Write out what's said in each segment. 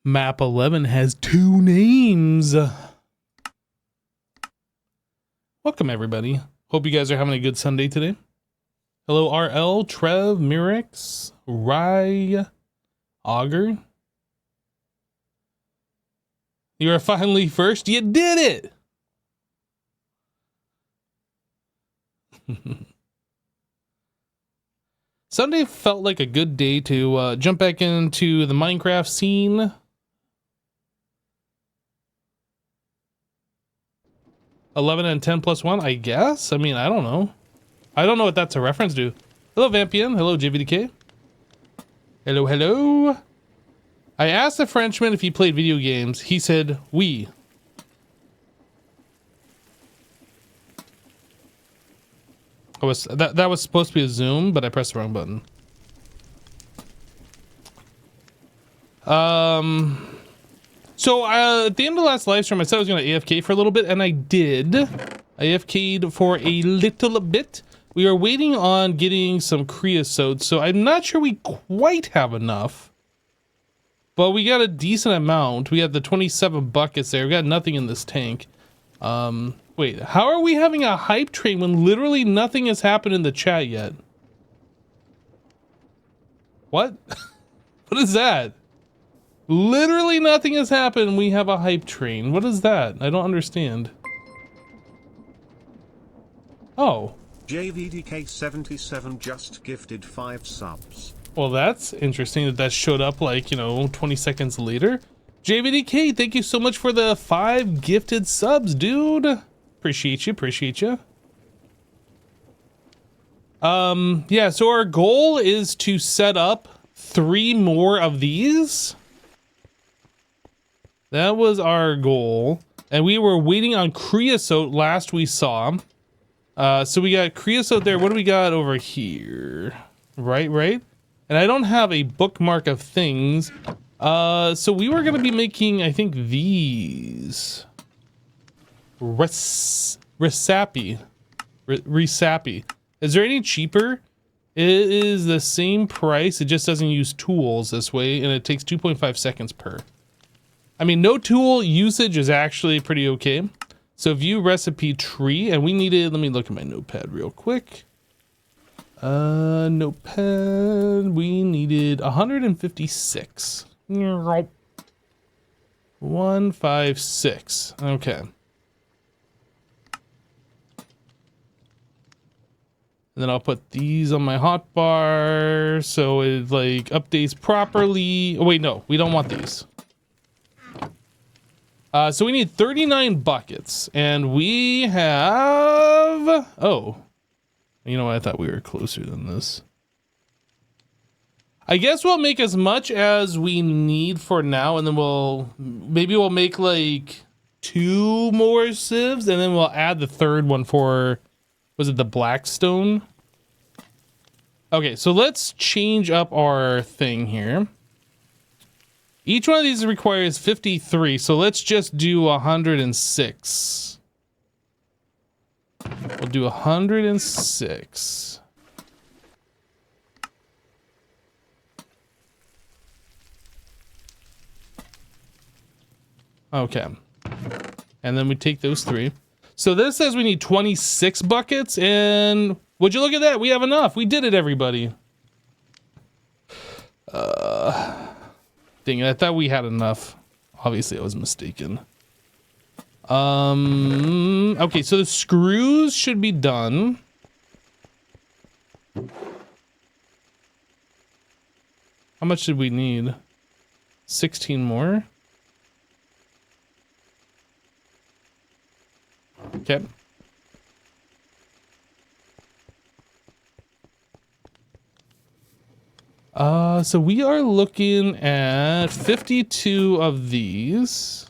Map 11 has 2 names. Welcome, everybody. Hope you guys are having a good Sunday today. Hello, RL, Trev, Mirix, Rye, Augur. You are finally first. You did it! Sunday felt like a good day to jump back into the Minecraft scene. $11 and 10 plus 1, I guess? I mean, I don't know. I don't know what that's a reference to. Hello, Vampian. Hello, JVDK. Hello, hello. I asked the Frenchman if he played video games. He said, oui. That was supposed to be a zoom, but I pressed the wrong button. So at the end of the last live stream, I said I was going to AFK for a little bit, and I did. I AFK'd for a little bit. We are waiting on getting some creosote, so I'm not sure we quite have enough. But we got a decent amount. We got the 27 buckets there. We got nothing in this tank. Wait, how are we having a hype train when literally nothing has happened in the chat yet? What? What is that? Literally nothing has happened. We have a hype train. What is that? I don't understand. Oh. JVDK77 just gifted 5 subs. Well, that's interesting that showed up like, 20 seconds later. JVDK, thank you so much for the 5 gifted subs, dude. Appreciate you, appreciate you. Yeah, so our goal is to set up 3 more of these. That was our goal. And we were waiting on creosote last we saw. So we got creosote there. What do we got over here? Right. And I don't have a bookmark of things. So we were going to be making, I think, these. Resapi. Is there any cheaper? It is the same price. It just doesn't use tools this way. And it takes 2.5 seconds per. I mean, no tool usage is actually pretty okay. So view recipe tree, and we needed, let me look at my notepad real quick. Notepad, we needed 156. 156, okay. And then I'll put these on my hotbar so it like updates properly. Oh wait, no, we don't want these. So we need 39 buckets, and we have... Oh. You know what? I thought we were closer than this. I guess we'll make as much as we need for now, and then maybe we'll make like 2 more sieves, and then we'll add the 3rd one for... Was it the Blackstone? Okay, so let's change up our thing here. Each one of these requires 53, so let's just do 106. We'll do 106. Okay. And then we take those 3. So this says we need 26 buckets, and would you look at that? We have enough. We did it, everybody. Dang it, I thought we had enough. Obviously, I was mistaken. Okay, so the screws should be done. How much did we need? 16 more? Okay. So we are looking at 52 of these.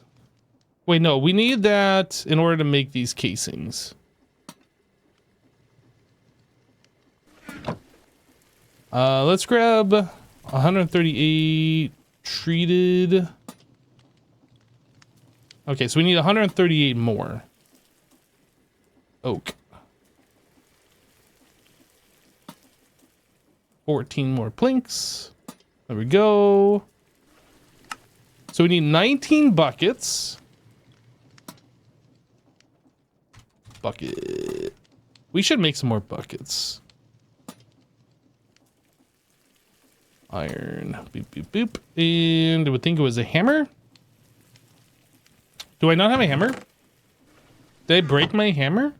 Wait, no, we need that in order to make these casings. Let's grab 138 treated. Okay, so we need 138 more. Oak. 14 more planks. There we go. So we need 19 buckets. Bucket. We should make some more buckets. Iron. Boop, boop, boop. And I would think it was a hammer. Do I not have a hammer? Did I break my hammer?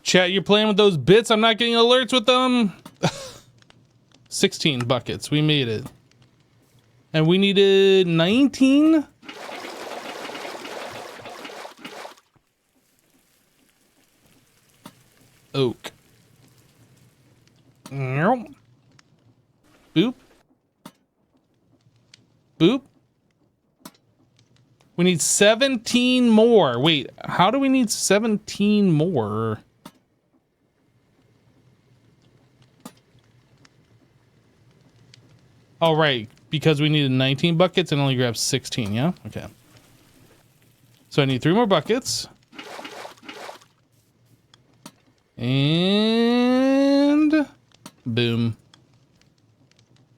Chat, you're playing with those bits. I'm not getting alerts with them. 16 buckets. We made it. And we needed 19. Oak. Boop. Boop. We need 17 more. Wait, how do we need 17 more? Oh, right. Because we needed 19 buckets and only grabbed 16, yeah? Okay. So I need 3 more buckets. And boom.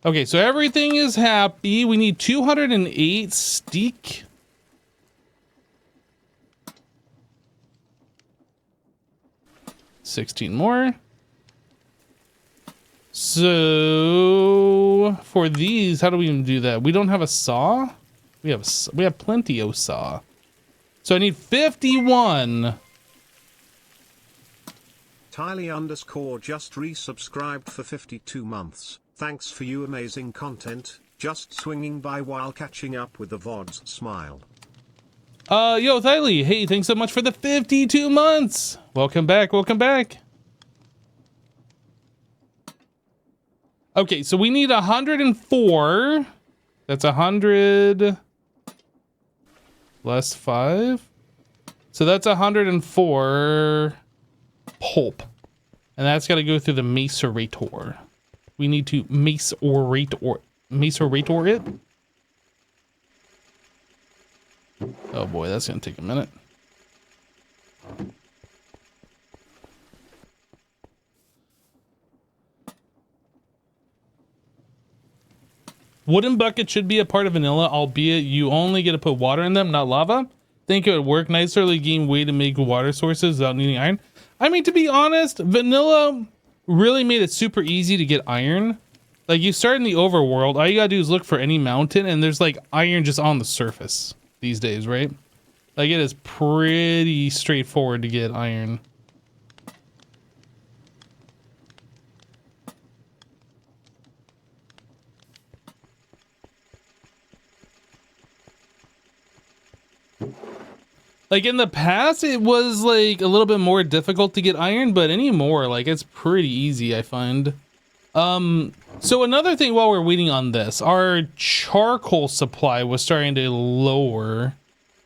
Okay, so everything is happy. We need 208 steak. $16 more. So for these, how do we even do that? We don't have a saw. We have plenty of saw. So I need 51. Tylee_ just resubscribed for 52 months. Thanks for you amazing content. Just swinging by while catching up with the VODs. Smile. Yo, Tylee. Hey, thanks so much for the 52 months. Welcome back. Welcome back. Okay, so we need 104. That's 100 less 5. So that's 104 pulp. And that's got to go through the macerator. We need to macerator it. Oh boy, that's going to take a minute. Wooden buckets should be a part of vanilla, albeit you only get to put water in them, not lava. Think it would work nicer to gain way to make water sources without needing iron. I mean, to be honest, vanilla really made it super easy to get iron. Like, you start in the overworld, all you gotta do is look for any mountain, and there's like iron just on the surface these days, right? Like, it is pretty straightforward to get iron. Like, in the past, it was like a little bit more difficult to get iron, but anymore, like, it's pretty easy, I find. So another thing while we're waiting on this, our charcoal supply was starting to lower.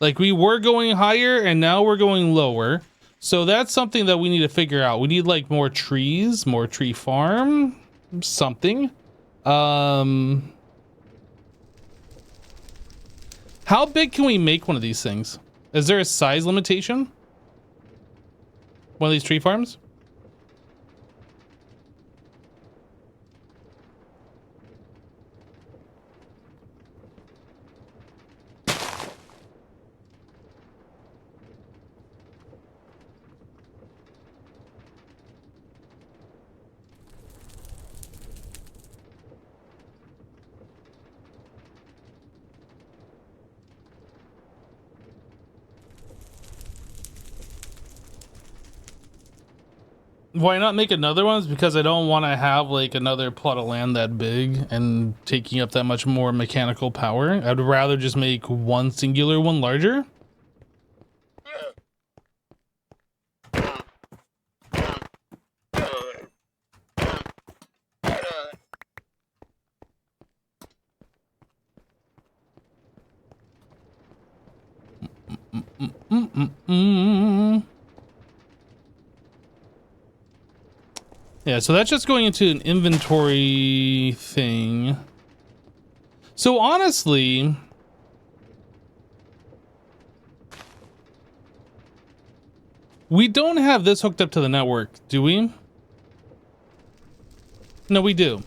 Like, we were going higher and now we're going lower. So that's something that we need to figure out. We need like more trees, more tree farm, something. How big can we make one of these things? Is there a size limitation? One of these tree farms? Why not make another one? It's because I don't want to have like another plot of land that big and taking up that much more mechanical power. I'd rather just make one singular one larger. Yeah, so that's just going into an inventory thing. So honestly, we don't have this hooked up to the network, do we? No, we do.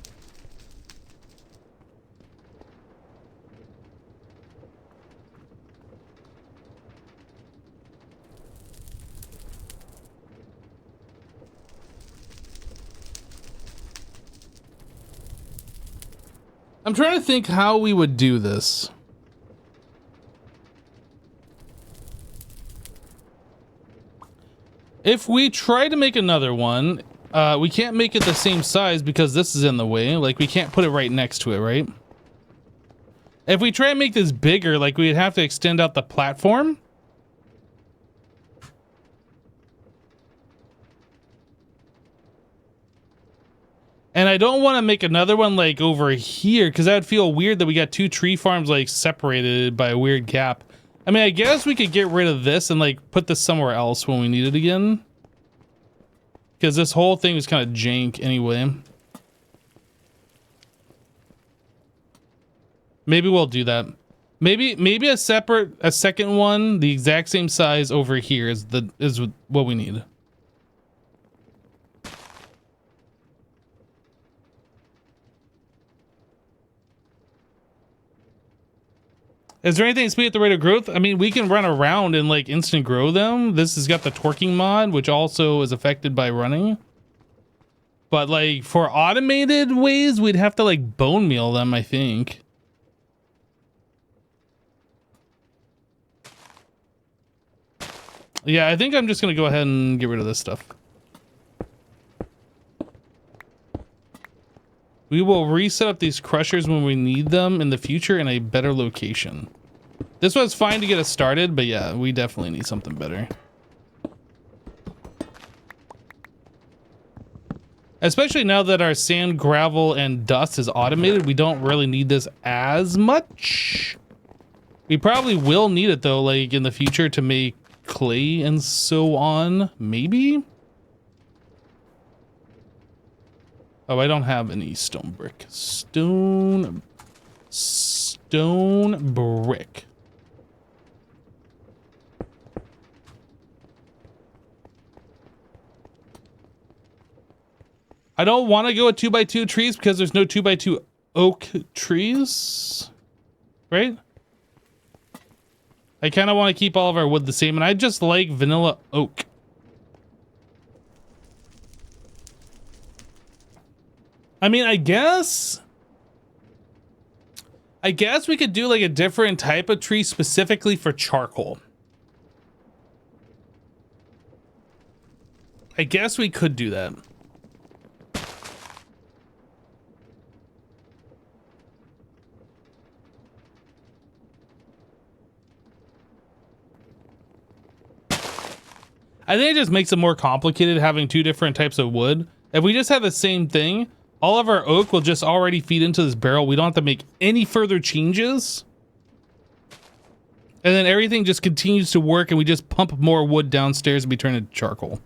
I'm trying to think how we would do this. If we try to make another one, we can't make it the same size because this is in the way. Like, we can't put it right next to it, right? If we try and make this bigger, like, we'd have to extend out the platform. And I don't want to make another one, like, over here, because that would feel weird that we got two tree farms, like, separated by a weird gap. I mean, I guess we could get rid of this and, like, put this somewhere else when we need it again. Because this whole thing is kind of jank anyway. Maybe we'll do that. Maybe a second one, the exact same size over here is what we need. Is there anything to speed up the rate of growth? I mean, we can run around and like instant grow them. This has got the torquing mod, which also is affected by running. But like for automated ways, we'd have to like bone meal them, I think. Yeah, I think I'm just gonna go ahead and get rid of this stuff. We will reset up these crushers when we need them in the future in a better location. This was fine to get us started, but yeah, we definitely need something better. Especially now that our sand, gravel, and dust is automated, we don't really need this as much. We probably will need it though, like in the future to make clay and so on, maybe? Oh, I don't have any stone brick. Stone brick. I don't want to go with 2x2 trees because there's no 2x2 oak trees, right? I kind of want to keep all of our wood the same, and I just like vanilla oak. I mean, I guess we could do like a different type of tree specifically for charcoal. I guess we could do that. I think it just makes it more complicated having two different types of wood. If we just have the same thing, all of our oak will just already feed into this barrel. We don't have to make any further changes. And then everything just continues to work and we just pump more wood downstairs and we turn it into charcoal.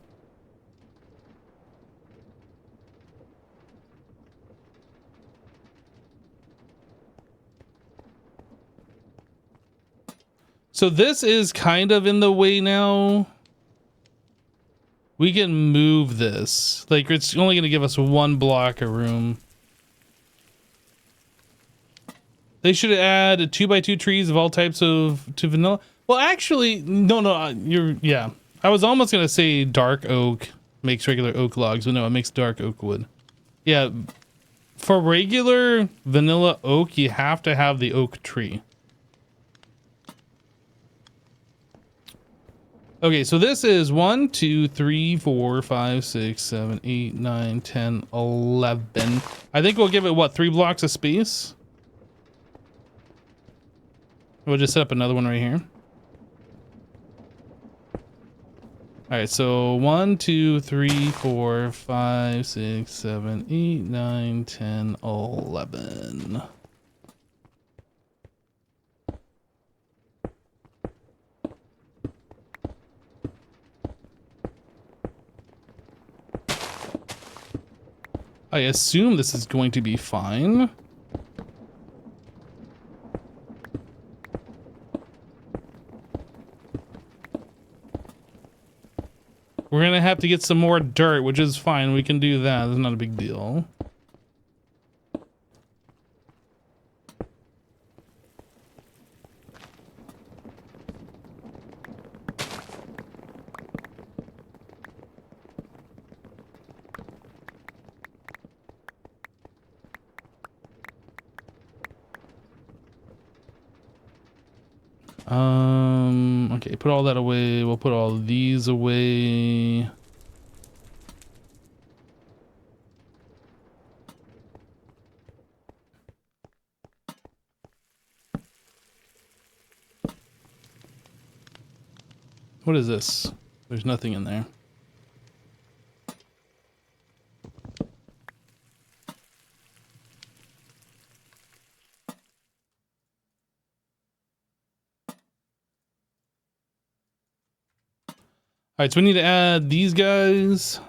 So this is kind of in the way now. We can move this. Like, it's only going to give us one block of room. They should add 2x2 trees of all types to vanilla. Well, actually, no, yeah. I was almost going to say dark oak makes regular oak logs, but no, it makes dark oak wood. Yeah, for regular vanilla oak, you have to have the oak tree. Okay, so this is 1, 2, 3, 4, 5, 6, 7, 8, 9, 10, 11. I think we'll give it, what, 3 blocks of space? We'll just set up another one right here. All right, so 1, 2, 3, 4, 5, 6, 7, 8, 9, 10, 11. I assume this is going to be fine. have to get some more dirt, which is fine. We can do that. It's not a big deal. Okay, put all that away. We'll put all these away. What is this? There's nothing in there. All right, so we need to add these guys.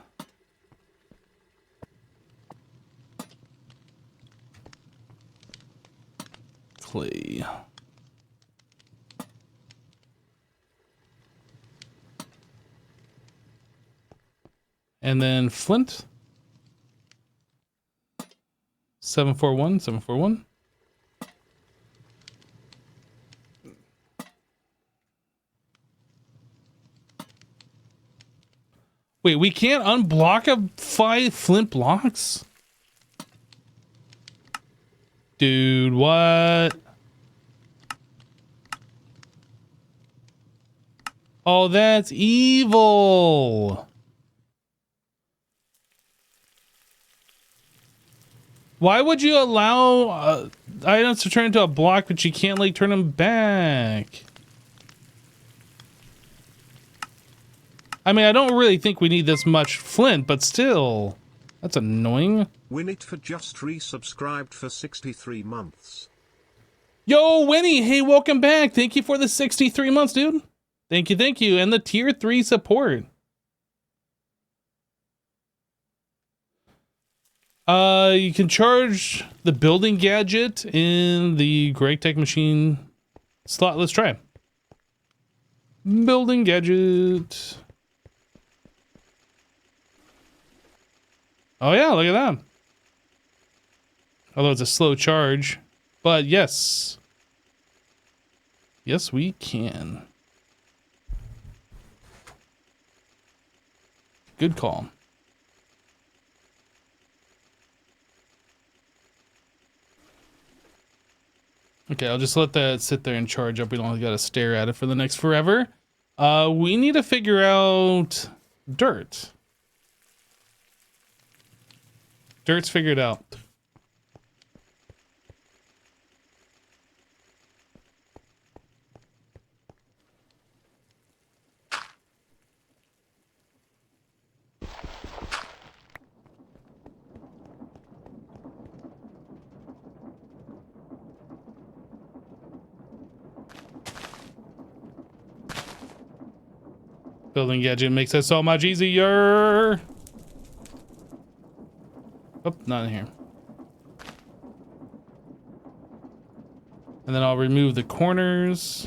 Clay. And then flint. 741, 741. Wait, we can't unblock a 5 flint blocks? Dude, what? Oh, that's evil. Why would you allow items to turn into a block, but you can't, like, turn them back? I mean, I don't really think we need this much flint, but still. That's annoying. Winit for just resubscribed for 63 months. Yo, Winnie! Hey, welcome back! Thank you for the 63 months, dude. Thank you, thank you. And the tier 3 support. You can charge the building gadget in the Great Tech Machine slot. Let's try. Building gadget. Oh yeah, look at that. Although it's a slow charge. But yes. Yes, we can. Good call. Okay, I'll just let that sit there and charge up. We don't gotta stare at it for the next forever. We need to figure out dirt. Dirt's figured out. Building gadget makes it so much easier. Oh, not in here. And then I'll remove the corners.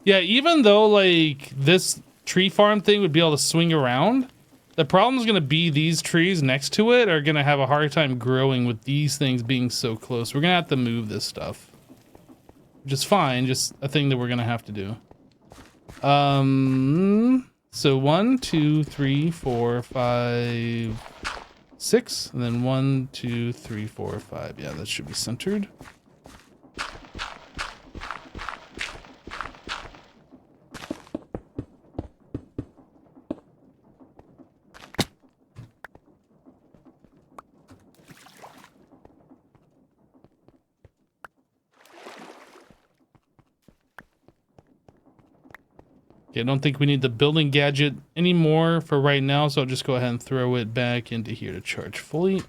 Yeah, even though like this tree farm thing would be able to swing around, the problem is going to be these trees next to it are going to have a hard time growing with these things being so close. We're going to have to move this stuff. Which is fine, just a thing that we're going to have to do. So 1, 2, 3, 4, 5, 6. And then 1, 2, 3, 4, 5. Yeah, that should be centered. Okay, I don't think we need the building gadget anymore for right now, so I'll just go ahead and throw it back into here to charge fully.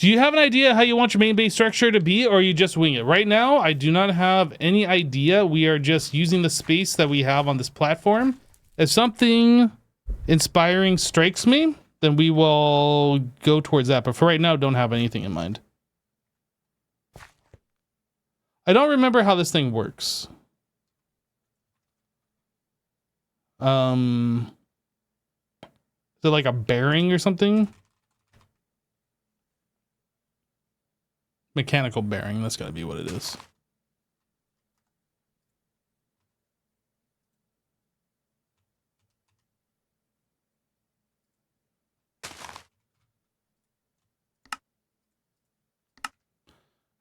Do you have an idea how you want your main base structure to be, or you just wing it? Right now, I do not have any idea. We are just using the space that we have on this platform. If something inspiring strikes me, then we will go towards that. But for right now, don't have anything in mind. I don't remember how this thing works. Is it like a bearing or something? Mechanical bearing, that's gotta be what it is.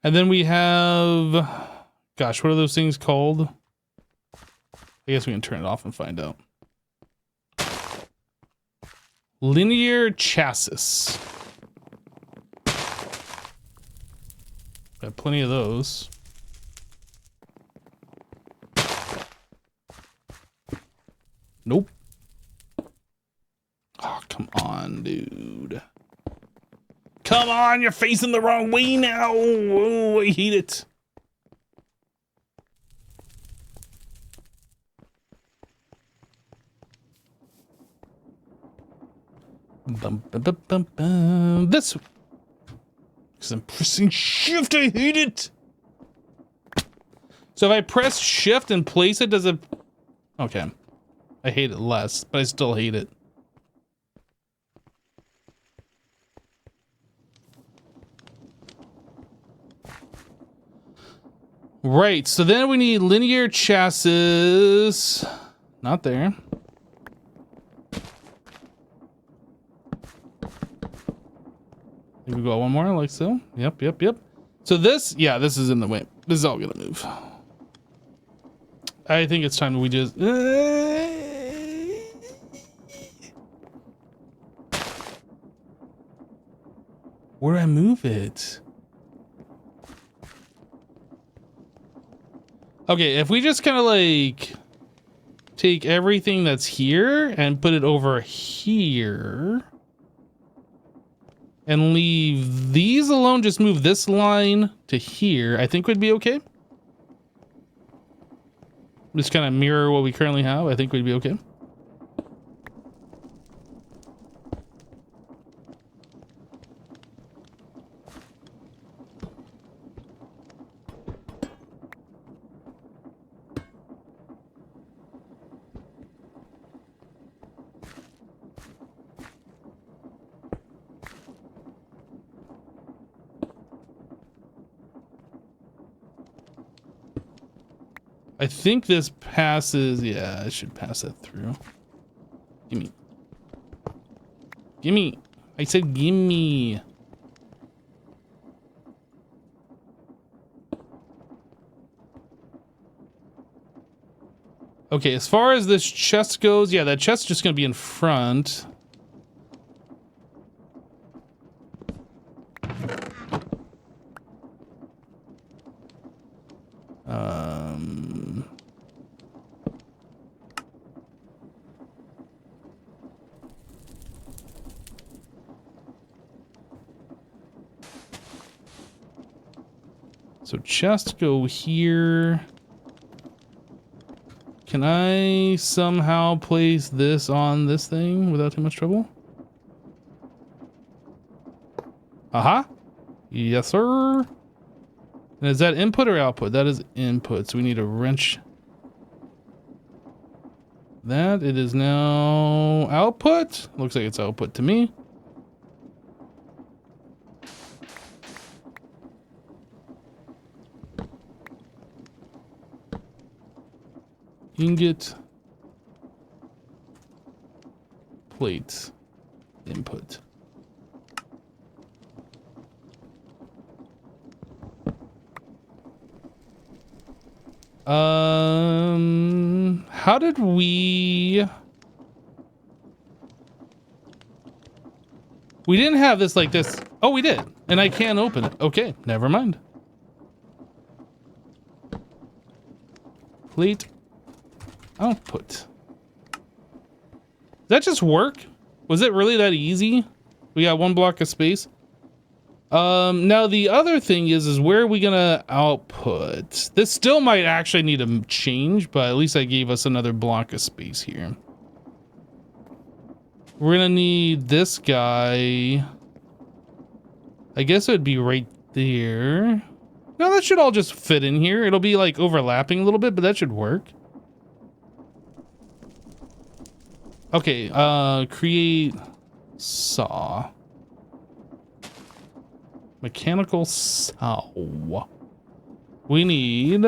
And then we have, gosh, what are those things called? I guess we can turn it off and find out. Linear chassis. Got plenty of those. Nope. Oh, come on, dude. Come on, you're facing the wrong way now. Oh, I hate it. Bum, bum, bum, bum, bum. This. Because I'm pressing shift, I hate it. So if I press shift and place it, does it? Okay. I hate it less, but I still hate it. Right, so then we need linear chassis. Not there. Here we go, one more, like so. Yep, yep, yep. So this, yeah, this is in the way. This is all gonna move. I think it's time we just... Where do I move it? Okay, if we just kind of like take everything that's here and put it over here and leave these alone, just move this line to here, I think would be okay. Just kind of mirror what we currently have, I think we'd be okay. I think this passes, yeah, I should pass that through. Gimme. Gimme. I said gimme. Okay, as far as this chest goes, yeah, that chest's just gonna be in front. So chest go here. Can I somehow place this on this thing without too much trouble? Aha. Yes, sir. And is that input or output? That is input. So we need a wrench. That it is now output. Looks like it's output to me. Ingot. Plate. Input. How did we didn't have this like this. Oh, we did. And I can't open it. Okay, never mind. Plate output. Does that just work? Was it really that easy? We got one block of space. Now the other thing is where are we gonna output? This still might actually need a change, but at least I gave us another block of space here. We're gonna need this guy. I guess it would be right there. No, that should all just fit in here. It'll be like overlapping a little bit, but that should work. Okay, create saw. Mechanical saw. We need...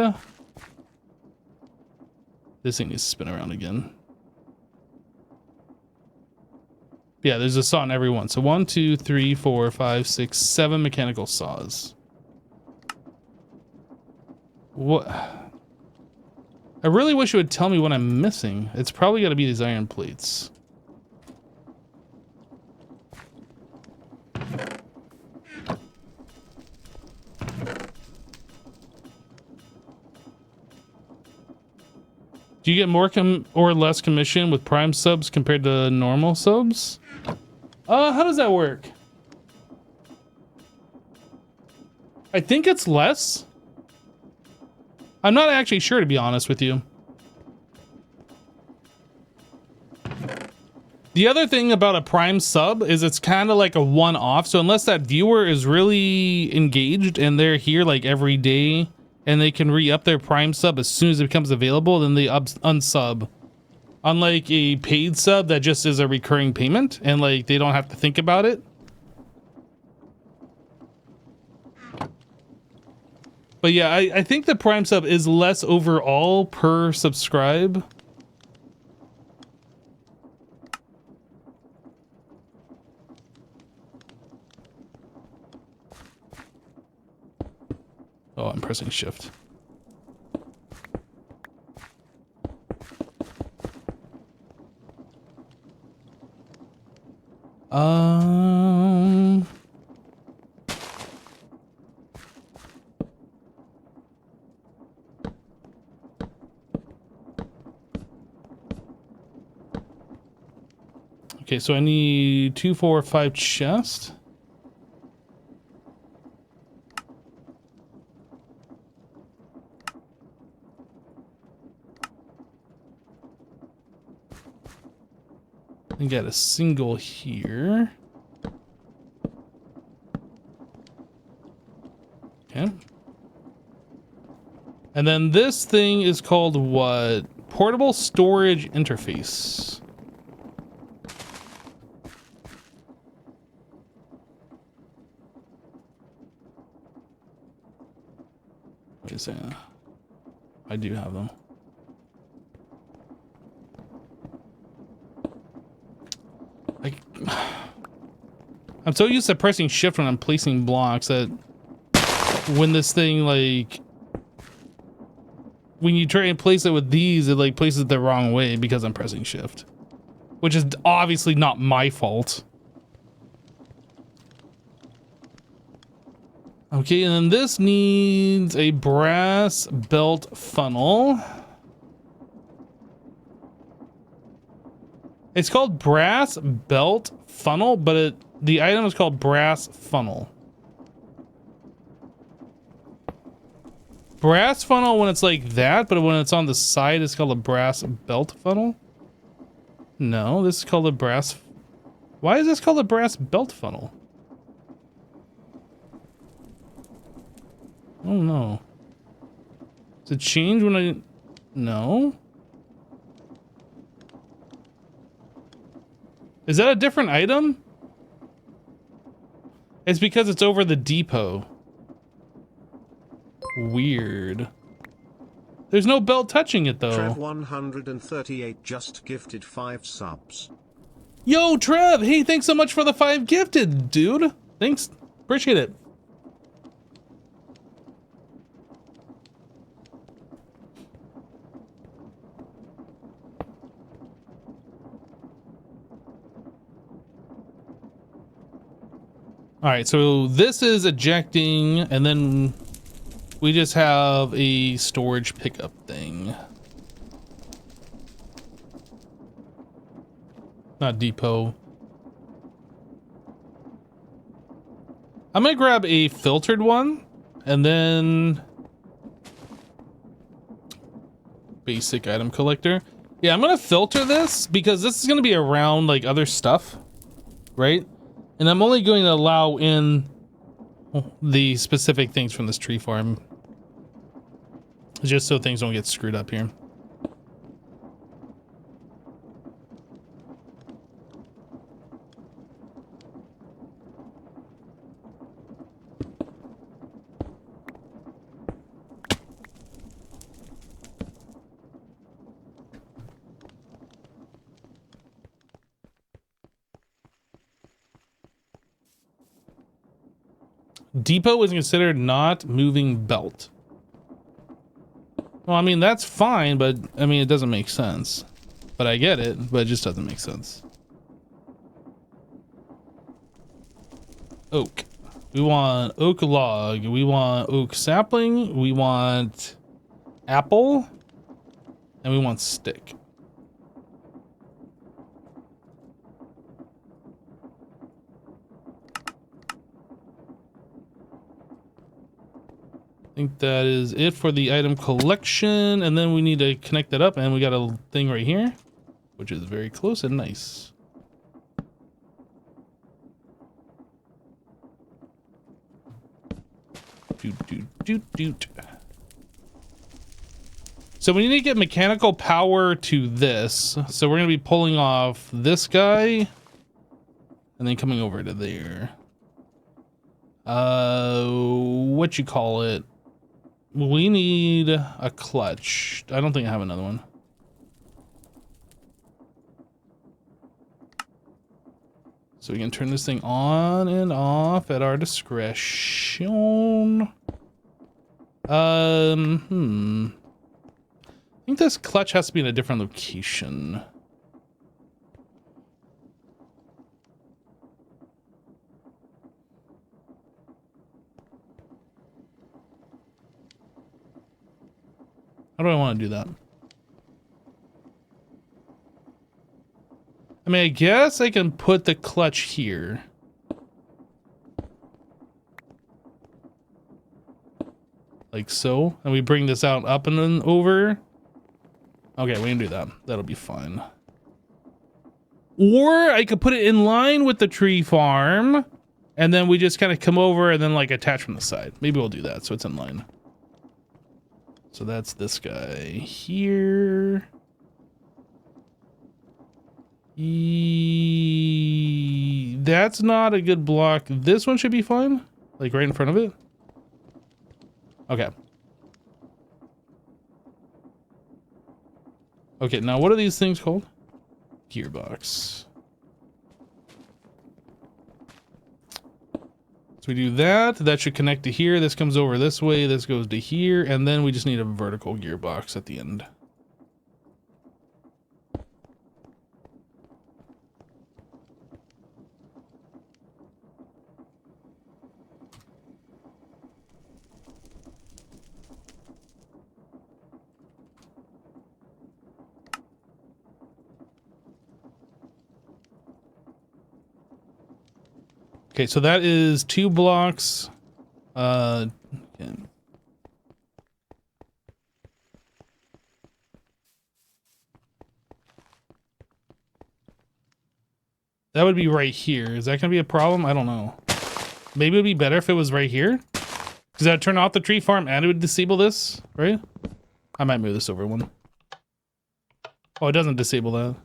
This thing needs to spin around again. Yeah, there's a saw in every one. So 1, 2, 3, 4, 5, 6, 7 mechanical saws. What? I really wish it would tell me what I'm missing. It's probably got to be these iron plates. Do you get more or less commission with Prime subs compared to normal subs? How does that work? I think it's less. I'm not actually sure, to be honest with you. The other thing about a Prime sub is it's kind of like a one-off. So unless that viewer is really engaged and they're here like every day and they can re-up their Prime sub as soon as it becomes available, then they unsub. Unlike a paid sub that just is a recurring payment and like they don't have to think about it. But yeah, I think the Prime sub is less overall per subscribe. Oh, I'm pressing shift. Okay, so I need 2, 4, 5 chests. And get a single here. Okay. And then this thing is called what? Portable storage interface. Wait a second. I do have them. I'm so used to pressing shift when I'm placing blocks that when this thing like when you try and place it with these, it like places it the wrong way because I'm pressing shift, which is obviously not my fault. Okay, and then this needs a brass belt funnel. It's called brass belt funnel, but the item is called brass funnel. Brass funnel when it's like that, but when it's on the side, it's called a brass belt funnel. No, this is called a brass. Why is this called a brass belt funnel? Oh no. Does it change when I... No. Is that a different item? It's because it's over the depot. Weird. There's no belt touching it though. Trev 138 just gifted 5 subs. Yo, Trev! Hey, thanks so much for the 5 gifted, dude. Thanks. Appreciate it. All right, so this is ejecting, and then we just have a storage pickup thing. Not depot. I'm gonna grab a filtered one and then basic item collector. Yeah, I'm gonna filter this because this is gonna be around like other stuff, right? And I'm only going to allow in the specific things from this tree farm, just so things don't get screwed up here. Depot is considered not moving belt. Well, I mean, that's fine, but I mean, it doesn't make sense. But I get it, but it just doesn't make sense. Oak. We want oak log. We want oak sapling. We want apple. And we want stick. I think that is it for the item collection, and then we need to connect that up, and we got a thing right here, which is very close and nice. Doot. So we need to get mechanical power to this, so we're going to be pulling off this guy, and then coming over to there. What you call it? We need a clutch. I don't think I have another one. So we can turn this thing on and off at our discretion. I think this clutch has to be in a different location. How do I want to do that? I mean, I guess I can put the clutch here. Like so. And we bring this out up and then over. Okay, we can do that. That'll be fine. Or I could put it in line with the tree farm. And then we just kind of come over and then like attach from the side. Maybe we'll do that so it's in line. So that's this guy here. That's not a good block. This one should be fine. Like right in front of it. Okay. Okay, now what are these things called? Gearbox. So we do that. That should connect to here. This comes over this way. This goes to here. And then we just need a vertical gearbox at the end. Okay, so that is 2 blocks. Okay. That would be right here. Is that gonna be a problem? I don't know. Maybe it'd be better if it was right here. Because that would turn off the tree farm and it would disable this, right? I might move this over one. Oh, it doesn't disable that.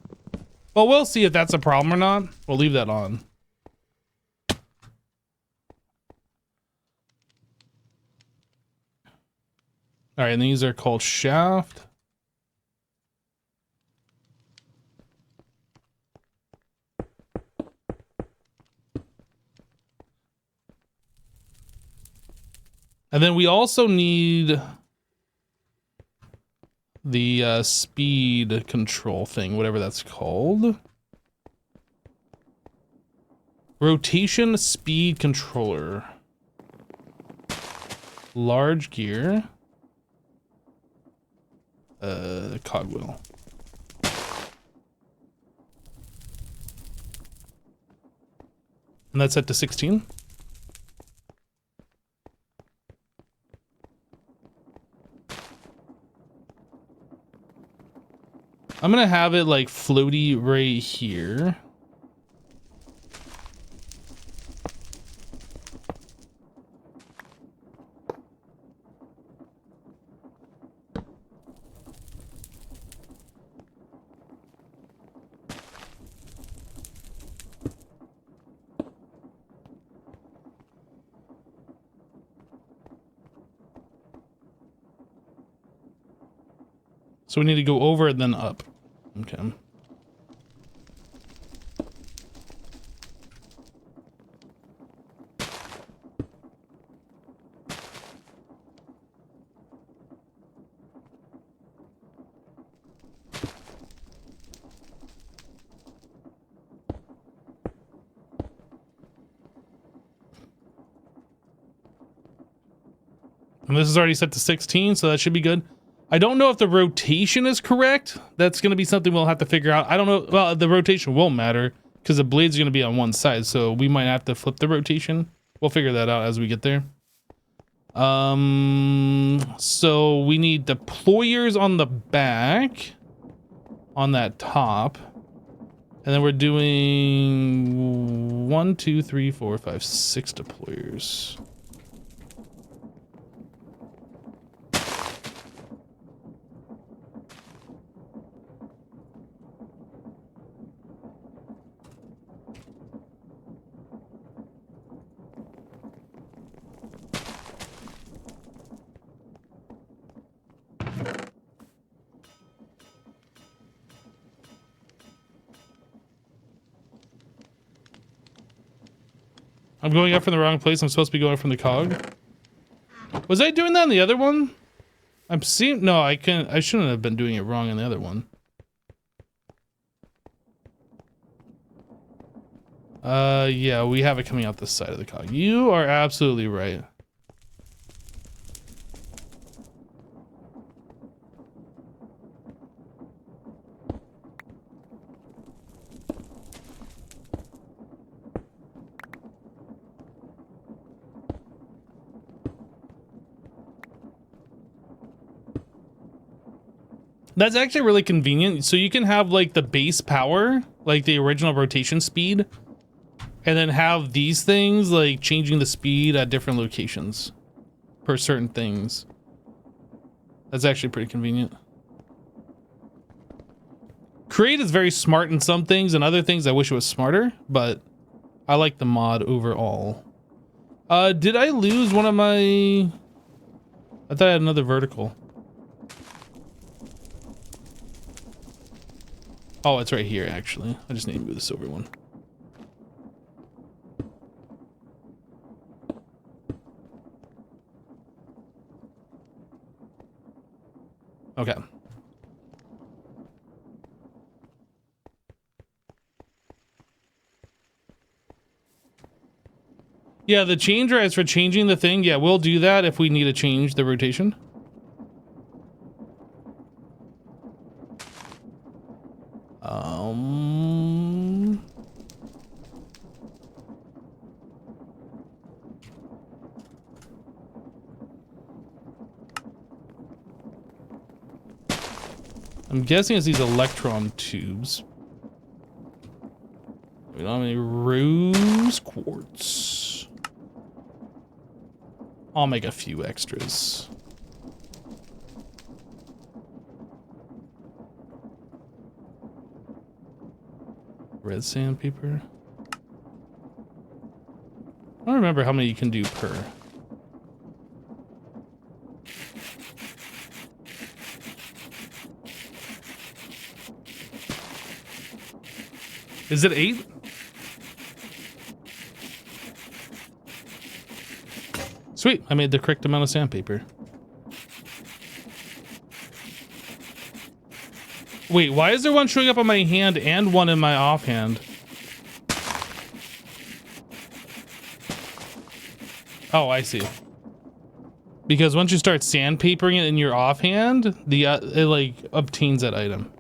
Well, we'll see if that's a problem or not. We'll leave that on. All right, and these are called shaft. And then we also need the speed control thing, whatever that's called. Rotation speed controller. Large gear. Cogwheel. And that's set to 16. I'm gonna have it like floaty right here. So we need to go over and then up. Okay. And this is already set to 16, so that should be good. I don't know if the rotation is correct. That's going to be something we'll have to figure out. I don't know. Well, the rotation won't matter because the blade's going to be on one side, so we might have to flip the rotation. We'll figure that out as we get there. So we need deployers on the back, on that top. And then we're doing 1, 2, 3, 4, 5, 6 deployers. I'm going up from the wrong place. I'm supposed to be going from the cog. Was I doing that in the other one? I'm seeing... No, I shouldn't have been doing it wrong in the other one. Yeah, we have it coming out this side of the cog. You are absolutely right. That's actually really convenient. So you can have like the base power, like the original rotation speed, and then have these things like changing the speed at different locations for certain things. That's actually pretty convenient. Create is very smart in some things, and other things I wish it was smarter, but I like the mod overall. Did I lose one of my... I thought I had another vertical. Oh, it's right here, actually. I just need to move this over one. Okay. Yeah, the changer is for changing the thing. Yeah, we'll do that if we need to change the rotation. I'm guessing it's these electron tubes. We don't have any rose quartz. I'll make a few extras. Red sandpaper. I don't remember how many you can do per. Is it 8? Sweet, I made the correct amount of sandpaper. Wait, why is there one showing up on my hand and one in my offhand? Oh, I see. Because once you start sandpapering it in your offhand, it like obtains that item.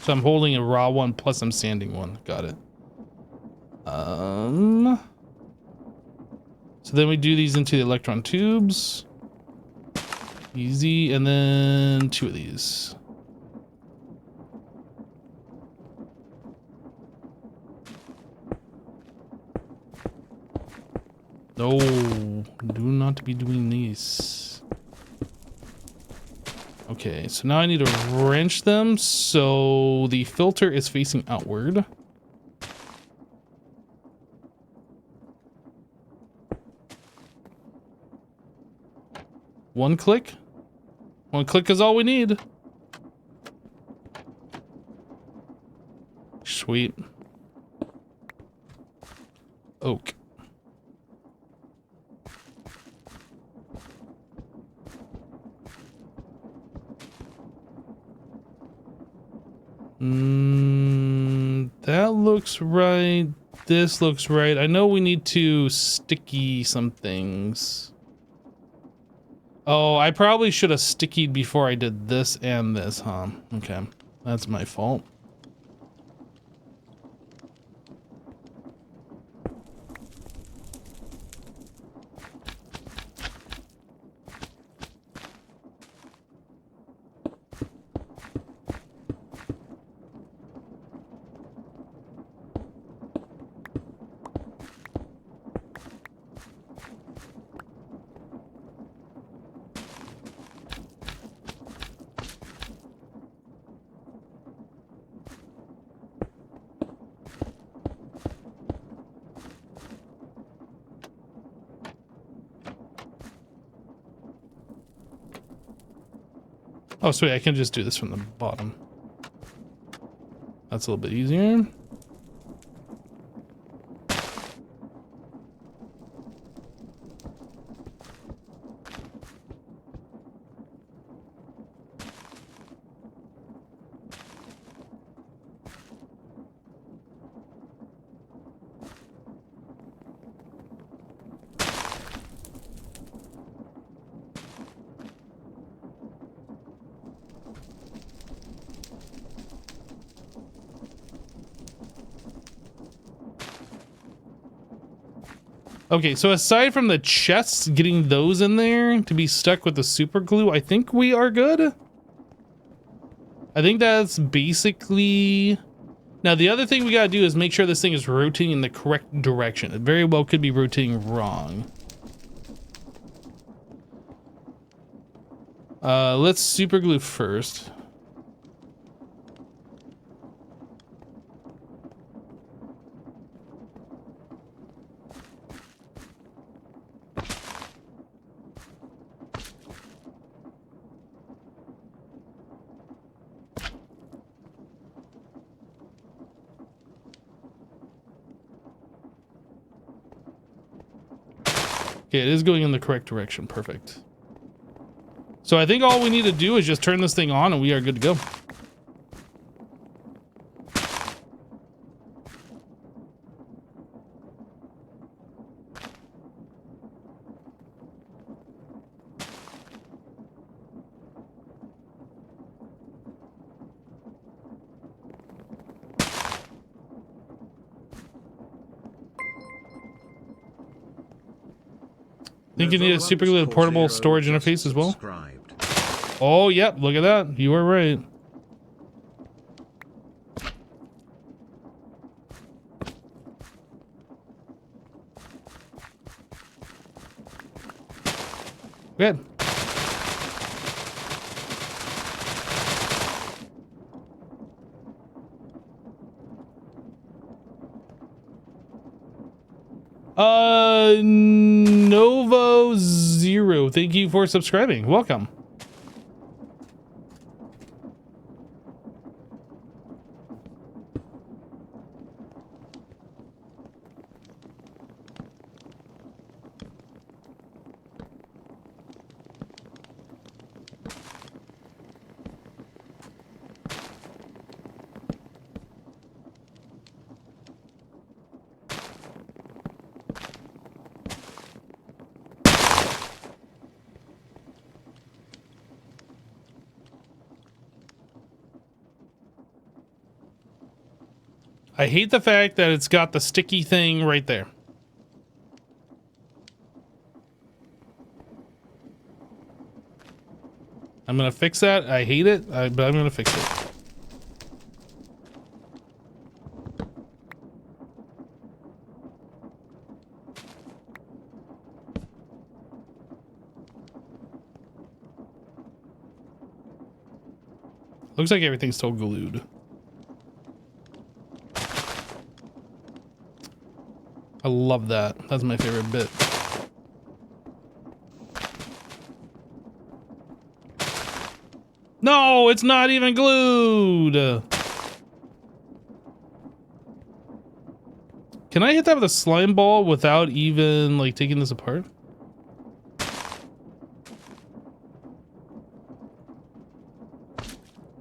So I'm holding a raw one plus I'm sanding one. Got it. So then we do these into the electron tubes. Easy, and then 2 of these. No, do not be doing this. Okay, so now I need to wrench them so the filter is facing outward. One click. One click is all we need. Sweet. Oak. That looks right. This looks right. I know we need to sticky some things. Oh, I probably should have stickied before I did this and this, huh? Okay, that's my fault. Oh, sweet, I can just do this from the bottom. That's a little bit easier. Okay, so aside from the chests, getting those in there to be stuck with the super glue, I think we are good. I think that's basically... Now, the other thing we gotta do is make sure this thing is rotating in the correct direction. It very well could be rotating wrong. Let's super glue first. Okay, it is going in the correct direction. Perfect. So I think all we need to do is just turn this thing on and we are good to go. Think you need a super glue portable storage interface as well? Oh, yep, look at that. You were right. Good. Novo Zero, thank you for subscribing. Welcome. I hate the fact that it's got the sticky thing right there. I'm gonna fix that. I hate it, but I'm gonna fix it. Looks like everything's still glued. I love that. That's my favorite bit. No, it's not even glued. Can I hit that with a slime ball without even like taking this apart?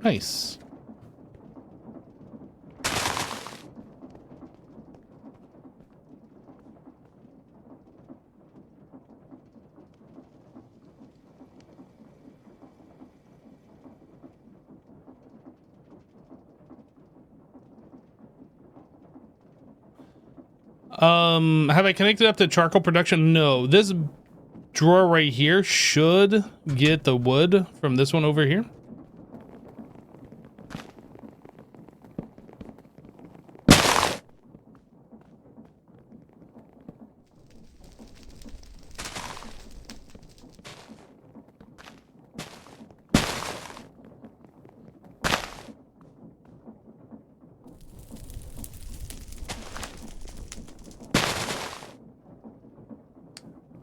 Nice. Have I connected up to charcoal production? No. This drawer right here should get the wood from this one over here.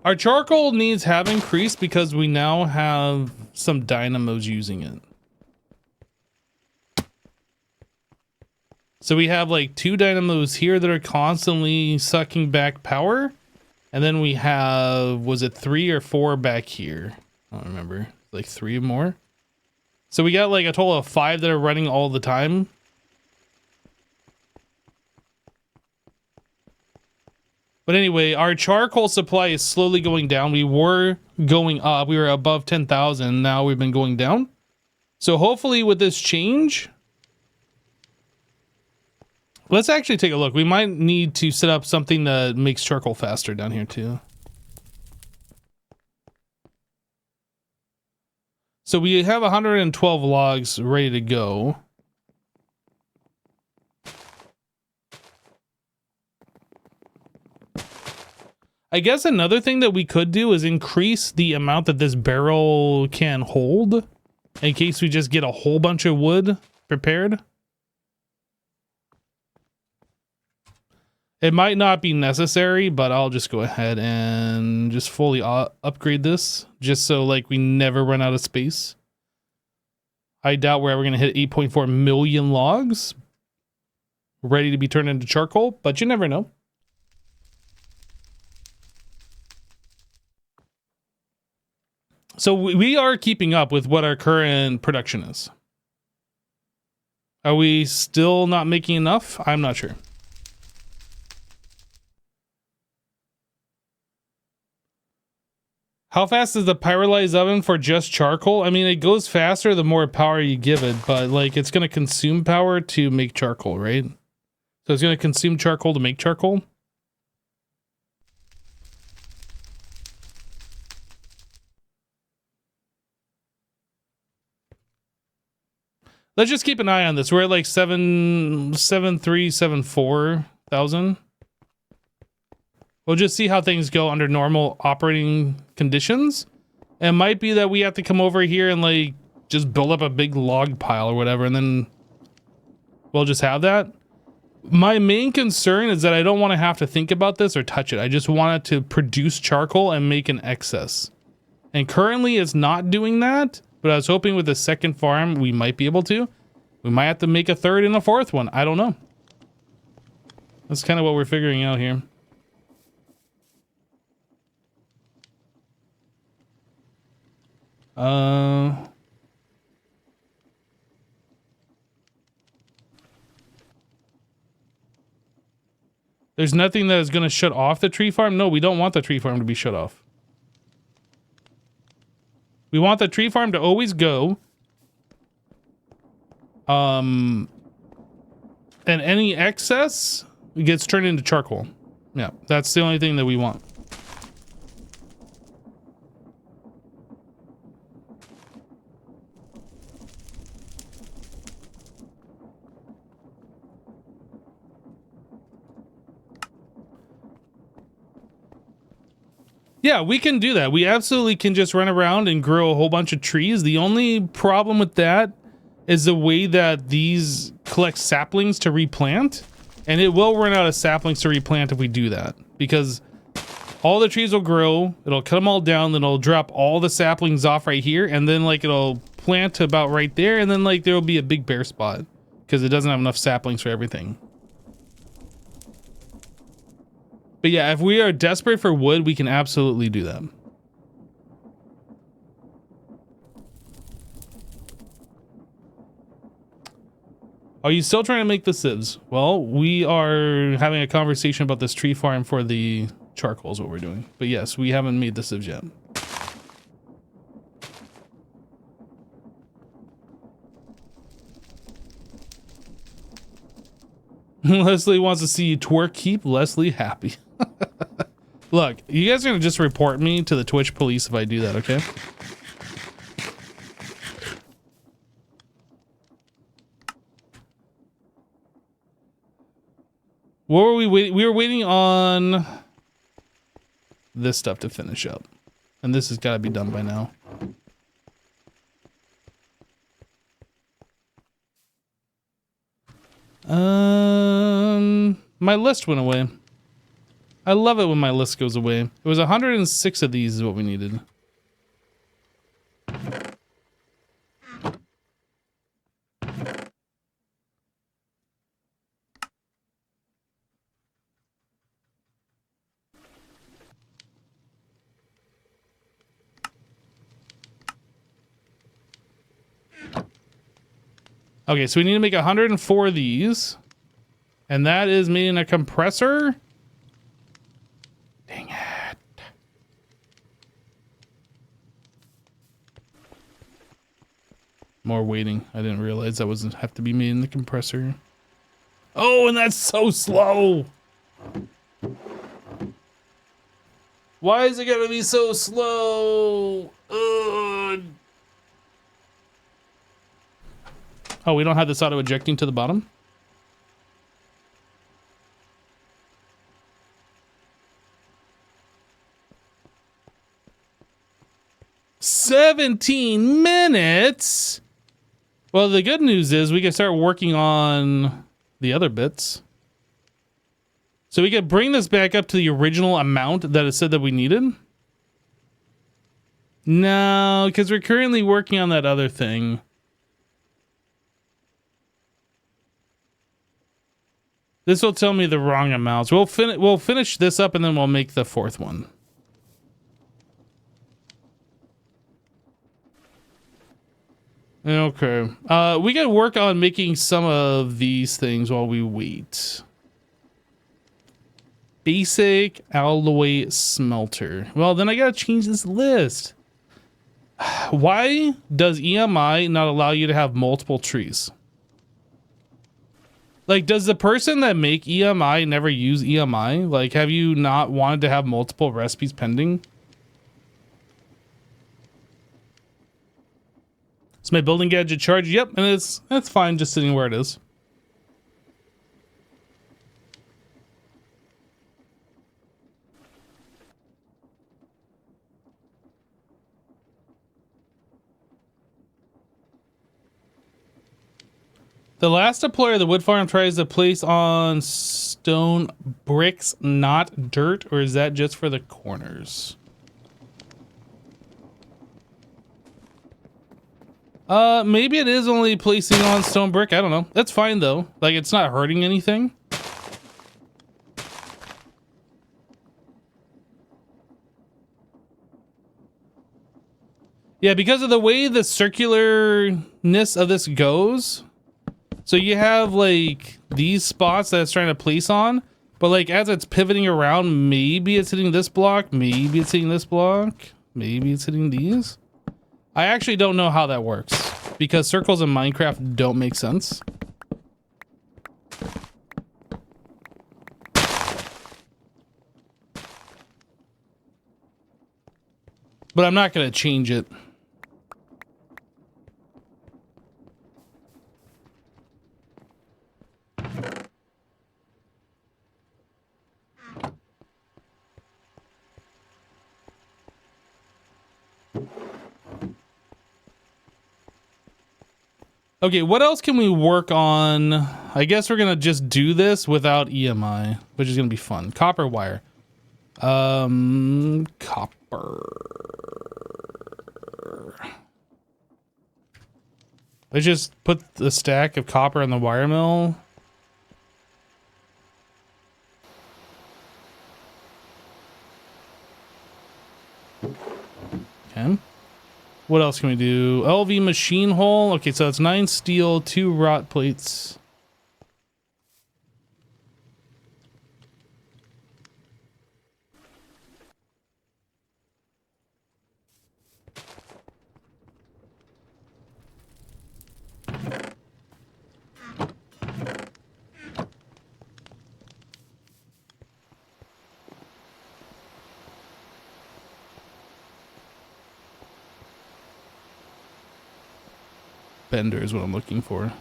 Our charcoal needs have increased because we now have some dynamos using it. So we have like 2 dynamos here that are constantly sucking back power. And then we have, was it 3 or 4 back here? I don't remember. Like 3 more. So we got like a total of 5 that are running all the time. But anyway, our charcoal supply is slowly going down. We were going up. We were above 10,000. Now we've been going down. So hopefully with this change, let's actually take a look. We might need to set up something that makes charcoal faster down here too. So we have 112 logs ready to go. I guess another thing that we could do is increase the amount that this barrel can hold in case we just get a whole bunch of wood prepared. It might not be necessary, but I'll just go ahead and just fully upgrade this just so like we never run out of space. I doubt we're ever going to hit 8.4 million logs ready to be turned into charcoal, but you never know. So we are keeping up with what our current production is. Are we still not making enough? I'm not sure. How fast is the pyrolyzed oven for just charcoal? I mean, it goes faster the more power you give it, but like it's going to consume power to make charcoal, right? So it's going to consume charcoal to make charcoal. Let's just keep an eye on this. We're at like 7,374,000. We'll just see how things go under normal operating conditions. It might be that we have to come over here and like just build up a big log pile or whatever, and then we'll just have that. My main concern is that I don't want to have to think about this or touch it. I just want it to produce charcoal and make an excess. And currently it's not doing that. But I was hoping with the second farm, we might be able to. We might have to make a 3rd and a 4th one. I don't know. That's kind of what we're figuring out here. There's nothing that is going to shut off the tree farm. No, we don't want the tree farm to be shut off. We want the tree farm to always go. And any excess gets turned into charcoal. Yeah, that's the only thing that we want. Yeah, we can do that. We absolutely can just run around and grow a whole bunch of trees. The only problem with that is the way that these collect saplings to replant, and it will run out of saplings to replant if we do that, because all the trees will grow, it'll cut them all down, then it'll drop all the saplings off right here, and then like it'll plant to about right there, and then like there'll be a big bare spot because it doesn't have enough saplings for everything. But yeah, if we are desperate for wood, we can absolutely do that. Are you still trying to make the sieves? Well, we are having a conversation about this tree farm for the charcoal is what we're doing. But yes, we haven't made the sieves yet. Leslie wants to see you twerk. Keep Leslie happy. Look, you guys are going to just report me to the Twitch police if I do that, okay? What were we waiting? We were waiting on this stuff to finish up. And this has got to be done by now. My list went away. I love it when my list goes away. It was 106 of these is what we needed. Okay, so we need to make 104 of these. And that is meaning a compressor. Dang it. More waiting. I didn't realize that wasn't have to be made in the compressor. Oh, and that's so slow. Why is it gonna be so slow? Ugh. Oh, we don't have this auto ejecting to the bottom? $17 minutes. Well, the good news is we can start working on the other bits. So we could bring this back up to the original amount that it said that we needed. No, because we're currently working on that other thing. This will tell me the wrong amounts. We'll finish this up and then we'll make the fourth one. Okay. We can work on making some of these things while we wait. Basic alloy smelter. Well, then I gotta change this list. Why does EMI not allow you to have multiple trees? Like, does the person that make EMI never use EMI? Like, have you not wanted to have multiple recipes pending? Is my building gadget charged? Yep, and it's fine just sitting where it is. The last deployer of the wood farm tries to place on stone bricks, not dirt, or is that just for the corners? Maybe it is only placing on stone brick. I don't know. That's fine though. Like, it's not hurting anything. Yeah, because of the way the circularness of this goes. So you have like these spots that it's trying to place on, but like as it's pivoting around, maybe it's hitting this block, maybe it's hitting this block, maybe it's hitting these. I actually don't know how that works because circles in Minecraft don't make sense. But I'm not going to change it. Okay, what else can we work on? I guess we're gonna just do this without EMI, which is gonna be fun. Copper wire. Copper. Let's just put the stack of copper in the wire mill. Okay. What else can we do? LV machine hole. Okay, so it's 9 steel, 2 rot plates. Bender is what I'm looking for.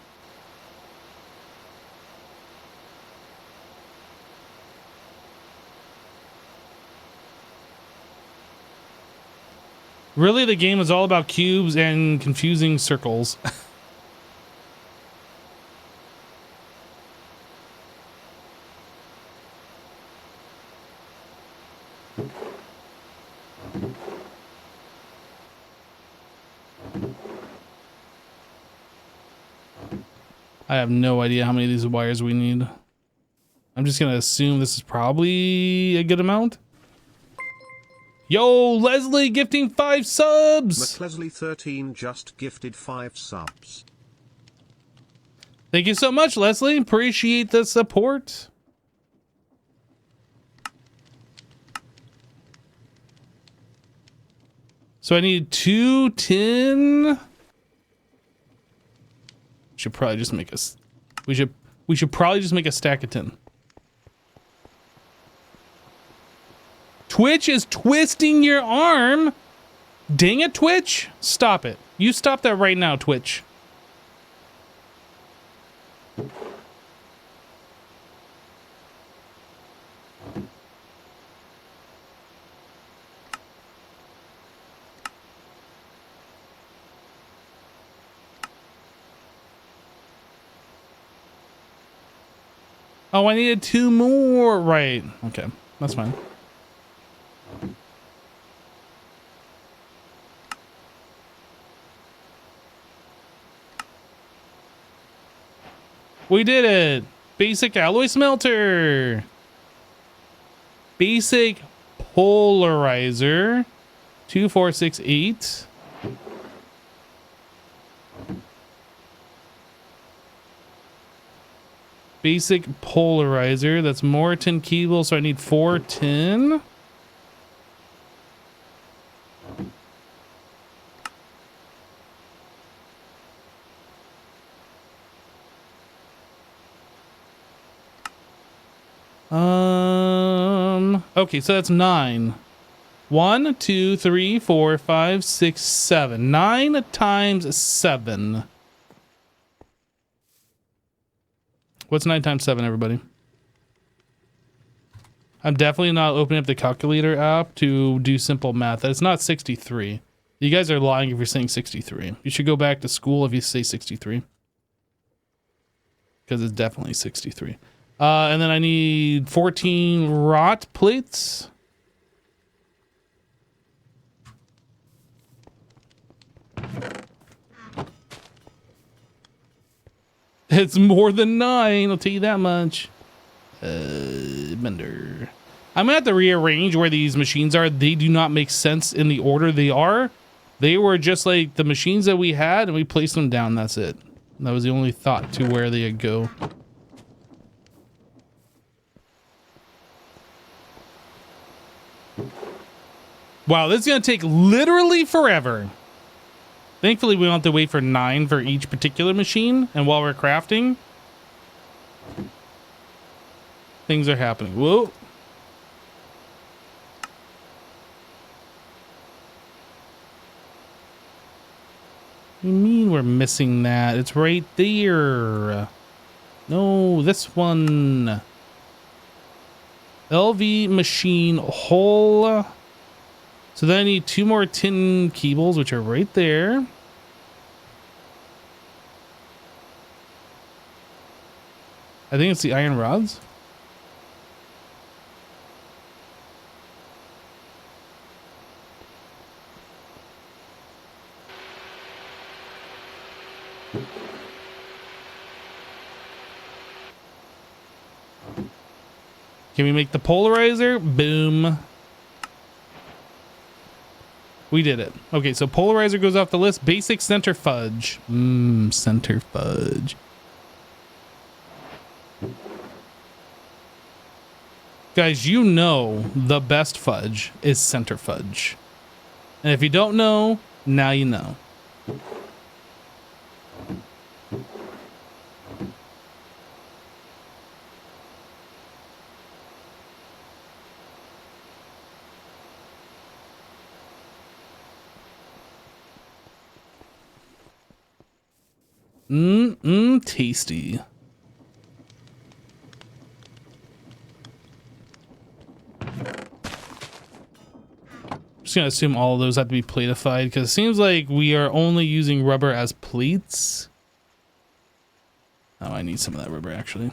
Really, the game is all about cubes and confusing circles. I have no idea how many of these wires we need. I'm just gonna assume this is probably a good amount. Yo, Leslie gifting 5 subs! McLeslie13 just gifted 5 subs. Thank you so much, Leslie. Appreciate the support. So I need 2 tin. Should probably just make us. We should probably just make a stack of tin. Twitch is twisting your arm. Dang it, Twitch. Stop it. You stop that right now, Twitch. Oh, I needed 2 more. Right. Okay. That's fine. We did it. Basic alloy smelter. Basic polarizer. 2, 4, 6, 8. Basic polarizer. That's more tin cable, so I need 4 tin. Okay, so that's 9. 1, 2, 3, 4, 5, 6, 7. 9 times 7. What's 9 times 7, everybody? I'm definitely not opening up the calculator app to do simple math. It's not 63. You guys are lying if you're saying 63. You should go back to school if you say 63. Because it's definitely 63. And then I need 14 rot plates. It's more than 9, I'll tell you that much. Bender. I'm gonna have to rearrange where these machines are. They do not make sense in the order they are. They were just like the machines that we had and we placed them down, that's it. That was the only thought to where they would go. Wow, this is gonna take literally forever. Thankfully, we don't have to wait for 9 for each particular machine. And while we're crafting, things are happening. Whoa. You mean we're missing that? It's right there. No, this one. LV machine hole. So then I need 2 more tin cables, which are right there. I think it's the iron rods. Can we make the polarizer? Boom. We did it. Okay, so polarizer goes off the list. Basic center fudge. Center fudge. Guys, you know the best fudge is center fudge. And if you don't know, now you know. Tasty. Just gonna assume all of those have to be platified because it seems like we are only using rubber as plates. Oh, I need some of that rubber actually.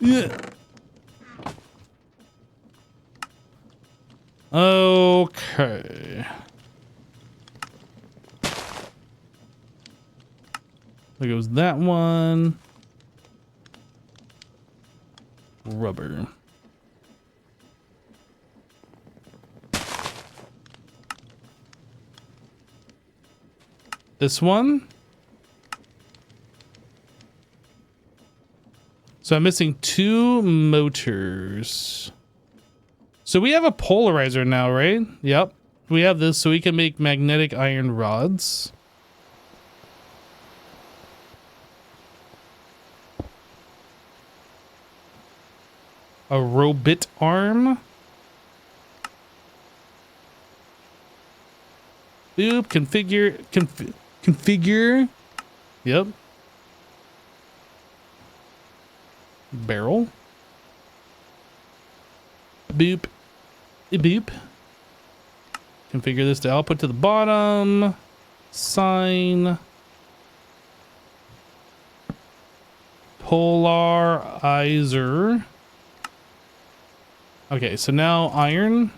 Yeah. Okay. There goes that one. Rubber. This one. So I'm missing 2 motors. So we have a polarizer now, right? Yep. We have this so we can make magnetic iron rods. A robot arm. Boop, configure. Yep. Barrel. Boop. Boop. Configure this to output to the bottom. Sign. Polarizer. Okay, so now iron.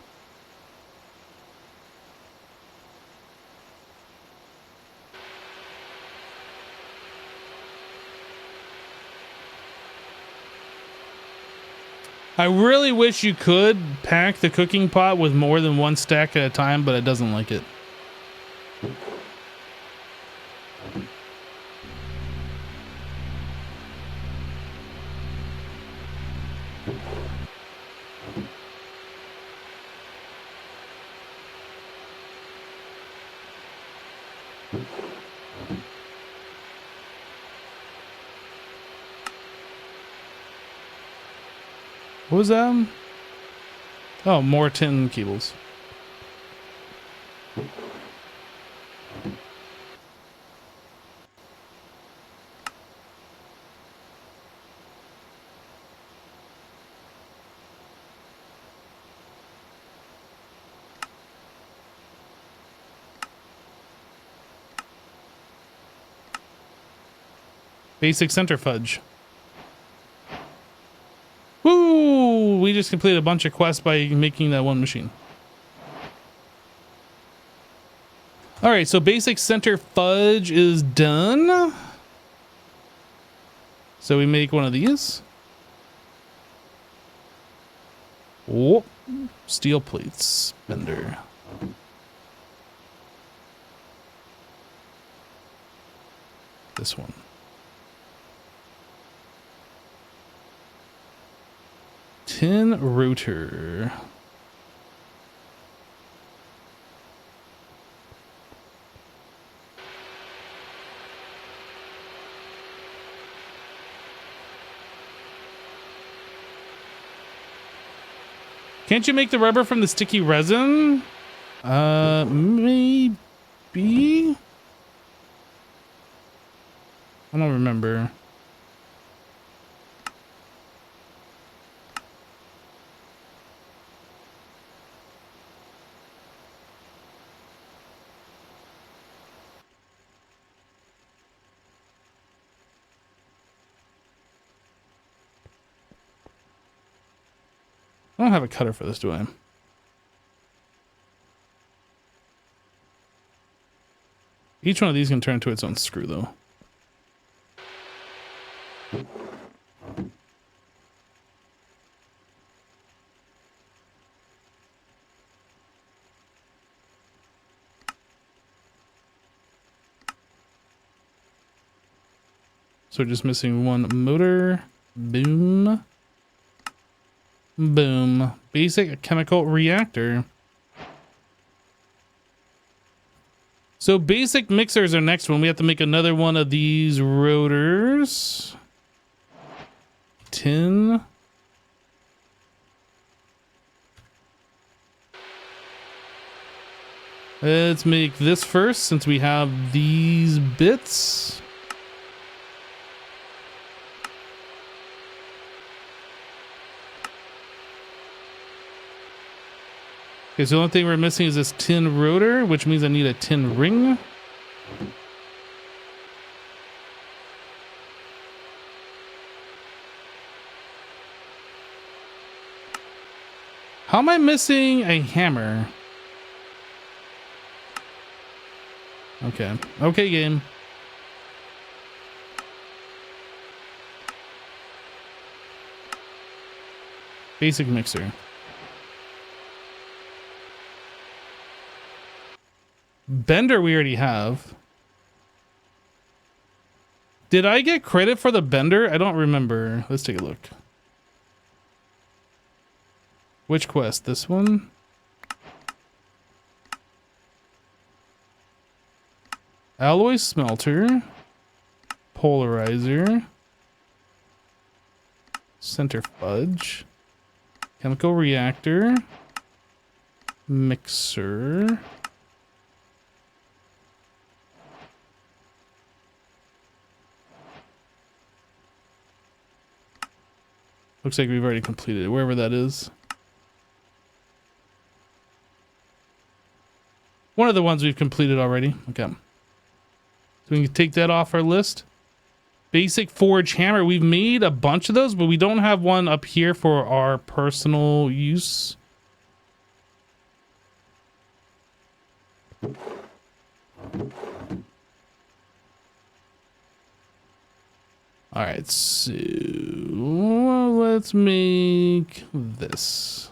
I really wish you could pack the cooking pot with more than 1 stack at a time, but it doesn't like it. What was that? Oh, more tin cables. Basic center fudge. Woo! We just completed a bunch of quests by making that one machine. All right, so basic center fudge is done. So we make one of these. Oh, steel plates, bender. This one. Tin rotor. Can't you make the rubber from the sticky resin? Maybe? I don't remember. I don't have a cutter for this, do I? Each one of these can turn into its own screw, though. So we're just missing one motor. Boom. Boom. Basic chemical reactor. So basic mixers are next one. We have to make another one of these rotors. Tin. Let's make this first since we have these bits. Okay, so the only thing we're missing is this tin rotor, which means I need a tin ring. How am I missing a hammer? Okay. Okay, game. Basic mixer. Bender we already have. Did I get credit for the bender? I don't remember. Let's take a look. Which quest? This one? Alloy smelter. Polarizer. Center fudge. Chemical reactor. Mixer. Looks like we've already completed it, wherever that is. One of the ones we've completed already. Okay. So we can take that off our list. Basic forge hammer. We've made a bunch of those, but we don't have one up here for our personal use. All right, so let's make this.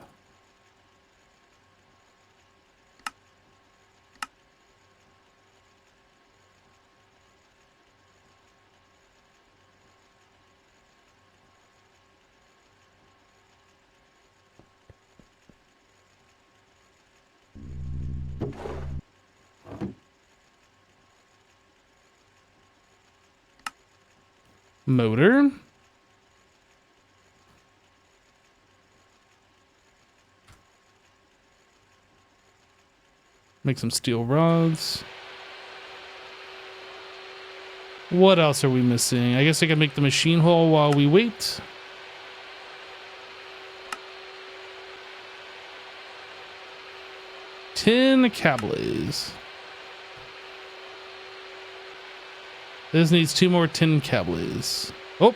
Motor. Make some steel rods. What else are we missing? I guess I can make the machine hole while we wait. Tin cables. This needs 2 more tin cables. Oh,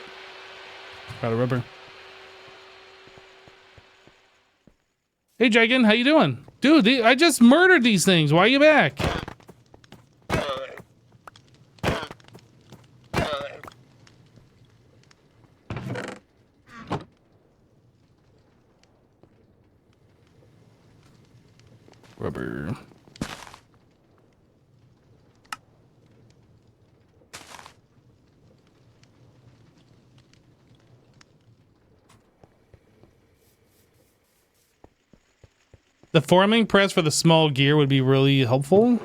got a rubber. Hey, Jagan, how you doing? Dude, I just murdered these things. Why are you back? Rubber. The forming press for the small gear would be really helpful.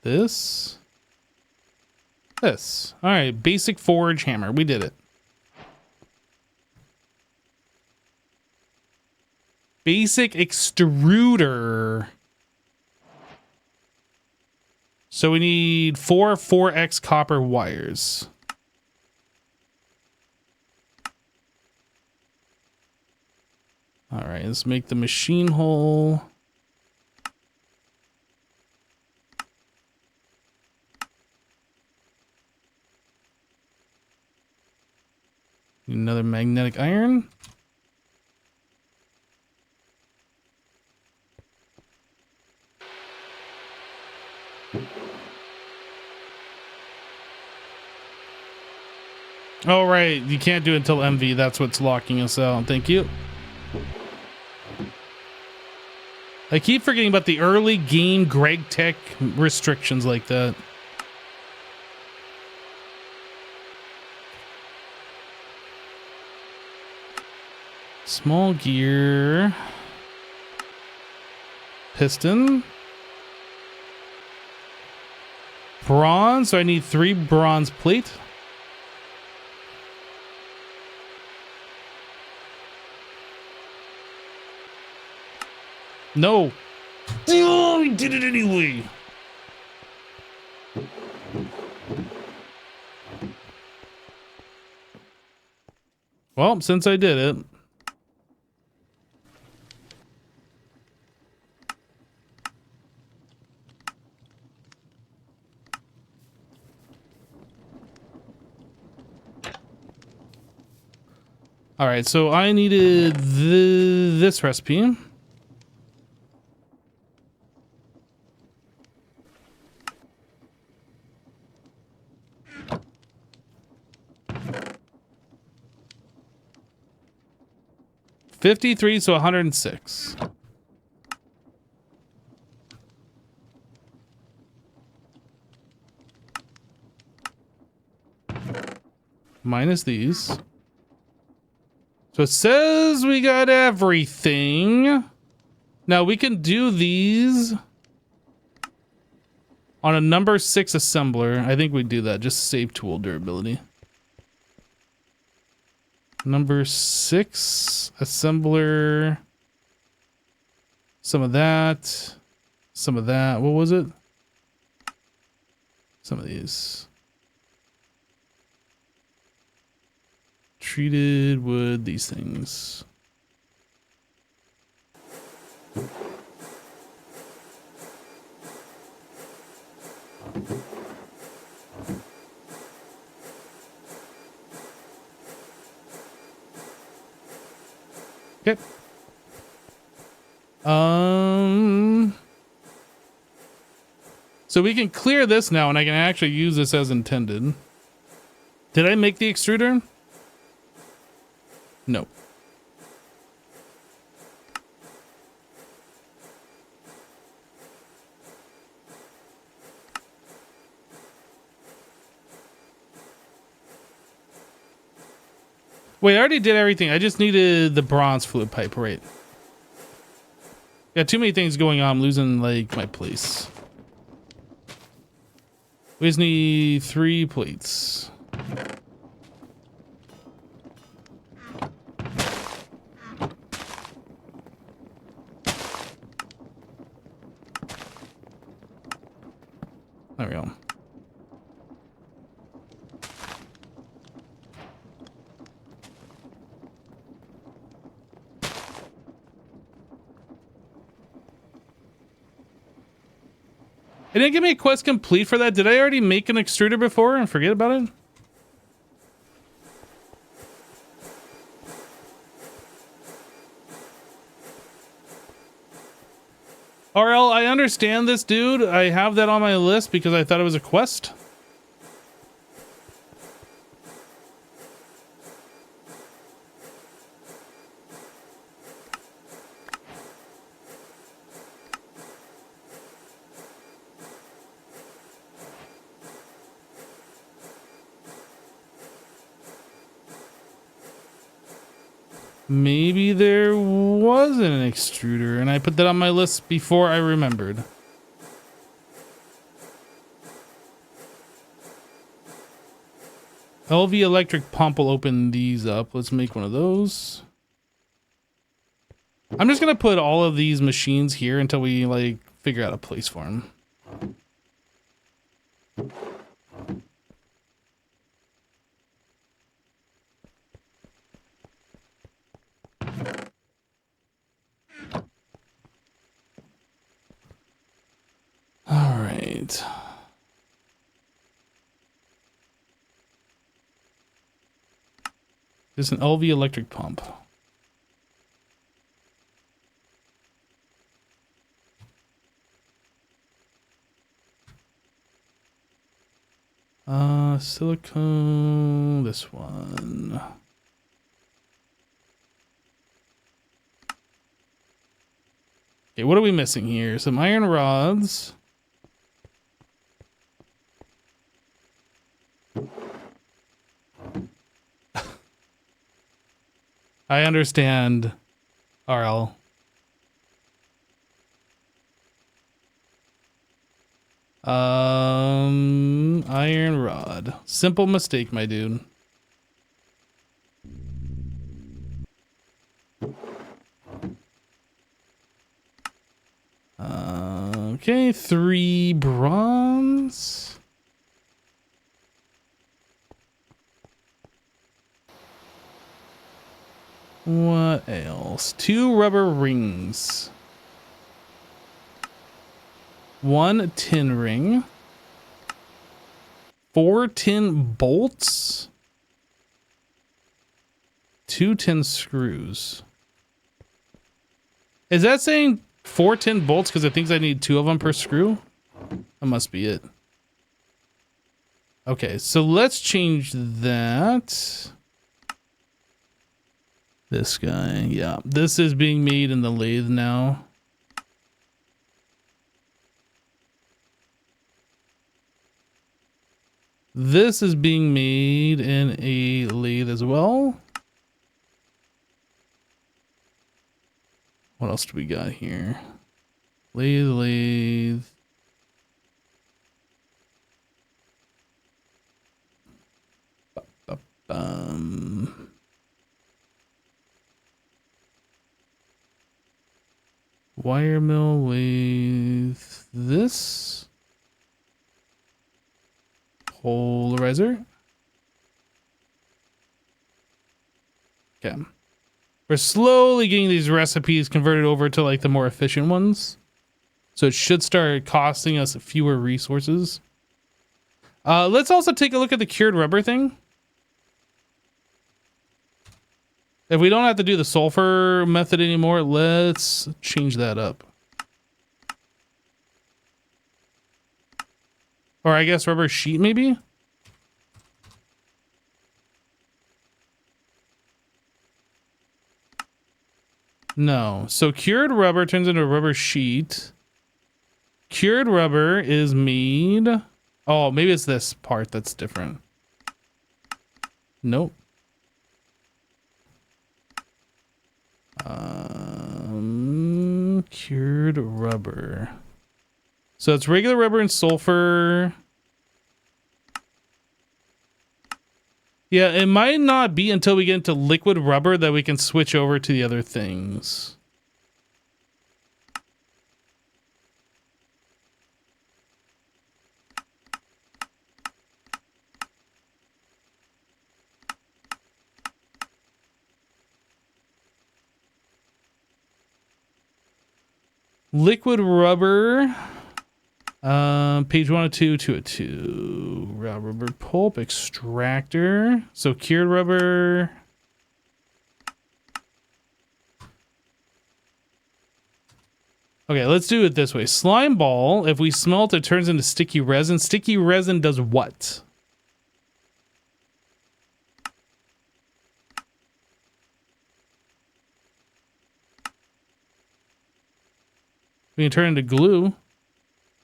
This. All right, basic forge hammer. We did it. Basic extruder. So we need 4x copper wires. All right, let's make the machine hole. another magnetic iron. Oh, right. You can't do it until MV. That's what's locking us out. Thank you. I keep forgetting about the early game Greg Tech restrictions like that. Small gear. Piston. Bronze. So I need 3 bronze plate. No. Oh, we did it anyway. Well, since I did it. All right, so I needed this recipe. $53, so 106. Minus these. So it says we got everything. Now we can do these on a number 6 assembler. I think we do that. Just save tool durability. Number 6 assembler. Some of that. Some of that. What was it? Some of these. Treated wood, these things. Okay. So we can clear this now, and I can actually use this as intended. Did I make the extruder? No. Wait, I already did everything. I just needed the bronze fluid pipe, right? Got too many things going on. I'm losing, like, my place. We just need 3 plates. There we go. It didn't give me a quest complete for that. Did I already make an extruder before and forget about it? RL, I understand this, dude. I have that on my list because I thought it was a quest. Maybe there wasn't an extruder, and I put that on my list before I remembered. LV electric pump will open these up. Let's make one of those. I'm just gonna put all of these machines here until we like figure out a place for them. All right. There's an LV electric pump. Silicone, this one. Okay, what are we missing here? Some iron rods. I understand, RL. Iron rod. Simple mistake, my dude. Okay, 3 bronze. What else? 2 rubber rings. 1 tin ring. 4 tin bolts. 2 tin screws. Is that saying 4 tin bolts because it thinks I need 2 of them per screw? That must be it. Okay, so let's change that. This guy, yeah. This is being made in the lathe now. This is being made in a lathe as well. What else do we got here? Lathe. Wire mill with this. Polarizer. Okay. We're slowly getting these recipes converted over to like the more efficient ones. So it should start costing us fewer resources. Let's also take a look at the cured rubber thing. If we don't have to do the sulfur method anymore, let's change that up. Or I guess rubber sheet maybe? No. So cured rubber turns into a rubber sheet. Cured rubber is made... Oh, maybe it's this part that's different. Nope. Cured rubber. So it's regular rubber and sulfur. Yeah, it might not be until we get into liquid rubber that we can switch over to the other things. Liquid rubber. Page 102, 202. Raw rubber pulp extractor. So cured rubber. Okay, let's do it this way. Slime ball, if we smelt, it turns into sticky resin. Sticky resin does what? We can turn into glue.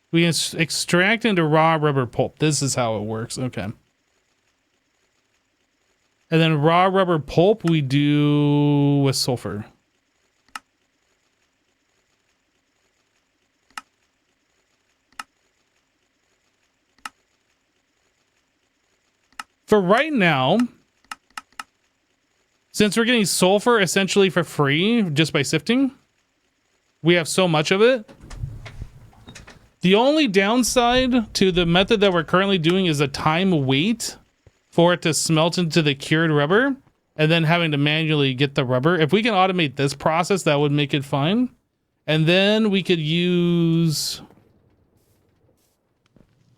We can extract into raw rubber pulp. This is how it works. Okay. And then raw rubber pulp we do with sulfur. For right now, since we're getting sulfur essentially for free just by sifting, we have so much of it. The only downside to the method that we're currently doing is a time wait for it to smelt into the cured rubber and then having to manually get the rubber. If we can automate this process, that would make it fine. And then we could use,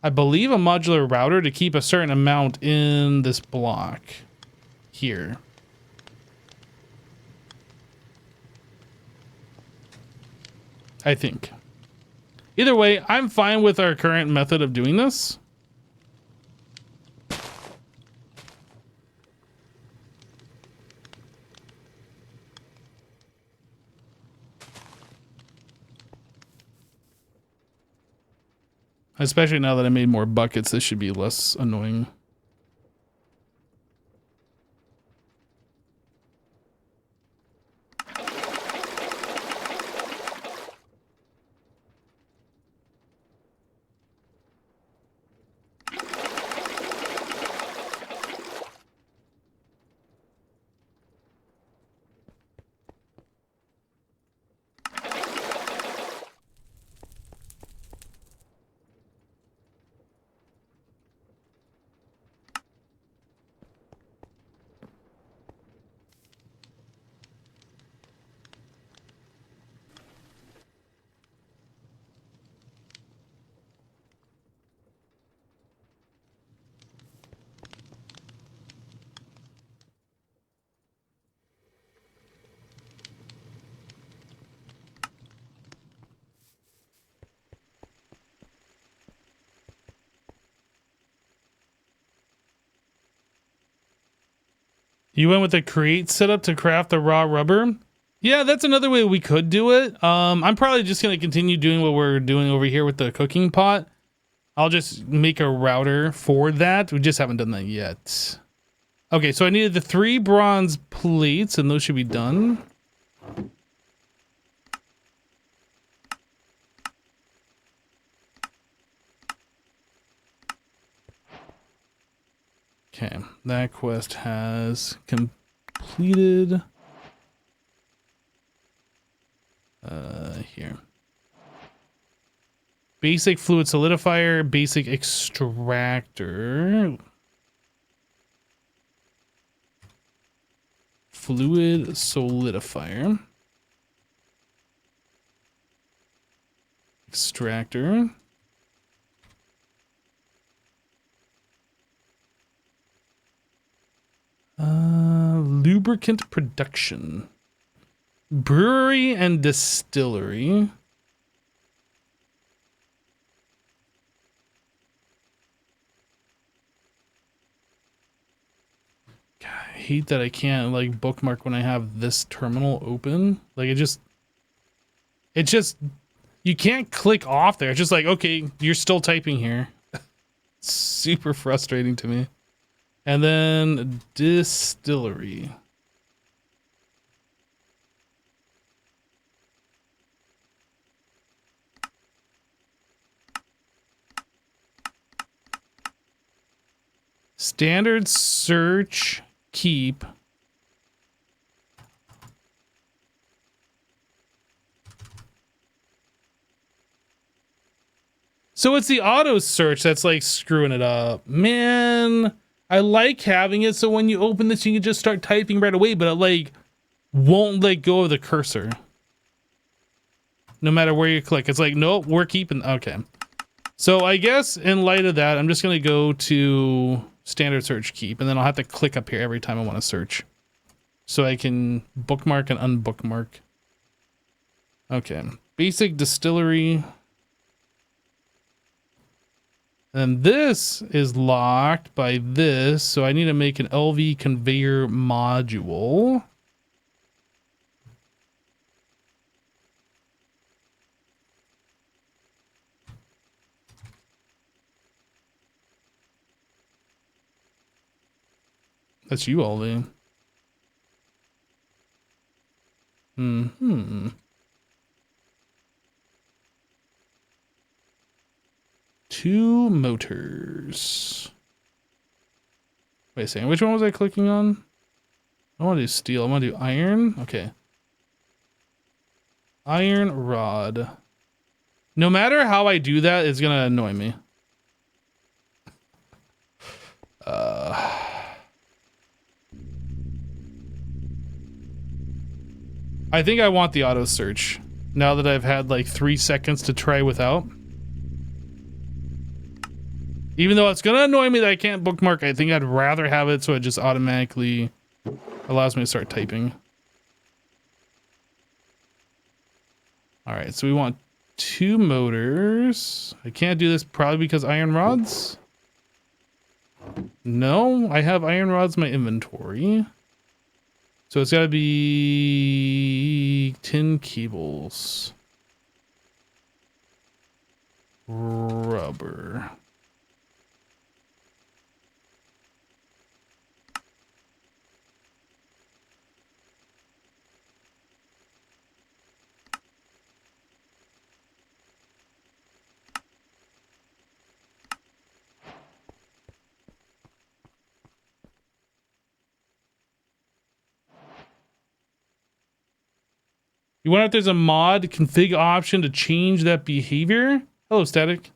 I believe, a modular router to keep a certain amount in this block here. I think. Either way, I'm fine with our current method of doing this. Especially now that I made more buckets, this should be less annoying. You went with the create setup to craft the raw rubber? Yeah, that's another way we could do it. I'm probably just going to continue doing what we're doing over here with the cooking pot. I'll just make a router for that. We just haven't done that yet. Okay, so I needed the 3 bronze plates, and those should be done. Okay, that quest has completed. Here. Basic fluid solidifier, basic extractor. Fluid solidifier. Extractor. Lubricant production. Brewery and distillery. God, I hate that I can't like bookmark when I have this terminal open. Like it just, you can't click off there. It's just like, okay, you're still typing here. Super frustrating to me. And then distillery. Standard search keep. So it's the auto search that's like screwing it up. Man, I like having it so when you open this you can just start typing right away, but it like won't let go of the cursor. No matter where you click. It's like, nope, we're keeping, okay. So I guess in light of that, I'm just gonna go to standard search keep, and then I'll have to click up here every time I want to search. So I can bookmark and unbookmark. Okay, basic distillery. And this is locked by this, so I need to make an LV conveyor module. That's you all day. Mm-hmm. 2 motors. Wait a second, which one was I clicking on? I want to do steel. I want to do iron. Okay. Iron rod. No matter how I do that, it's gonna annoy me. I think I want the auto search now that I've had like 3 seconds to try without. Even though it's gonna annoy me that I can't bookmark, I think I'd rather have it so it just automatically allows me to start typing. All right, so we want 2 motors. I can't do this probably because iron rods. No, I have iron rods in my inventory. So it's got to be 10 cables. Rubber. You wonder if there's a mod config option to change that behavior? Hello, Static.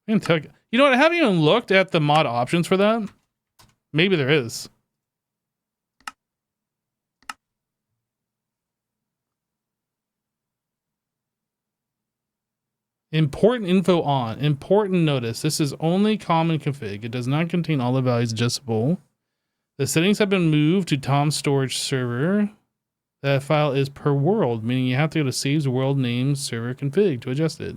I can tell you. You know what? I haven't even looked at the mod options for that. Maybe there is. Important info on. Important notice. This is only common config. It does not contain all the values adjustable. The settings have been moved to Tom's storage server. That file is per world, meaning you have to go to saves world name server config to adjust it.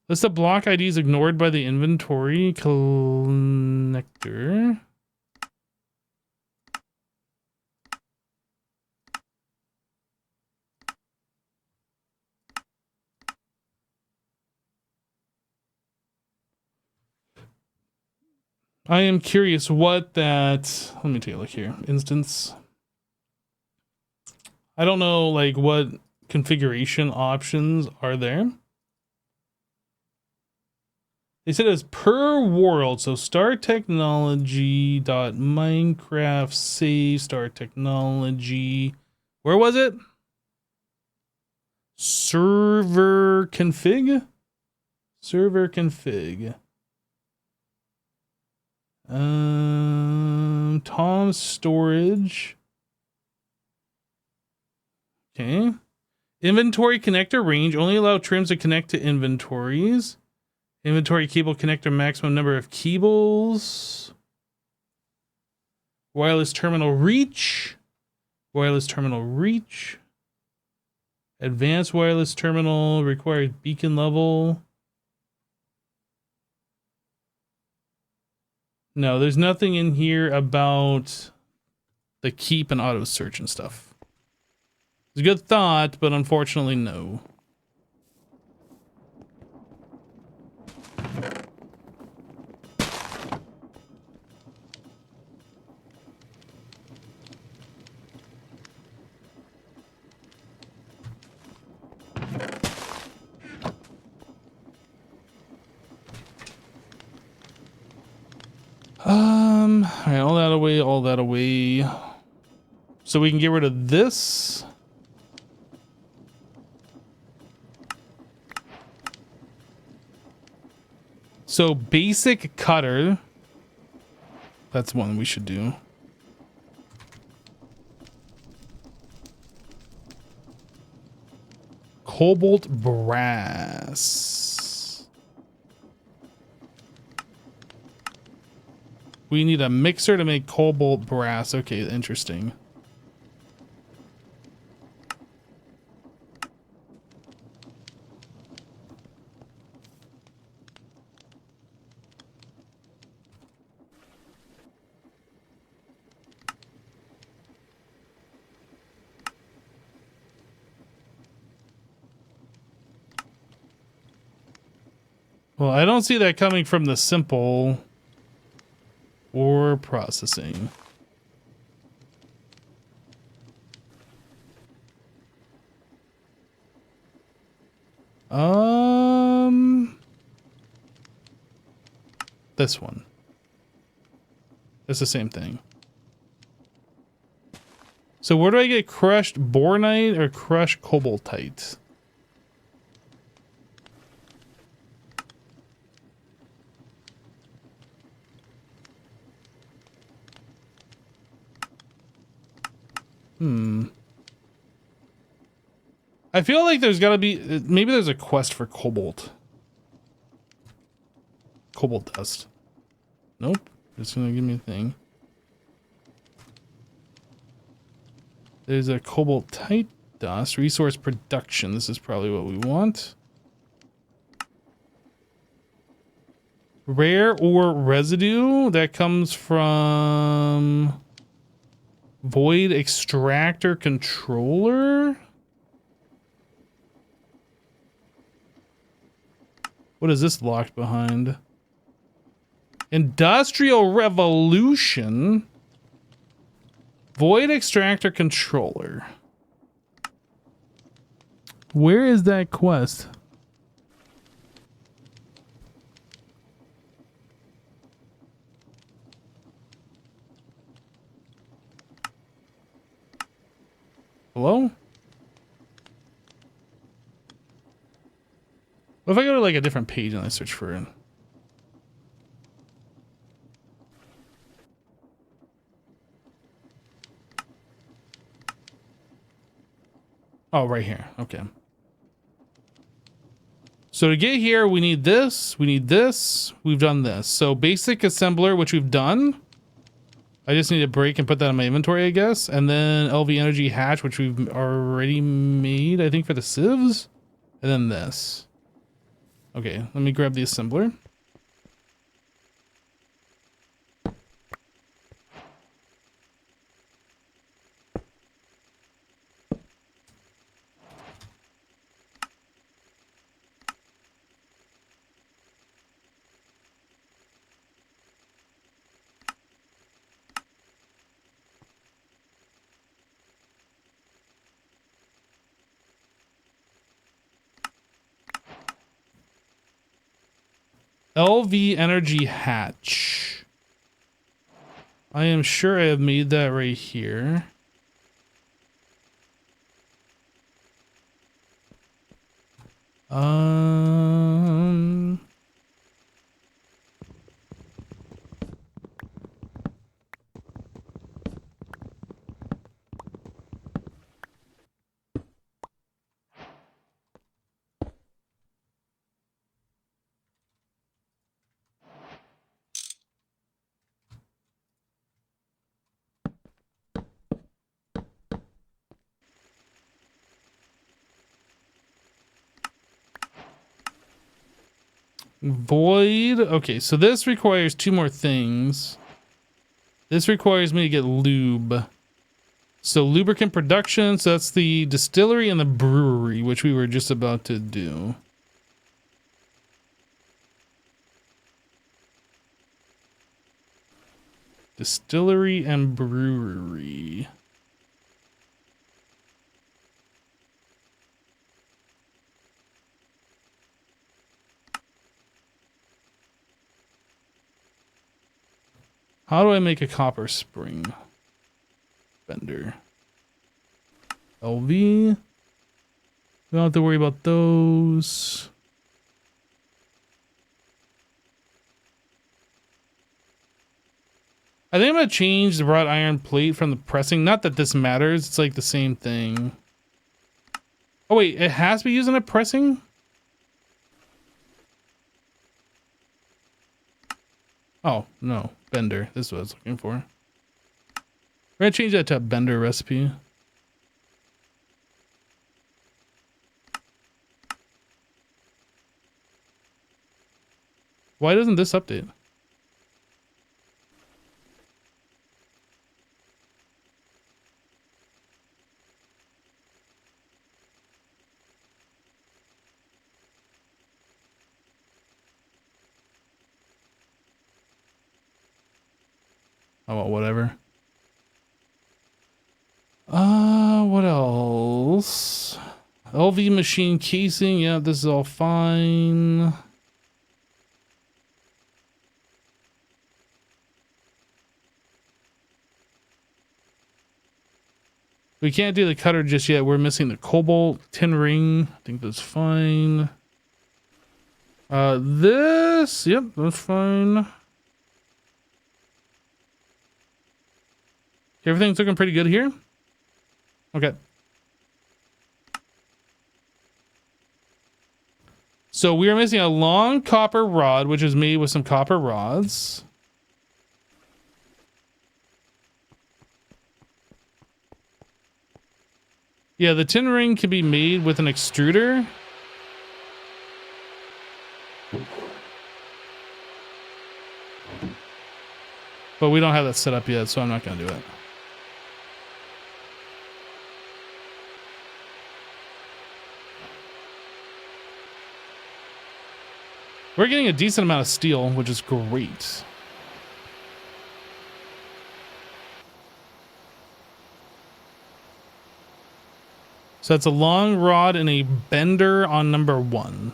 List of block IDs ignored by the inventory connector. I am curious what that, let me take a look here. Instance. I don't know like what configuration options are there. They said it was per world. So start technology dot Minecraft save start technology. Where was it? Server config? Server config. Tom's storage. Okay. Inventory connector range. Only allow trims to connect to inventories. Inventory cable connector maximum number of cables. Wireless terminal reach. Wireless terminal reach. Advanced wireless terminal requires beacon level. No, there's nothing in here about the keep and auto search and stuff. It's a good thought, but unfortunately, no. All right, all that away, all that away. So we can get rid of this. So basic cutter. That's one we should do. Cobalt brass. We need a mixer to make cobalt brass. Okay, interesting. Well, I don't see that coming from the simple or processing. This one. It's the same thing. So where do I get crushed bornite or crushed cobaltite? I feel like there's gotta be, maybe there's a quest for cobalt. Cobalt dust. Nope. It's gonna give me a thing. There's a cobaltite dust. Resource production. This is probably what we want. Rare ore residue. That comes from void extractor controller. What is this locked behind? Industrial Revolution. Void extractor controller. Where is that quest? Hello? What if I go to like a different page and I search for it? Oh, right here. Okay. So to get here, we need this. We need this. We've done this. So basic assembler, which we've done. I just need to break and put that in my inventory, I guess. And then LV energy hatch, which we've already made, I think, for the sieves. And then this. Okay, let me grab the assembler. LV energy hatch. I am sure I have made that right here. Void. Okay, so this requires two more things. This requires me to get lube. So lubricant production, so that's the distillery and the brewery, which we were just about to do. Distillery and brewery. How do I make a copper spring? Bender. LV. We don't have to worry about those. I think I'm going to change the wrought iron plate from the pressing. Not that this matters. It's like the same thing. Oh, wait. It has to be using a pressing? Oh, no. Bender. This is what I was looking for. We're going to change that to a Bender recipe. Why doesn't this update? Oh, well, whatever. What else? LV machine casing. Yeah, this is all fine. We can't do the cutter just yet. We're missing the cobalt tin ring. I think that's fine. This, yep, that's fine. Everything's looking pretty good here. Okay. So we are missing a long copper rod, which is made with some copper rods. Yeah, the tin ring can be made with an extruder. But we don't have that set up yet, so I'm not going to do it. We're getting a decent amount of steel, which is great. So that's a long rod and a bender on number 1.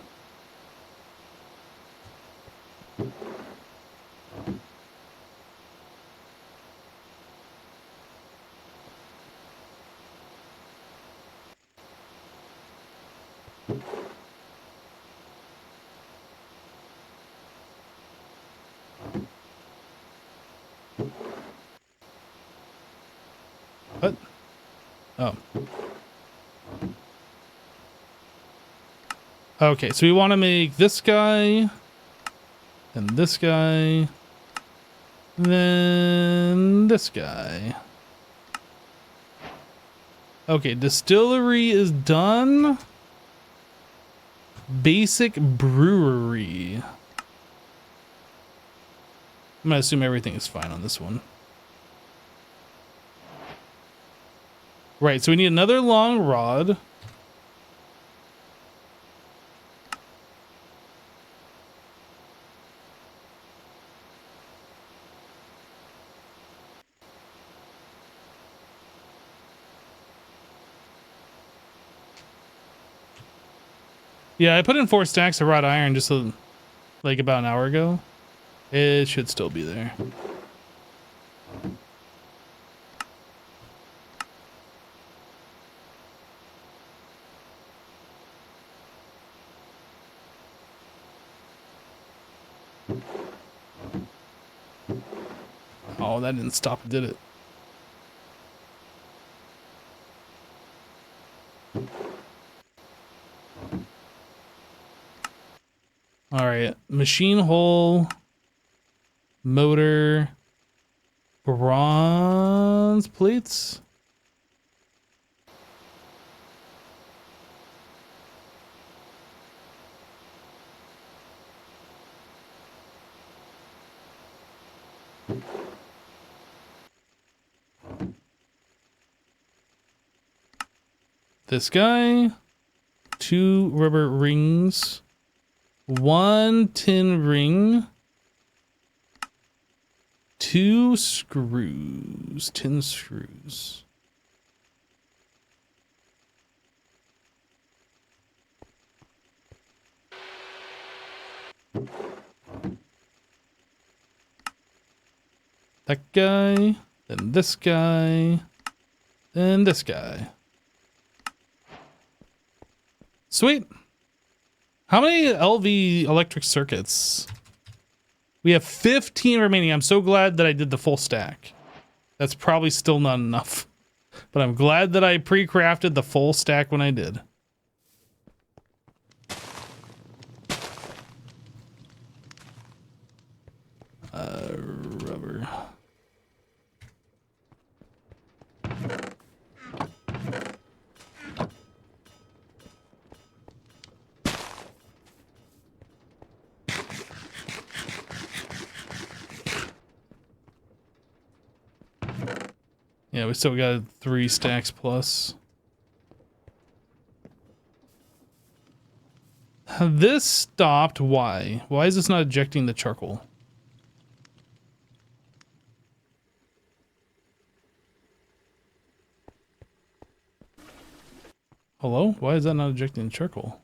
What? Oh. Okay, so we want to make this guy, and this guy, then this guy. Okay, distillery is done. Basic brewery. I'm gonna assume everything is fine on this one. Right, so we need another long rod. Yeah, I put in 4 stacks of wrought iron just like about an hour ago. It should still be there. Oh, that didn't stop it, did it? All right, machine hull, motor, bronze plates. This guy, 2 rubber rings, 1 tin ring, 2 screws, tin screws. That guy, then this guy, then this guy. Sweet. How many LV electric circuits? We have 15 remaining. I'm so glad that I did the full stack. That's probably still not enough. But I'm glad that I pre-crafted the full stack when I did. Rubber. Yeah, we still got 3 stacks plus. This stopped. Why? Why is this not ejecting the charcoal? Hello? Why is that not ejecting the charcoal?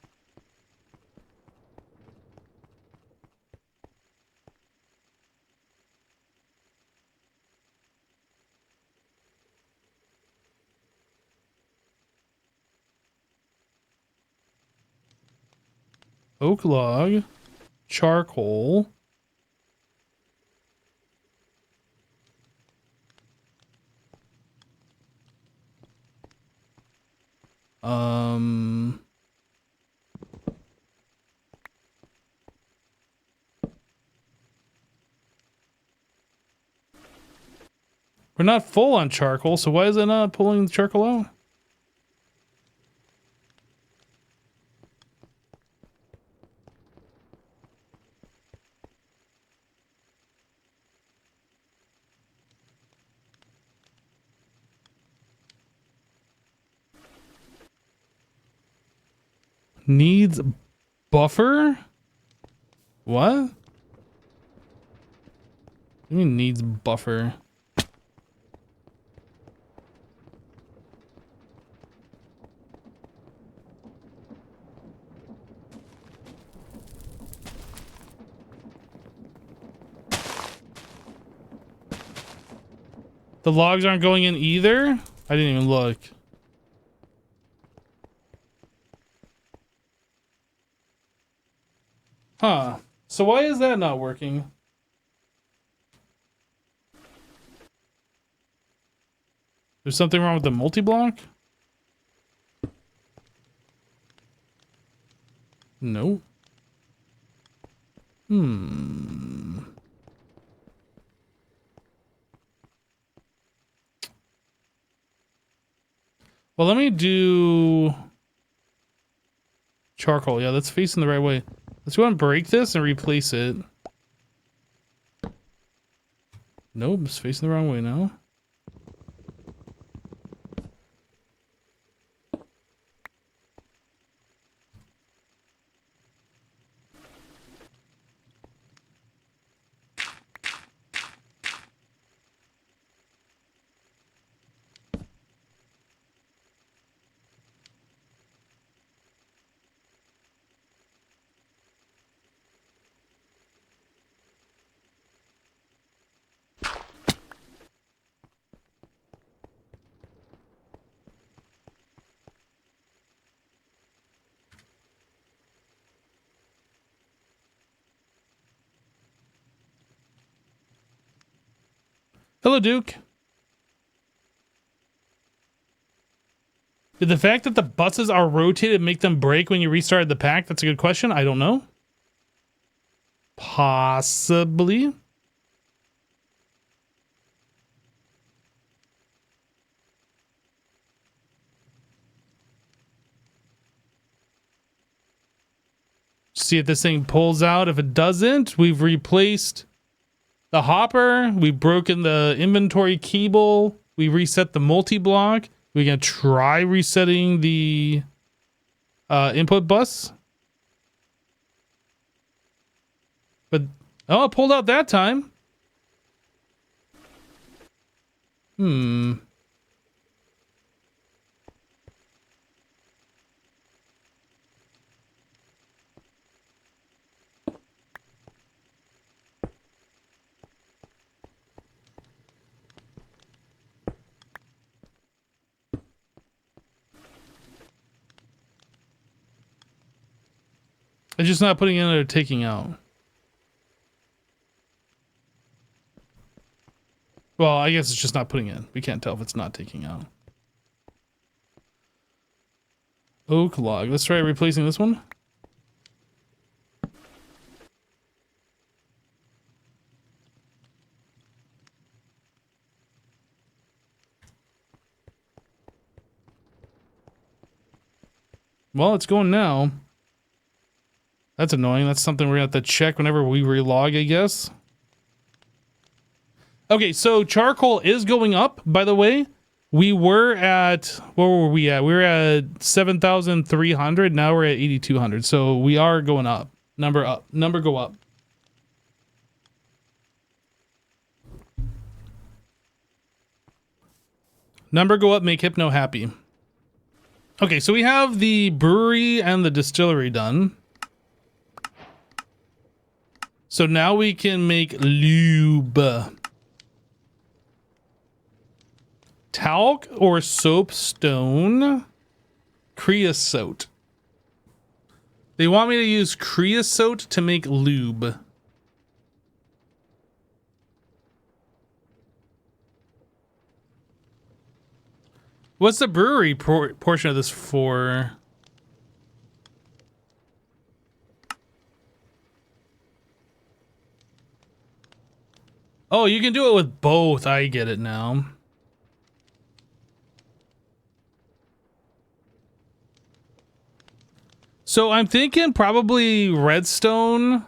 Oak log, charcoal. We're not full on charcoal, so why is it not pulling the charcoal out? Needs buffer? What? What do you mean needs buffer? The logs aren't going in either? I didn't even look. Huh. So why is that not working? There's something wrong with the multi-block? No. Well, let me do charcoal. Yeah, that's facing the right way. Let's go and break this and replace it. Nope, it's facing the wrong way now. Hello, Duke. Did the fact that the buses are rotated make them break when you restarted the pack? That's a good question. I don't know. Possibly. See if this thing pulls out. If it doesn't, we've replaced the hopper. We've broken the inventory cable. We reset the multi-block. We're going to try resetting the input bus. But, oh, it pulled out that time. It's just not putting in or taking out. Well, I guess it's just not putting in. We can't tell if it's not taking out. Oak log. Let's try replacing this one. Well, it's going now. That's annoying. That's something we're going to have to check whenever we relog, I guess. Okay, so charcoal is going up, by the way. We were at, where were we at? We were at 7,300. Now we're at 8,200. So we are going up. Number go up. Number go up, make Hypno happy. Okay, so we have the brewery and the distillery done. So now we can make lube. Talc or soapstone? Creosote. They want me to use creosote to make lube. What's the brewery portion of this for? Oh, you can do it with both. I get it now. So I'm thinking probably redstone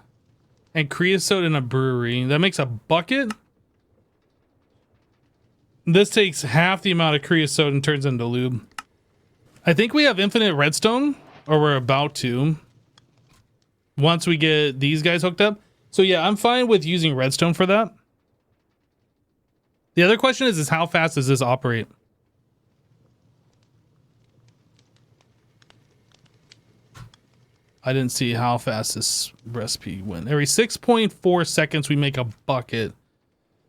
and creosote in a brewery. That makes a bucket. This takes half the amount of creosote and turns into lube. I think we have infinite redstone. or we're about to, once we get these guys hooked up. So yeah, I'm fine with using redstone for that. The other question is how fast does this operate? I didn't see how fast this recipe went. Every 6.4 seconds, we make a bucket.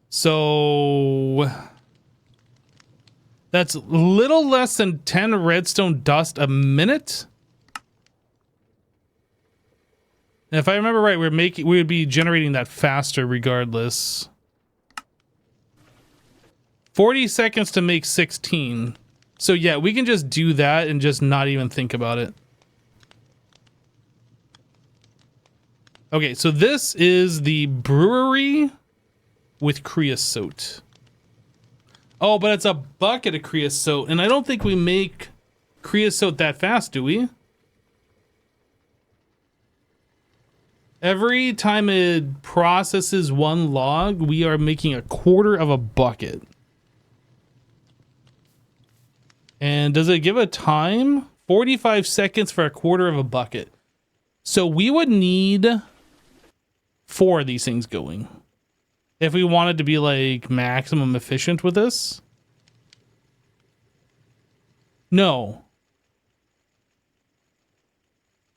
So that's little less than 10 redstone dust a minute. And if I remember right, we would be generating that faster regardless. 40 seconds to make 16. So yeah, we can just do that and just not even think about it. Okay, so this is the brewery with creosote. Oh, but it's a bucket of creosote, and I don't think we make creosote that fast, do we? Every time it processes one log, we are making a quarter of a bucket. And does it give a time? 45 seconds for a quarter of a bucket. So we would need 4 of these things going if we wanted to be like maximum efficient with this. No,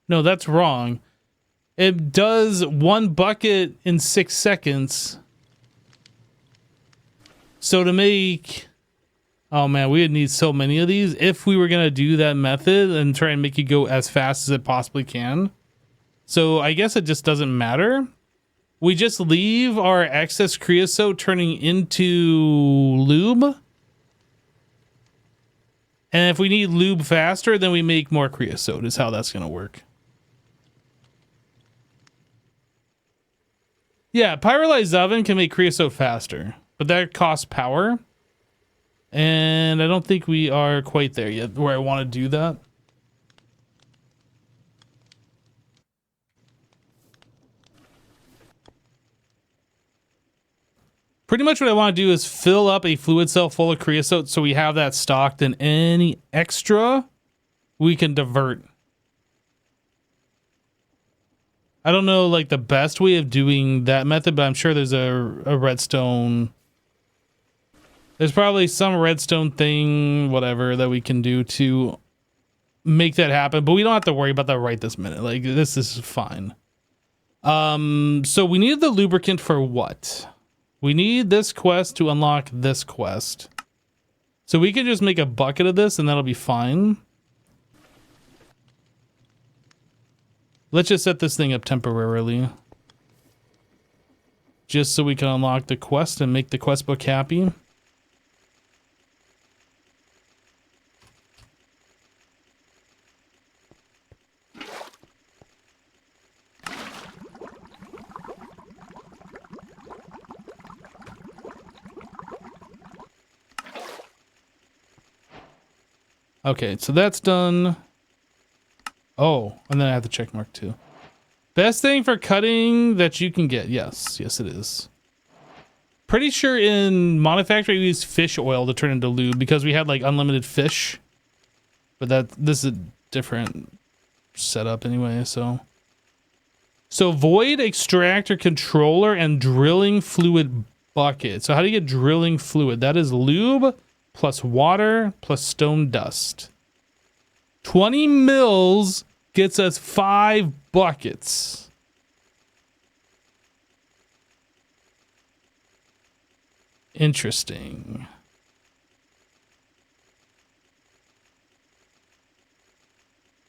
that's wrong. It does 1 bucket in 6 seconds. So to make, oh man, we would need so many of these if we were going to do that method and try and make it go as fast as it possibly can. So I guess it just doesn't matter. We just leave our excess creosote turning into lube. And if we need lube faster, then we make more creosote is how that's going to work. Yeah, pyrolyzed oven can make creosote faster, but that costs power. And I don't think we are quite there yet where I want to do that. Pretty much what I want to do is fill up a fluid cell full of creosote so we have that stocked, and any extra we can divert. I don't know like the best way of doing that method, but I'm sure there's a redstone. There's probably some redstone thing, whatever, that we can do to make that happen, but we don't have to worry about that right this minute. Like, this is fine. So we need the lubricant for what? We need this quest to unlock this quest. So we can just make a bucket of this and that'll be fine. Let's just set this thing up temporarily. Just so we can unlock the quest and make the quest book happy. Okay, so that's done. Oh, and then I have the check mark too. Best thing for cutting that you can get. Yes, yes it is. Pretty sure in Mod Factory we use fish oil to turn into lube because we had like unlimited fish. But this is a different setup anyway, so. So void extractor controller and drilling fluid bucket. So how do you get drilling fluid? That is lube plus water plus stone dust. 20 mils gets us 5 buckets. Interesting.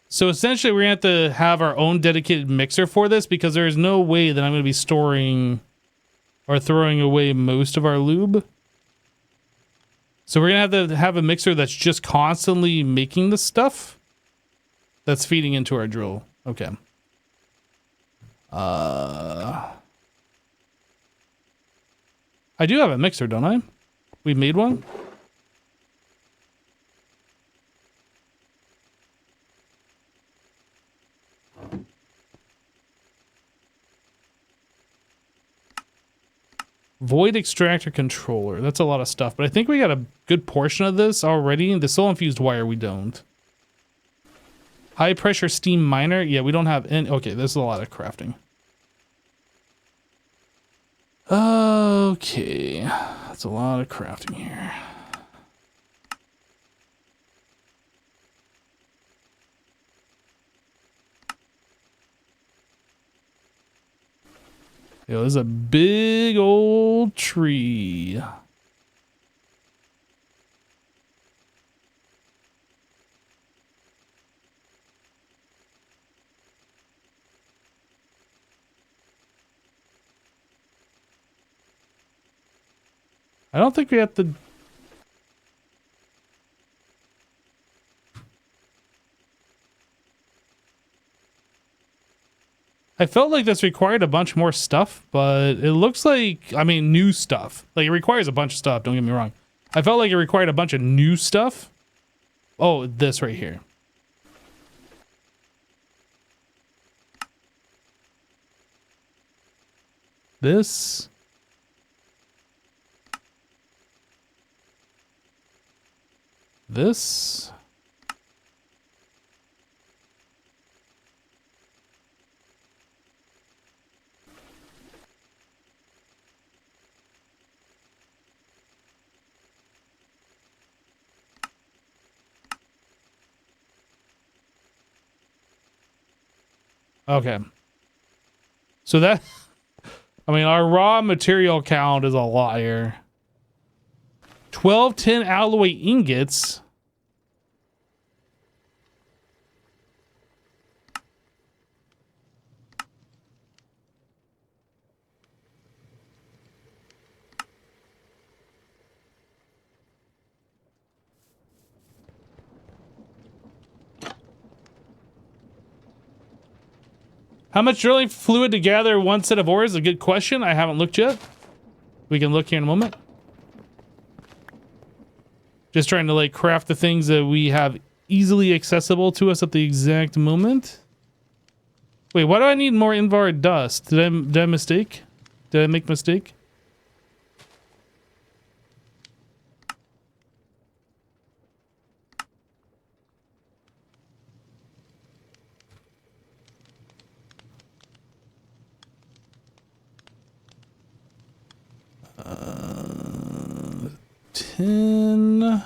So essentially we're going to have our own dedicated mixer for this because there is no way that I'm going to be storing or throwing away most of our lube. So we're going to have a mixer that's just constantly making the stuff that's feeding into our drill. Okay. I do have a mixer, don't I? We made one? Void extractor controller. That's a lot of stuff, but I think we got a good portion of this already. The soul infused wire we don't. High pressure steam miner. Yeah, we don't have any. Okay, this is a lot of crafting. Okay, that's a lot of crafting here. Yo, this is a big old tree. I don't think we have to. I felt like this required a bunch more stuff, but it looks like, I mean, new stuff. Like, it requires a bunch of stuff, don't get me wrong. I felt like it required a bunch of new stuff. Oh, this right here. This. This. Okay. So that, I mean, our raw material count is a lot here. 12 tin alloy ingots. How much drilling fluid to gather one set of ore is a good question. I haven't looked yet. We can look here in a moment. Just trying to like craft the things that we have easily accessible to us at the exact moment. Wait, why do I need more Invar dust? Did I mistake? Did I make a mistake? Tin.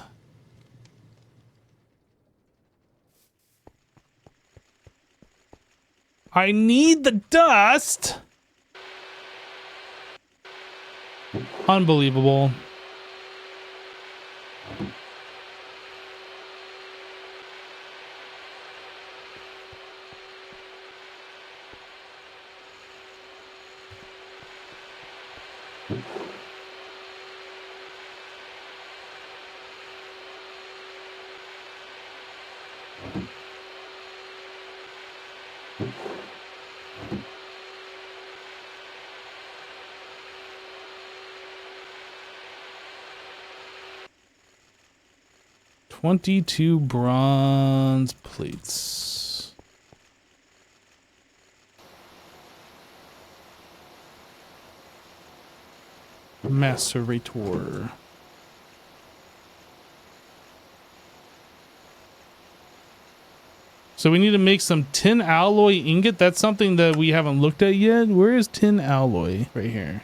I need the dust. Unbelievable. $22 bronze plates. Macerator. So we need to make some tin alloy ingot. That's something that we haven't looked at yet. Where is tin alloy? Right here.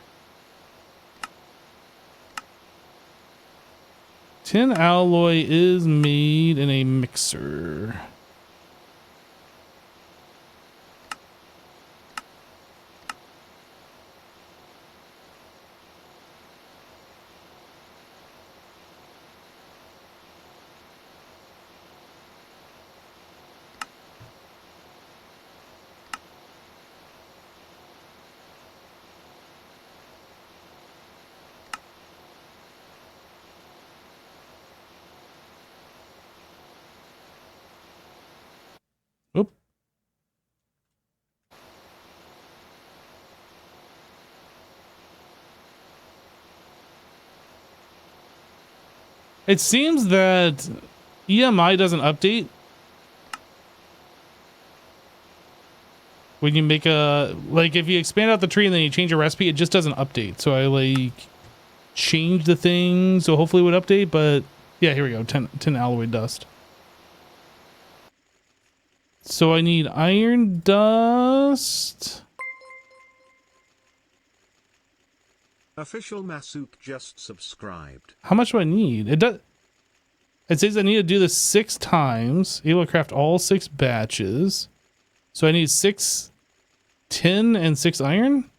Tin alloy is made in a mixer. Oop. It seems that EMI doesn't update when you make a, like if you expand out the tree and then you change a recipe, it just doesn't update. So I like changed the thing, so hopefully it would update, but yeah, here we go. 10 alloy dust. So I need iron dust. Official Masuk just subscribed. How much do I need? It says I need to do this 6 times. Able to craft all 6 batches. So I need 6 tin and 6 iron.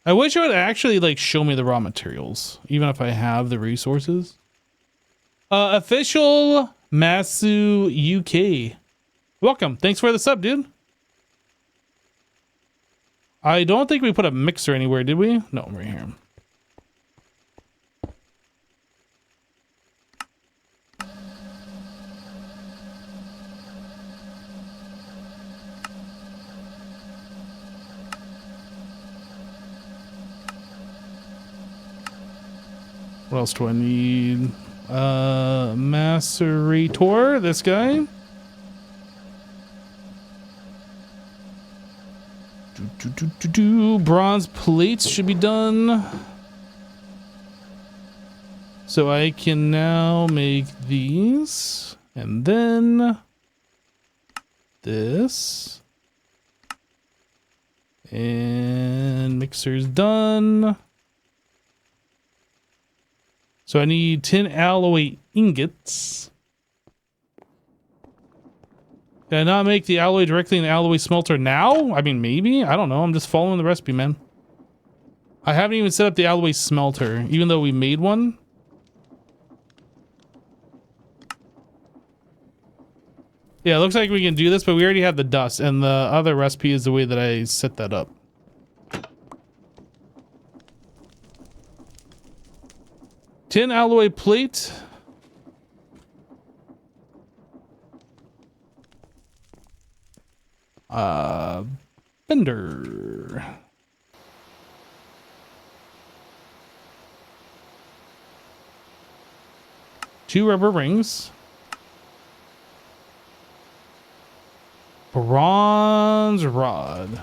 I wish it would actually like show me the raw materials, even if I have the resources. Official Masu UK. Welcome. Thanks for the sub, dude. I don't think we put a mixer anywhere, did we? No, right here. What else do I need? Macerator, this guy. Bronze plates should be done. So I can now make these. And then this. And mixer's done. So I need 10 alloy ingots. Can I not make the alloy directly in the alloy smelter now? I mean, maybe. I don't know. I'm just following the recipe, man. I haven't even set up the alloy smelter, even though we made one. Yeah, it looks like we can do this, but we already have the dust, and the other recipe is the way that I set that up. Tin alloy plate. Bender. Two rubber rings. Bronze rod.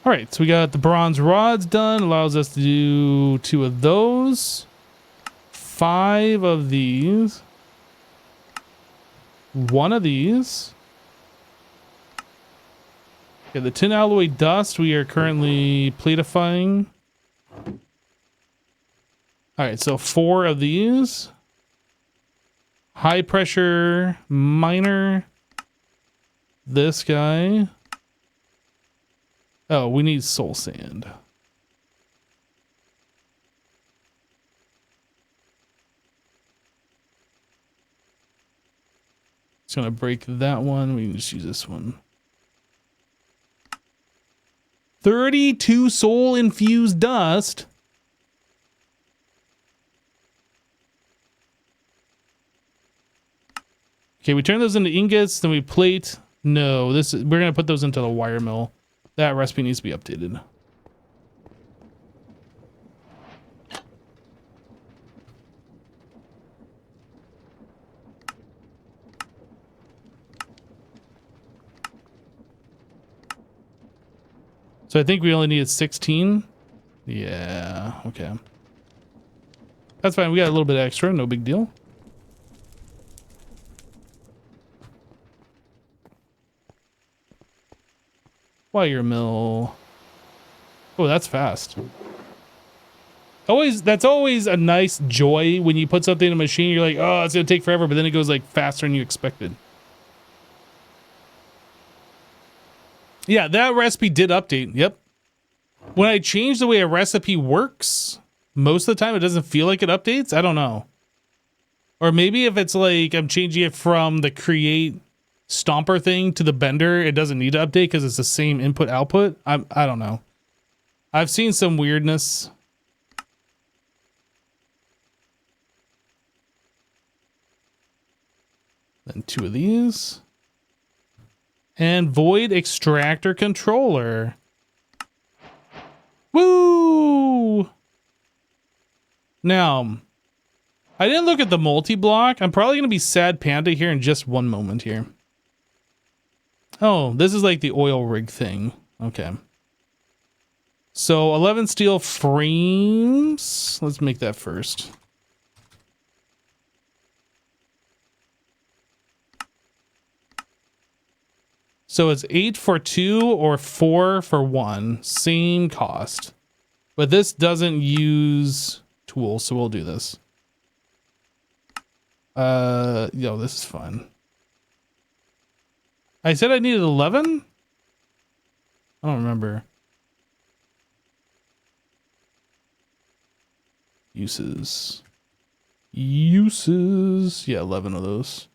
All right, so we got the bronze rods done. Allows us to do 2 of those, 5 of these, 1 of these. Okay, the tin alloy dust we are currently platifying. All right, so 4 of these. High pressure miner. This guy. Oh, we need soul sand. Just gonna break that one. We can just use this one. 32 soul infused dust. Okay, we turn those into ingots, then we plate. No, we're gonna put those into the wire mill. That recipe needs to be updated. So I think we only needed 16. Yeah, okay. That's fine. We got a little bit extra. No big deal. Wire mill. Oh, that's fast. That's always a nice joy when you put something in a machine. You're like, oh, it's gonna take forever, but then it goes like faster than you expected. Yeah, that recipe did update. Yep. When I change the way a recipe works, most of the time it doesn't feel like it updates. I don't know. Or maybe if it's like I'm changing it from the create stomper thing to the bender, it doesn't need to update because it's the same input output. I don't know. I've seen some weirdness. Then 2 of these. And void extractor controller. Woo! Now, I didn't look at the multi-block. I'm probably going to be sad panda here in just one moment here. Oh, this is like the oil rig thing. Okay. So 11 steel frames. Let's make that first. So it's 8 for 2 or 4 for 1. Same cost. But this doesn't use tools, so we'll do this. Yo, this is fun. I said I needed 11? I don't remember. Uses. Uses. Yeah, 11 of those.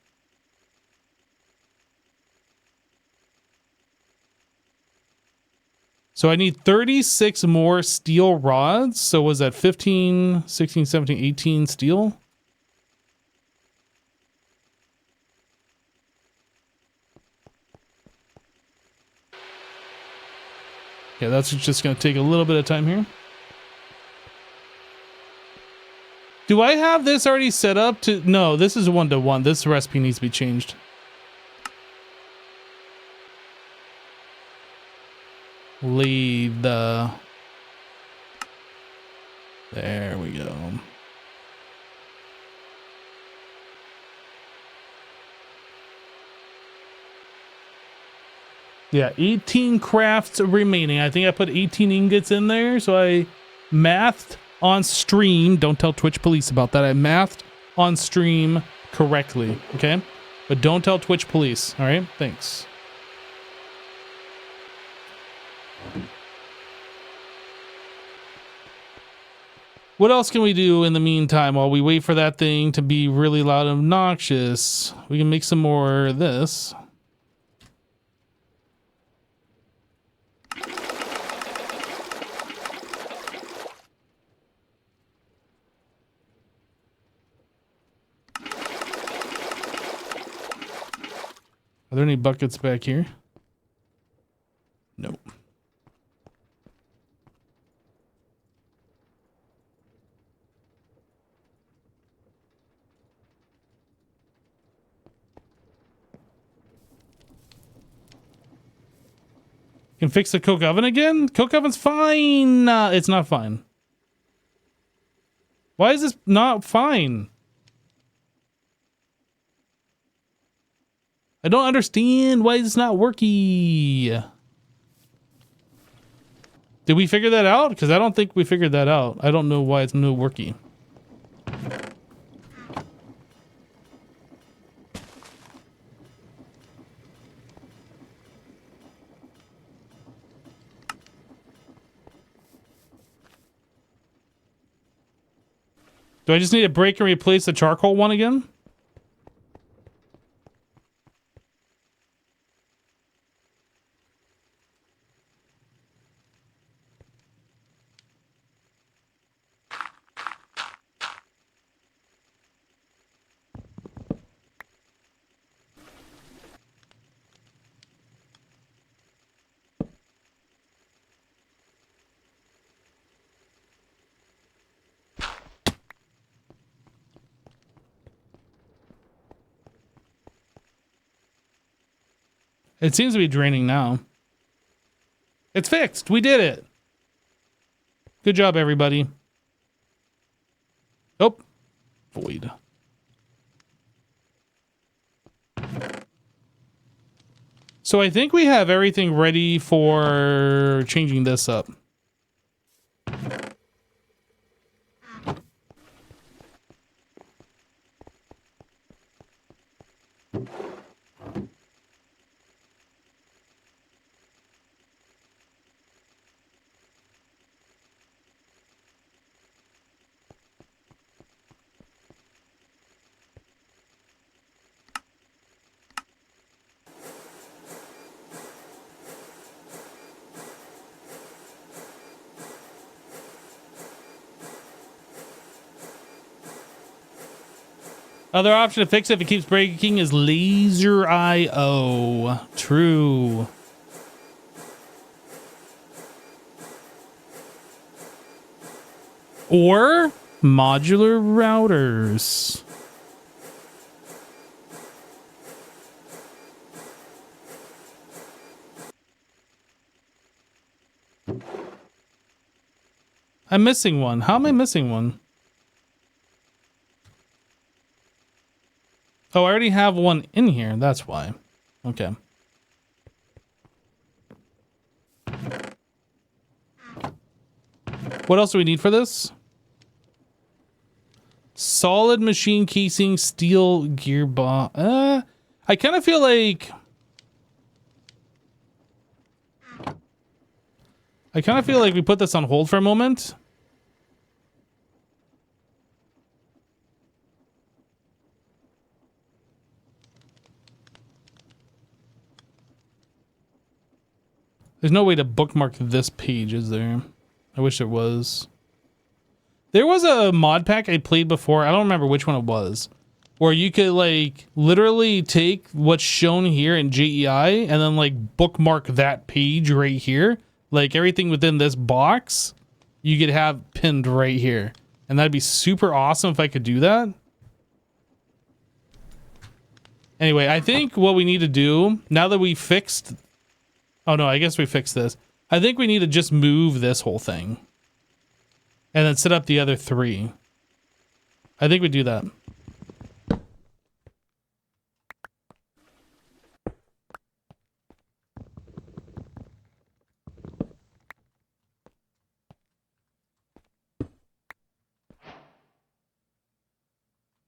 So I need 36 more steel rods. So was that 15, 16, 17, 18 steel? Okay, that's just going to take a little bit of time here. Do I have this already set up to... No, this is 1-to-1. This recipe needs to be changed. Leave the... There we go. Yeah, 18 crafts remaining. I think I put 18 ingots in there, so I mathed on stream. Don't tell Twitch police about that. I mathed on stream correctly, okay? But don't tell Twitch police, all right? Thanks. What else can we do in the meantime while we wait for that thing to be really loud and obnoxious? We can make some more of this. Are there any buckets back here? Nope. Can fix the coke oven again? Coke oven's fine. It's not fine. Why is this not fine? I don't understand why it's not working. Did we figure that out? Because I don't think we figured that out. I don't know why it's no working. Do I just need to break and replace the charcoal one again? It seems to be draining now. It's fixed. We did it. Good job, everybody. Oh, void. So I think we have everything ready for changing this up. Other option to fix it if it keeps breaking is laser IO. True. Or modular routers. I'm missing one. How am I missing one? Oh, I already have one in here. That's why. Okay. What else do we need for this? Solid machine casing, steel gearbox. I kind of feel like... we put this on hold for a moment. There's no way to bookmark this page, is there? I wish there was. There was a mod pack I played before. I don't remember which one it was. Where you could like literally take what's shown here in JEI and then like bookmark that page right here. Like everything within this box, you could have pinned right here. And that'd be super awesome if I could do that. Anyway, I think what we need to do, now that we fixed... Oh no, I guess we fixed this. I think we need to just move this whole thing. And then set up the other three. I think we do that.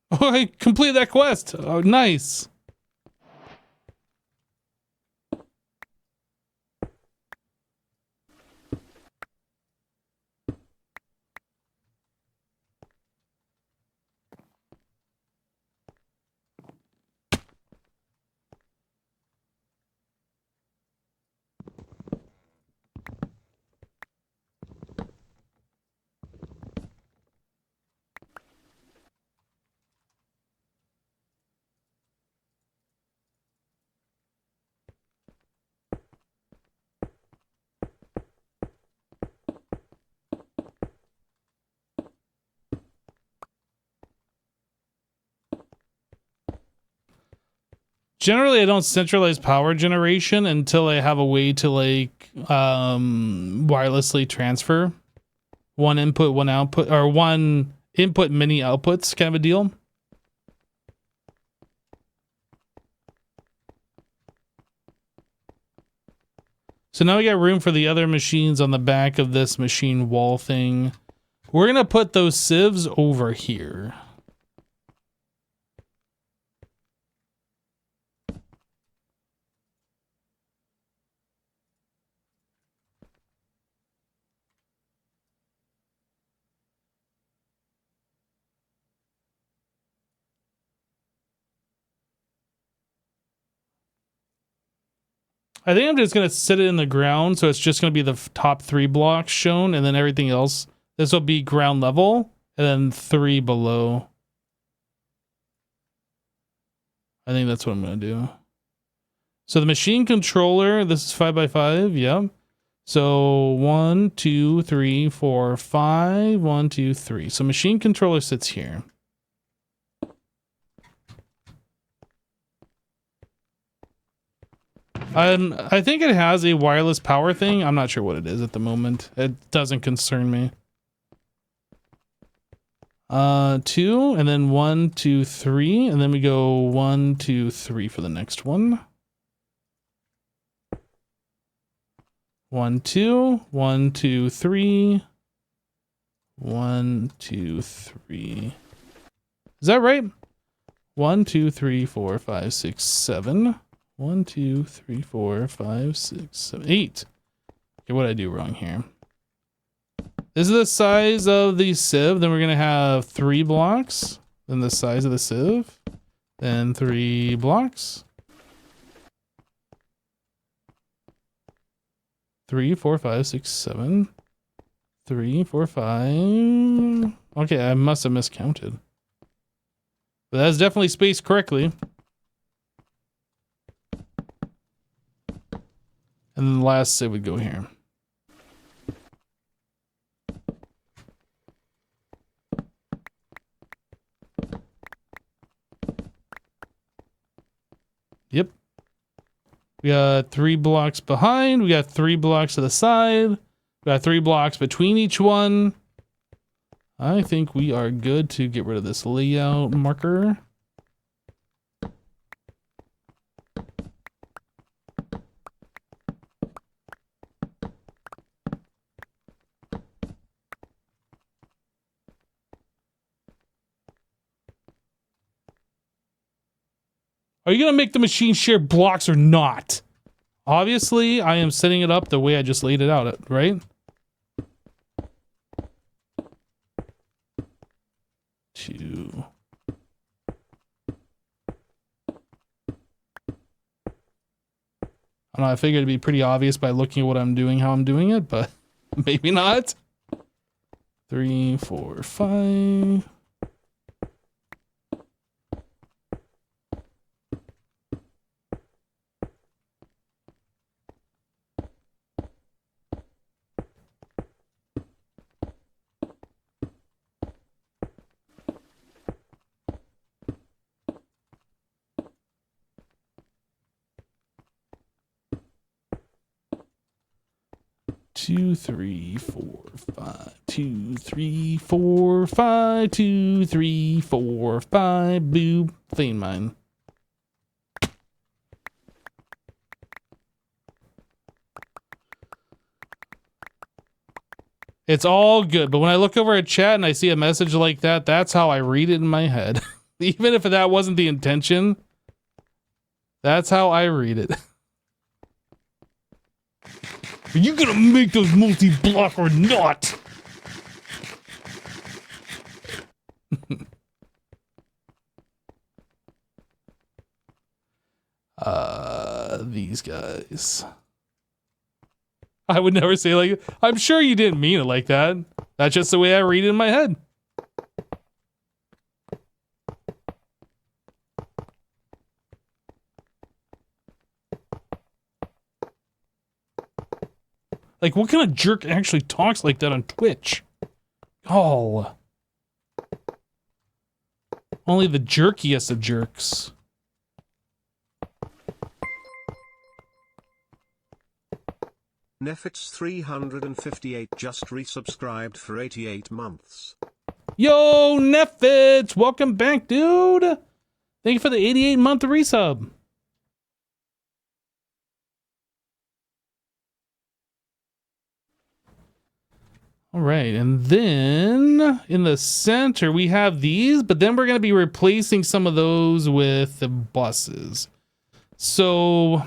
Oh, I completed that quest. Oh, nice. Generally, I don't centralize power generation until I have a way to like wirelessly transfer one input, one output, or one input, many outputs kind of a deal. So now we got room for the other machines on the back of this machine wall thing. We're going to put those sieves over here. I think I'm just going to sit it in the ground, so it's just going to be the top 3 blocks shown, and then everything else. This will be ground level, and then 3 below. I think that's what I'm going to do. So the machine controller, this is 5x5, yeah. So 1, 2, 3, 4, 5, 1, 2, 3. So machine controller sits here. I think it has a wireless power thing. I'm not sure what it is at the moment. It doesn't concern me. 2, and then 1, 2, 3, and then we go 1, 2, 3 for the next one. 1, 2, 1, 2, 3. 1, 2, 3. Is that right? 1, 2, 3, 4, 5, 6, 7. 1, 2, 3, 4, 5, 6, 7, 8. Okay, what did I do wrong here? This is the size of the sieve. Then we're going to have 3 blocks. Then the size of the sieve. Then 3 blocks. 3, 4, 5, 6, 7. 3, 4, 5. Okay, I must have miscounted. But that's definitely spaced correctly. And then the last it would go here. Yep. We got 3 blocks behind. We got 3 blocks to the side. We got 3 blocks between each one. I think we are good to get rid of this layout marker. Are you going to make the machine share blocks or not? Obviously, I am setting it up the way I just laid it out, right? Two. I don't know, I figured it'd be pretty obvious by looking at what I'm doing, how I'm doing it, but maybe not. 3, 4, 5. 2, 3, 4, 5. 2, 3, 4, 5. 2, 3, 4, 5. Boop. Vein mine. It's all good, but when I look over at chat and I see a message like that, that's how I read it in my head. Even if that wasn't the intention, that's how I read it. Are you gonna make those multi-block or not? These guys. I would never say like, I'm sure you didn't mean it like that. That's just the way I read it in my head. Like, what kind of jerk actually talks like that on Twitch? Oh. Only the jerkiest of jerks. Nefits 358 just resubscribed for 88 months. Yo, Nefits! Welcome back, dude! Thank you for the 88-month resub. All right, and then in the center we have these, but then we're going to be replacing some of those with the buses. So,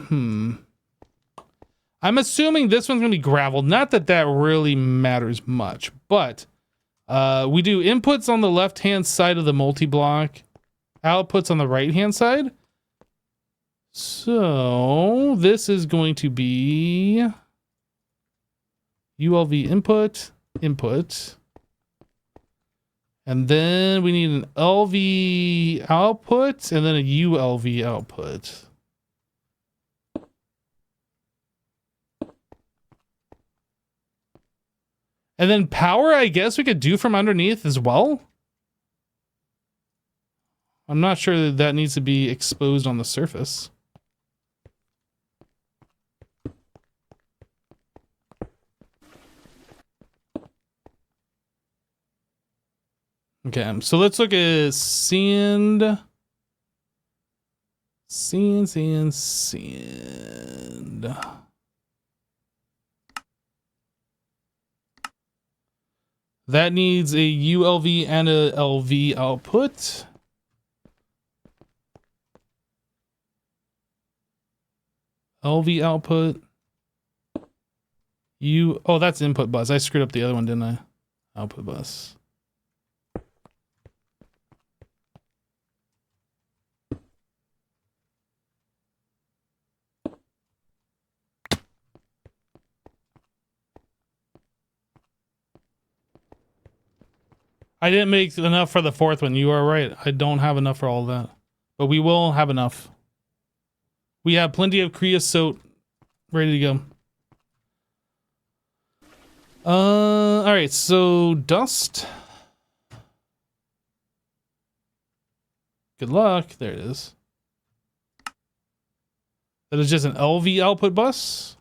I'm assuming this one's going to be gravel. Not that that really matters much, but we do inputs on the left-hand side of the multi-block, outputs on the right-hand side. So this is going to be ULV input. And then we need an LV output and then a ULV output. And then power, I guess we could do from underneath as well. I'm not sure that that needs to be exposed on the surface. Okay, so let's look at sand. That needs a ULV and a LV output. LV output. Oh, that's input bus. I screwed up the other one, didn't I? Output bus. I didn't make enough for the fourth one. You are right. I don't have enough for all that. But we will have enough. We have plenty of creosote ready to go. Alright, so dust. Good luck. There it is. That is just an LV output bus.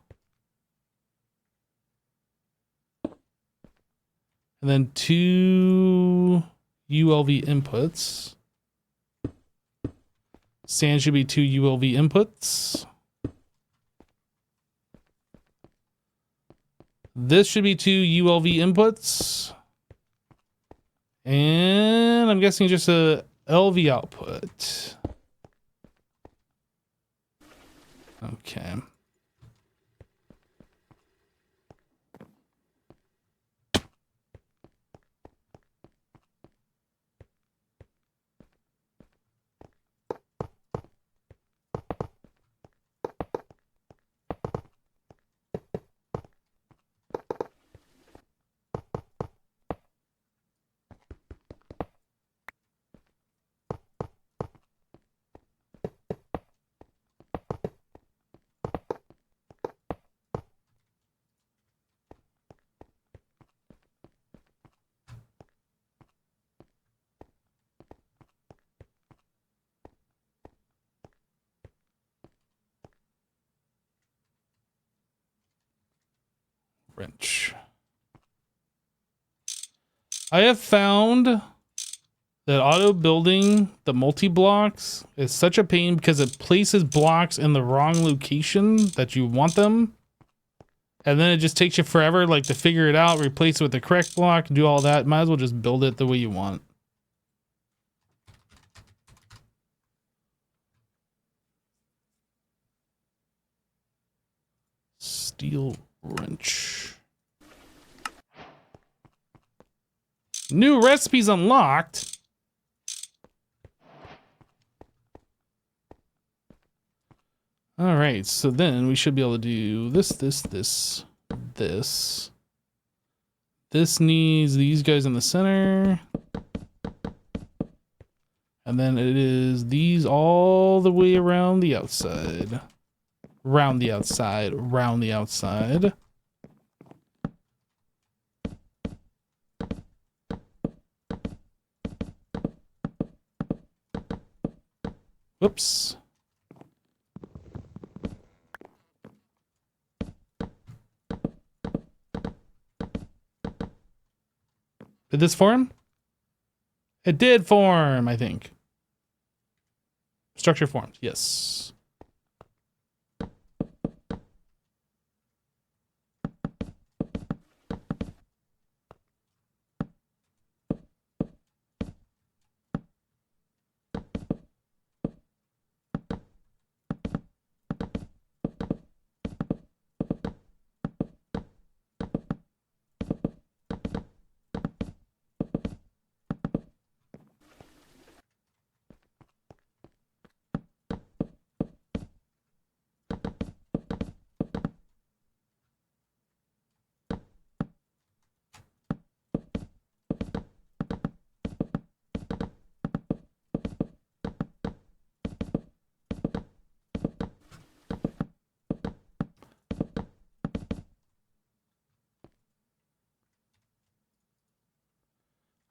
And then 2 ULV inputs. Sand should be 2 ULV inputs. This should be 2 ULV inputs. And I'm guessing just a LV output. Okay. Wrench. I have found that auto building the multi-blocks is such a pain because it places blocks in the wrong location that you want them. And then it just takes you forever like to figure it out, replace it with the correct block, do all that. Might as well just build it the way you want. Steel wrench. New recipes unlocked. All right, so then we should be able to do this. This needs these guys in the center. And then it is these all the way around the outside. Round the outside, round the outside. Whoops. Did this form? It did form, I think. Structure formed, yes.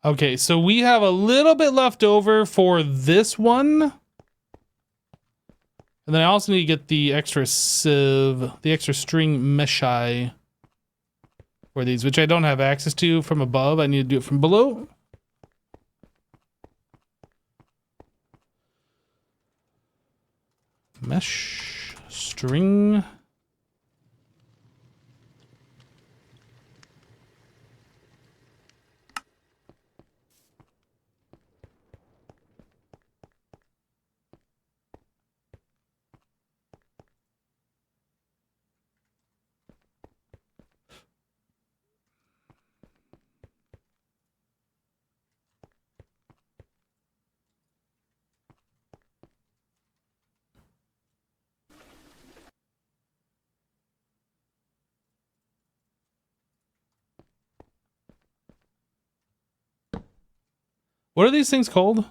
Okay, so we have a little bit left over for this one. And then I also need to get the extra sieve, the extra string mesh-eye for these, which I don't have access to from above. I need to do it from below. Mesh, string. What are these things called?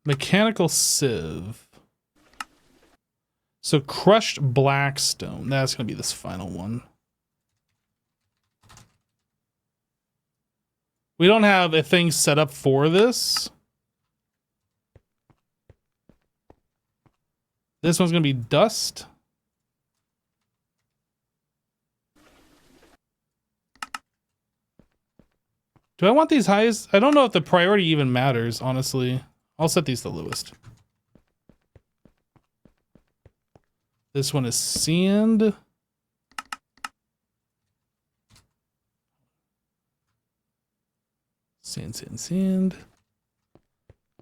Mechanical sieve. So crushed blackstone. That's going to be this final one. We don't have a thing set up for this. This one's going to be dust. Do I want these highest? I don't know if the priority even matters, honestly. I'll set these to lowest. This one is sand. Sand, sand, sand.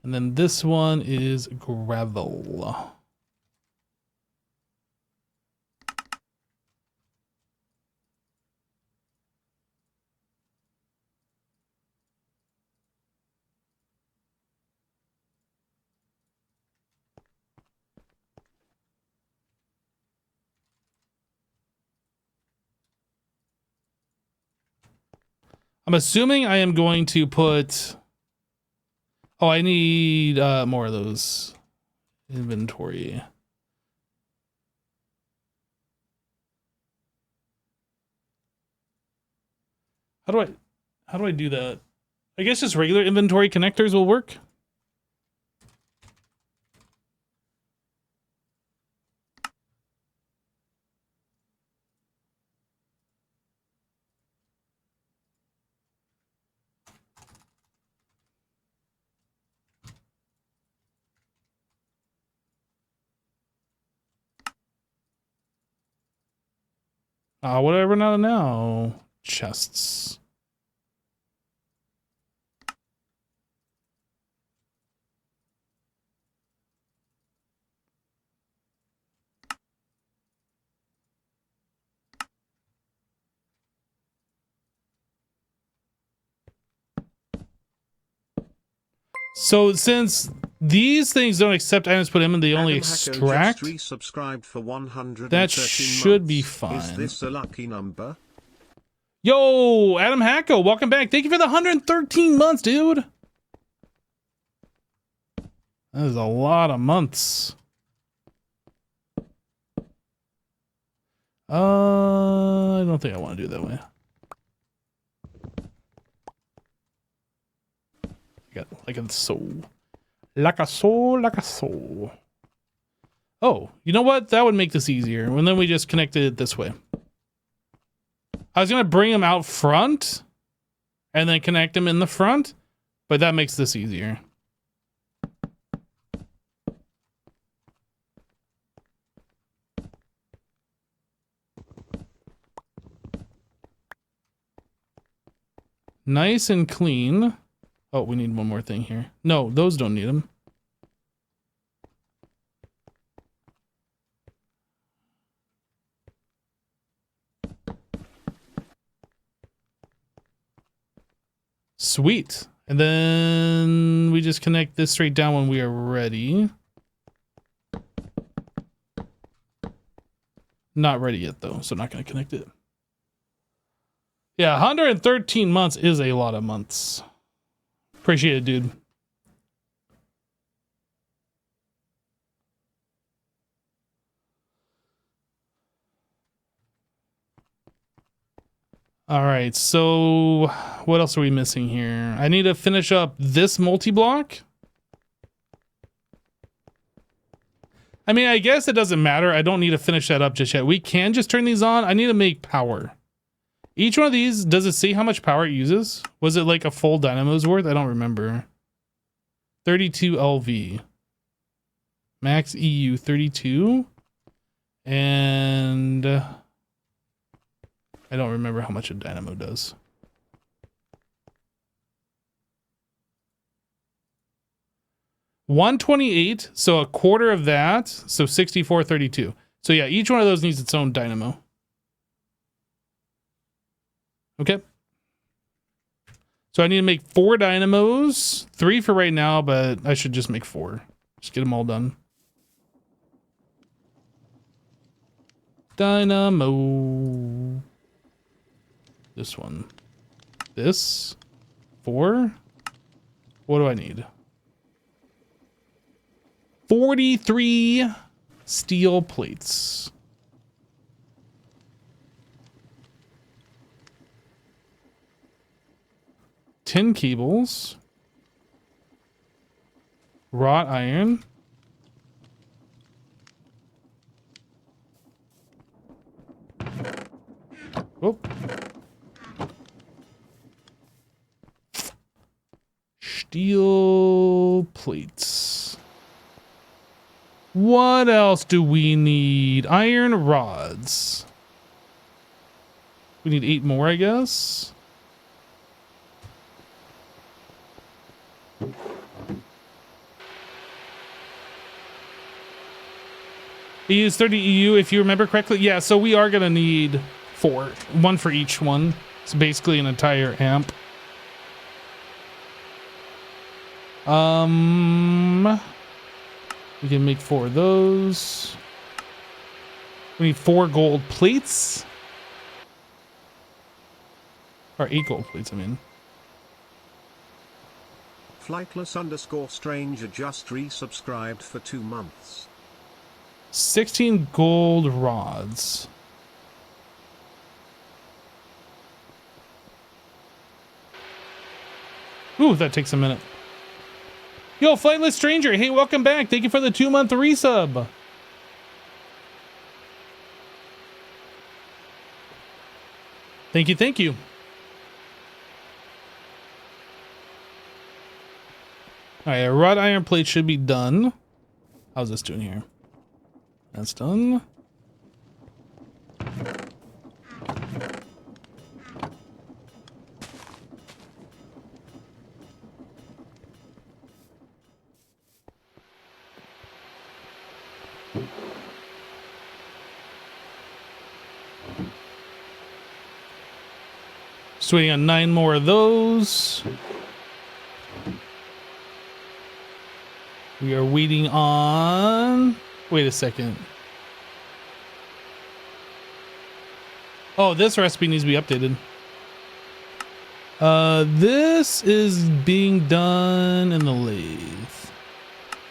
And then this one is gravel. I'm assuming I am going to put... Oh, I need more of those. Inventory. How do I do that? I guess just regular inventory connectors will work. What do I run out of now? Chests. So since these things don't accept items put in and they only extract, that should be fine. Is this a lucky number? Yo, Adam Hacko, welcome back. Thank you for the 113 months, dude. That is a lot of months. I don't think I want to do it that way. Got like a soul. Like a soul, like a soul. Oh, you know what? That would make this easier. And then we just connected it this way. I was going to bring them out front and then connect them in the front, but that makes this easier. Nice and clean. Oh, we need one more thing here. No, those don't need them. Sweet. And then we just connect this straight down when we are ready. Not ready yet, though, so not going to connect it. Yeah, 113 months is a lot of months. Appreciate it, dude. All right, so what else are we missing here? I need to finish up this multi-block. I mean, I guess it doesn't matter. I don't need to finish that up just yet. We can just turn these on. I need to make power. Each one of these, does it say how much power it uses? Was it like a full dynamo's worth? I don't remember. 32 LV. Max EU 32. And I don't remember how much a dynamo does. $128, so a quarter of that, so 64.32. So yeah, each one of those needs its own dynamo. Okay. So I need to make 4 dynamos, 3 for right now, but I should just make 4. Just get them all done. Dynamo. This one. This. 4. What do I need? 43 steel plates. Tin cables. Wrought iron. Oh. Steel plates. What else do we need? Iron rods. We need 8 more, I guess. He used 30 EU if you remember correctly. Yeah, so we are going to need 4. 1 for each one. It's basically an entire amp. We can make 4 of those. We need 4 gold plates. Or 8 gold plates, I mean. Flightless_stranger just resubscribed for 2 months. 16 gold rods. Ooh, that takes a minute. Yo, Flightless Stranger, hey, welcome back. Thank you for the 2-month resub. Thank you, thank you. All right, a wrought iron plate should be done. How's this doing here? That's done. Just waiting on 9 more of those. We are waiting on... Wait a second. Oh, this recipe needs to be updated. This is being done in the lathe,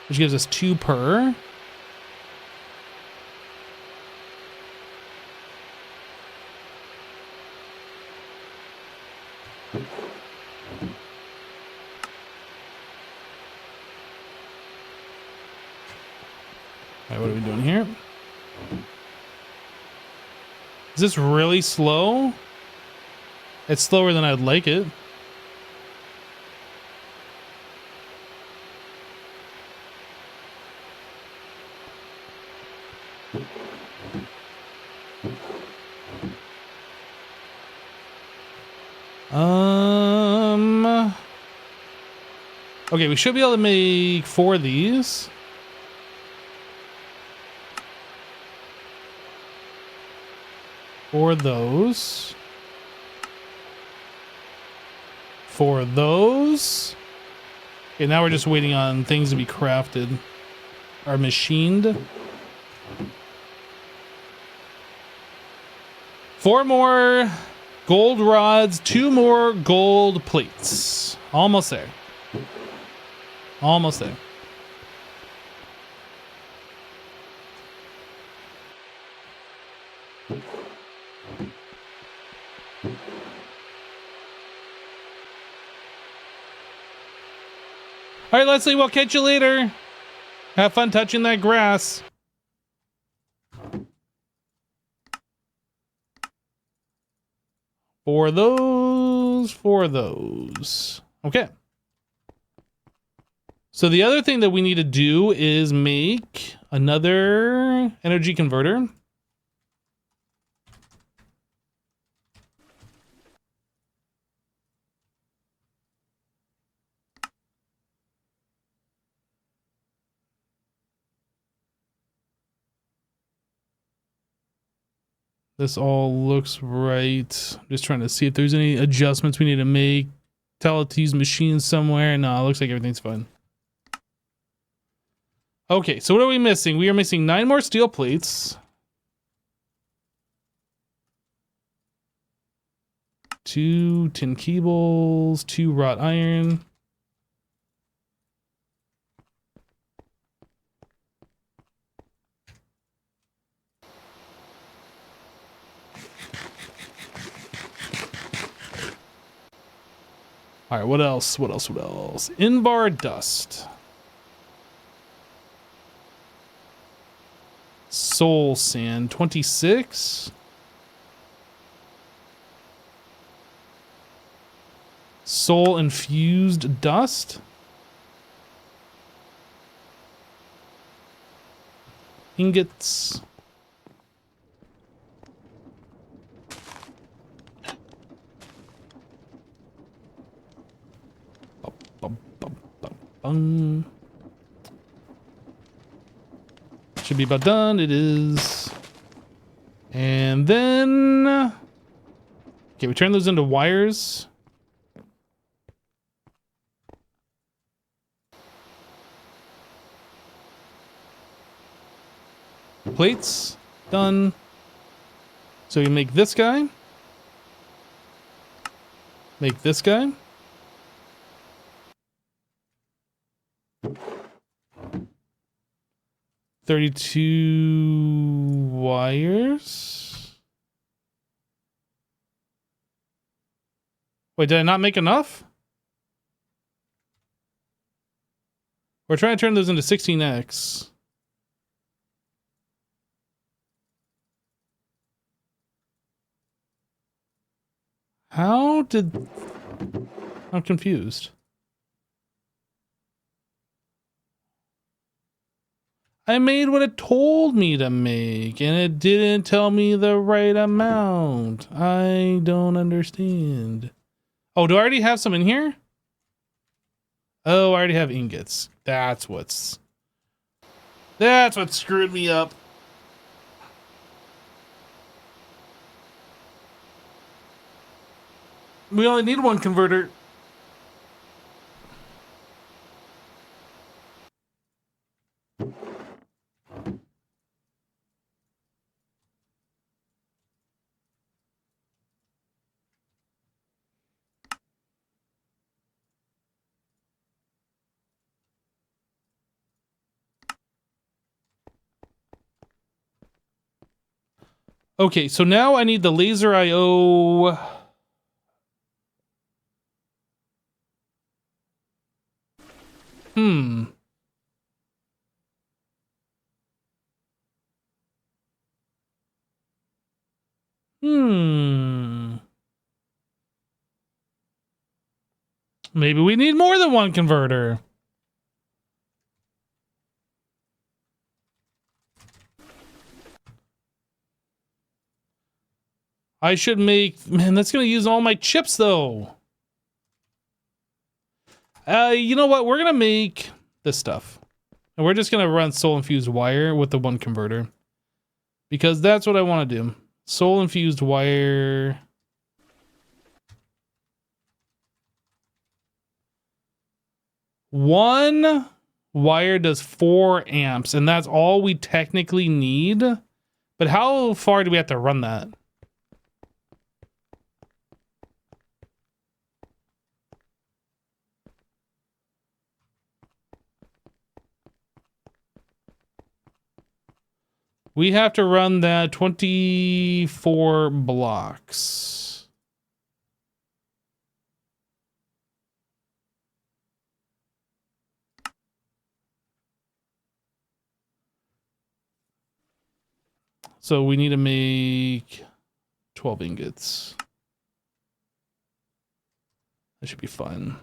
which gives us 2 per. Alright, what are we doing here? Is this really slow? It's slower than I'd like it. Okay, we should be able to make 4 of these. For those. For those. Okay, now we're just waiting on things to be crafted. Or machined. 4 more gold rods, 2 more gold plates. Almost there. Almost there. All right, Leslie, we'll catch you later. Have fun touching that grass. For those. Okay. So the other thing that we need to do is make another energy converter. This all looks right. Just trying to see if there's any adjustments we need to make. Tell it to use machines somewhere. No, it looks like everything's fine. Okay, so what are we missing? We are missing 9 more steel plates. 2 tin cables, 2 wrought iron. All right, what else? What else? What else? Invar dust. Soul sand, 26. Soul infused dust. Ingots. Should be about done. It is. And then, okay, we turn those into wires. Plates, done. So you make this guy. Make this guy. $32 wires. Wait, did I not make enough? We're trying to turn those into 16x. How did... I'm confused. I made what it told me to make, and it didn't tell me the right amount. I don't understand. Oh, do I already have some in here? Oh, I already have ingots. That's what screwed me up. We only need one converter. Okay, so now I need the laser IO. Hmm. Maybe we need more than one converter. I should make... Man, that's going to use all my chips, though. You know what? We're going to make this stuff. And we're just going to run soul-infused wire with the one converter. Because that's what I want to do. Soul-infused wire... One wire does 4 amps, and that's all we technically need. But how far do we have to run that? We have to run that 24 blocks. So we need to make 12 ingots. That should be fun.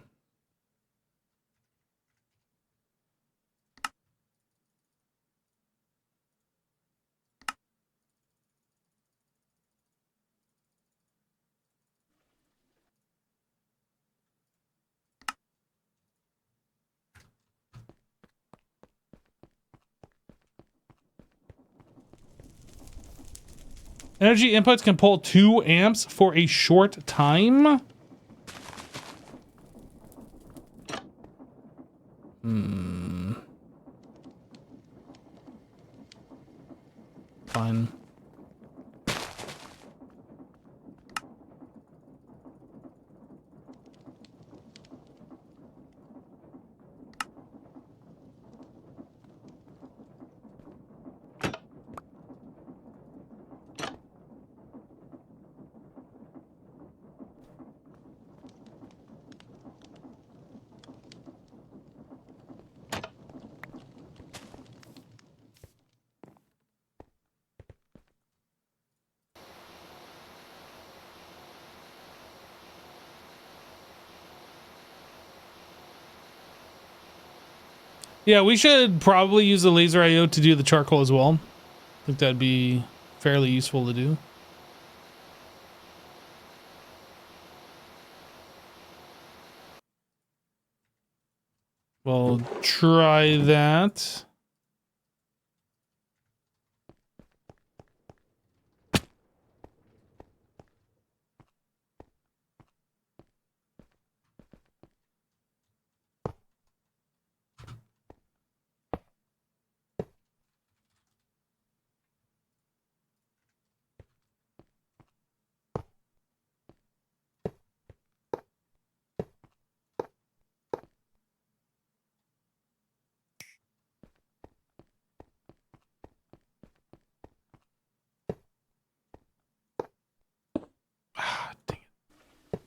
Energy inputs can pull 2 amps for a short time. Fine. Yeah, we should probably use the laser IO to do the charcoal as well. I think that'd be fairly useful to do. We'll try that. Ah, dang it.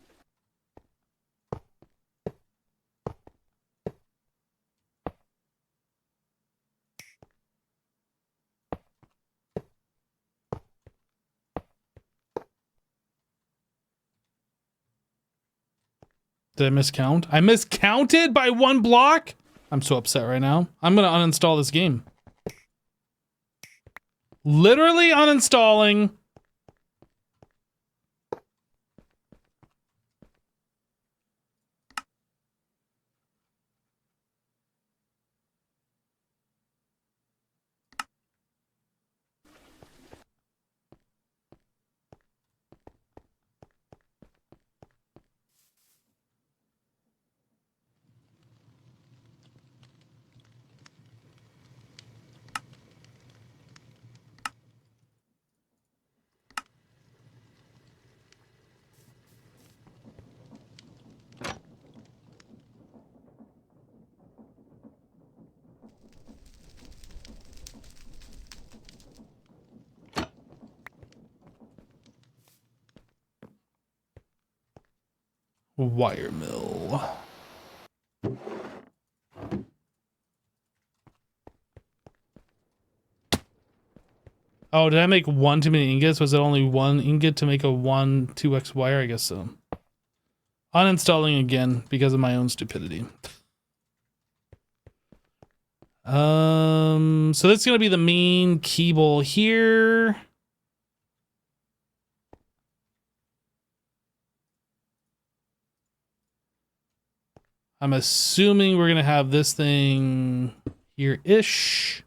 Did I miscount? I miscounted by 1 block? I'm so upset right now. I'm gonna uninstall this game. Literally uninstalling. Wire mill. Oh, did I make 1 too many ingots? Was it only 1 ingot to make a 2x wire? I guess so. Uninstalling again because of my own stupidity. So that's gonna be the main cable here. I'm assuming we're gonna have this thing here-ish.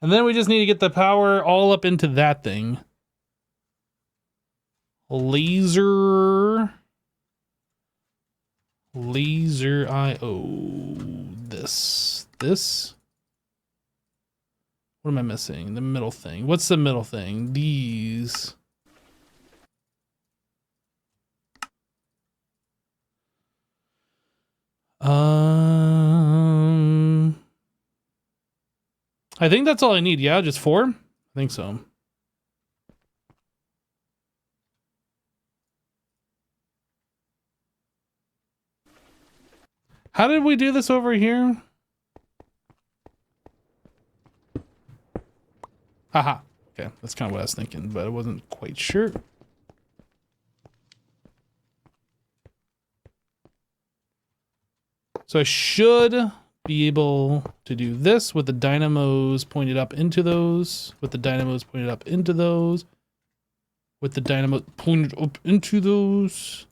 And then we just need to get the power all up into that thing. Laser IO. This. What am I missing? The middle thing. What's the middle thing? These. I think that's all I need. Yeah, just 4? I think so. How did we do this over here? Haha. Okay, that's kind of what I was thinking, but I wasn't quite sure. So I should be able to do this with the dynamos pointed up into those, with the dynamos pointed up into those, with the dynamo pointed up into those.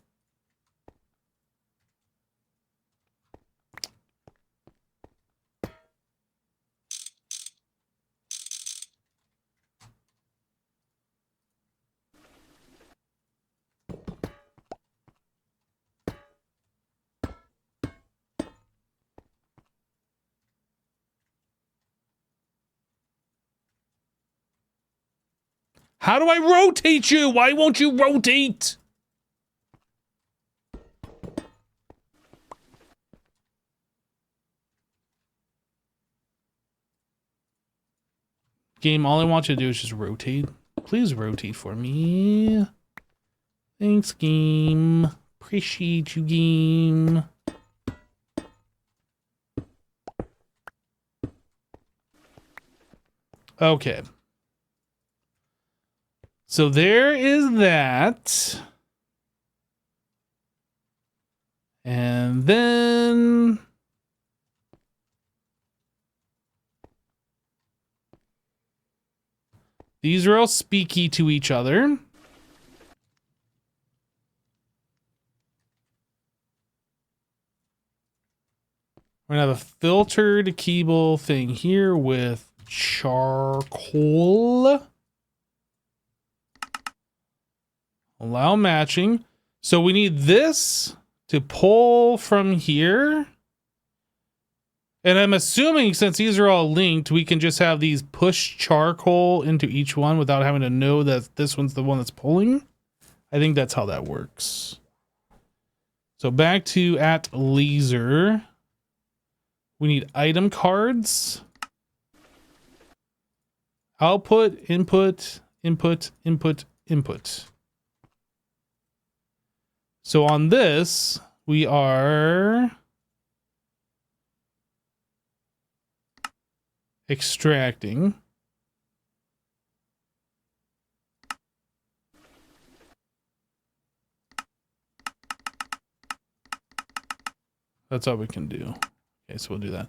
How do I rotate you? Why won't you rotate? Game, all I want you to do is just rotate. Please rotate for me. Thanks, game. Appreciate you, game. Okay. So there is that. And then these are all speaky to each other. We're gonna have a filtered cable thing here with charcoal. Allow matching. So we need this to pull from here. And I'm assuming since these are all linked, we can just have these push charcoal into each one without having to know that this one's the one that's pulling. I think that's how that works. So back to at laser. We need item cards. Output, input, input, input, input. So on this, we are extracting. That's all we can do. Okay, so we'll do that.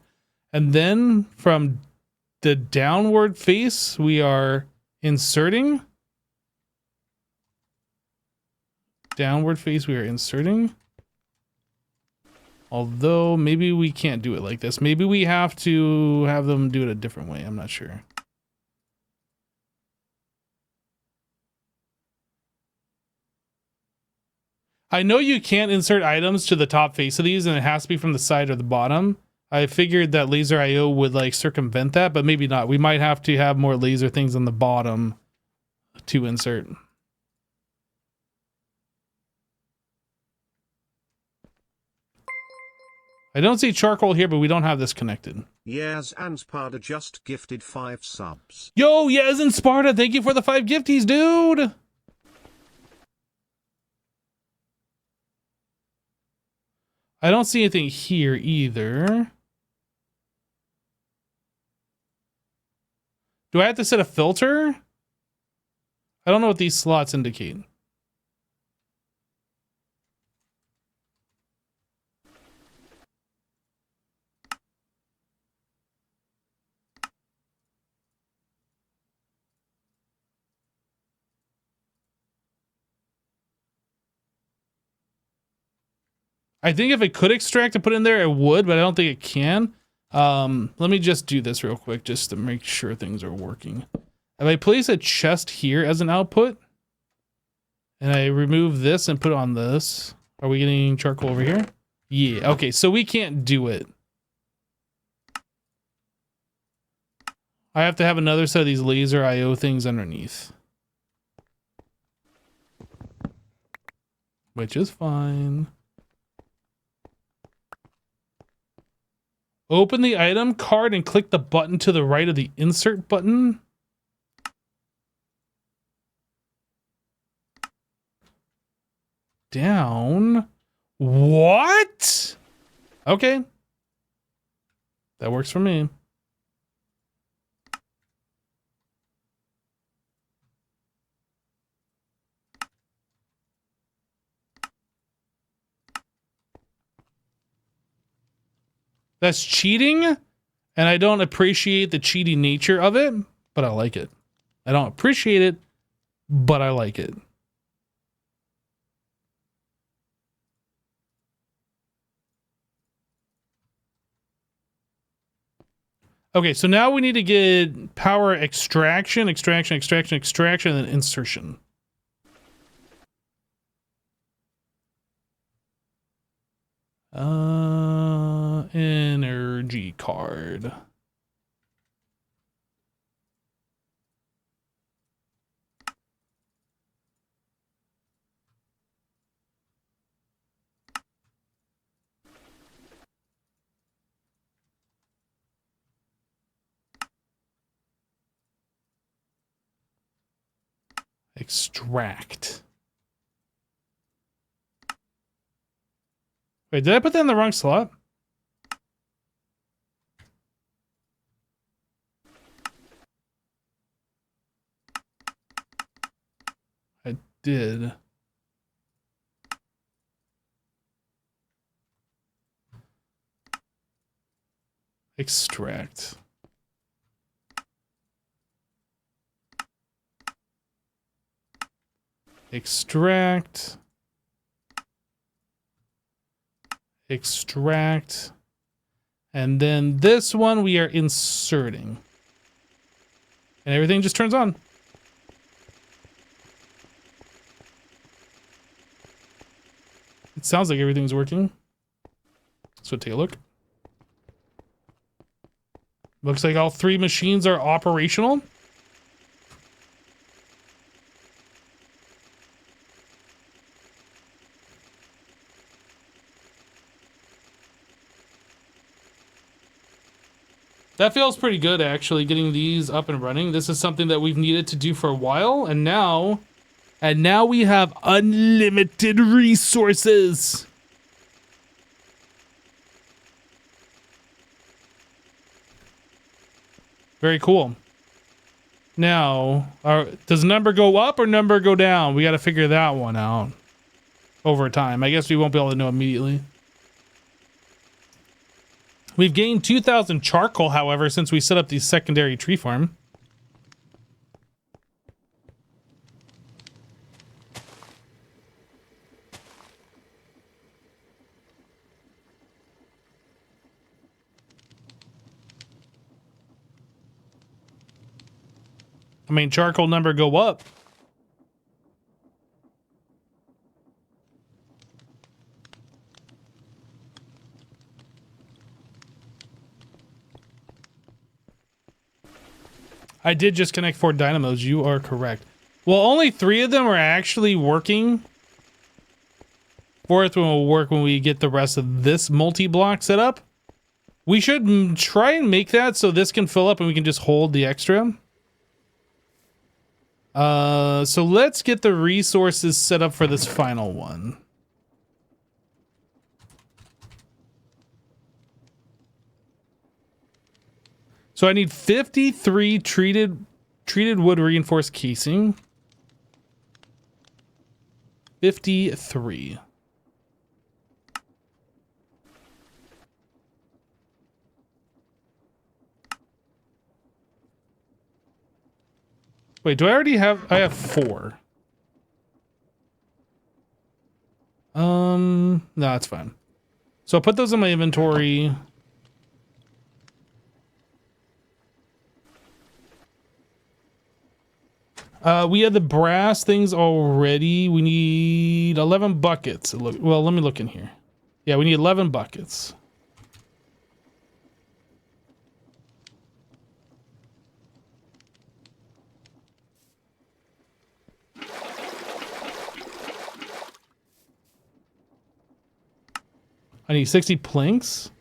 And then from the downward face, we are inserting. Downward face, we are inserting. Although maybe we can't do it like this. Maybe we have to have them do it a different way. I'm not sure. I know you can't insert items to the top face of these and it has to be from the side or the bottom. I figured that laser IO would like circumvent that, but maybe not. We might have to have more laser things on the bottom to insert. I don't see charcoal here, but we don't have this connected. Yes, and Sparta just gifted 5 subs. Yo, yes, and Sparta, thank you for the 5 gifties, dude. I don't see anything here either. Do I have to set a filter? I don't know what these slots indicate. I think if it could extract and put in there, it would, but I don't think it can. Let me just do this real quick just to make sure things are working. If I place a chest here as an output, and I remove this and put on this, are we getting charcoal over here? Yeah, okay, so we can't do it. I have to have another set of these laser IO things underneath. Which is fine. Open the item card and click the button to the right of the insert button. Down. What? Okay. That works for me. That's cheating, and I don't appreciate the cheaty nature of it, but I like it. I don't appreciate it, but I like it. Okay, so now we need to get power extraction, extraction, extraction, extraction, and then insertion. Energy card. Extract. Wait, did I put that in the wrong slot? did. Extract. Extract. Extract. And then this one we are inserting. And everything just turns on. It sounds like everything's working. So take a look. Looks like all three machines are operational. That feels pretty good, actually, getting these up and running. This is something that we've needed to do for a while, and now we have unlimited resources. Very cool. Now, does number go up or number go down? We got to figure that one out over time. I guess we won't be able to know immediately. We've gained 2,000 charcoal, however, since we set up the secondary tree farm. I mean, charcoal number go up. I did just connect 4 dynamos. You are correct. Well, only 3 of them are actually working. 4th one will work when we get the rest of this multi-block set up. We should try and make that so this can fill up and we can just hold the extra. So let's get the resources set up for this final one. So I need 53 treated wood reinforced casing. 53. Wait, do I already have... I have 4. No, that's fine. So I'll put those in my inventory. We had the brass things already. We need 11 buckets. Well, let me look in here. Yeah, we need 11 buckets. I need 60 planks.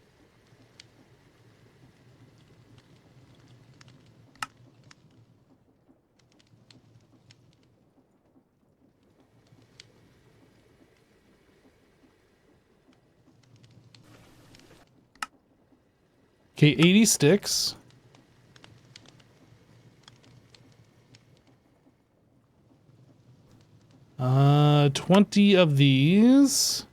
Okay, 80 sticks. Uh, 20 of these.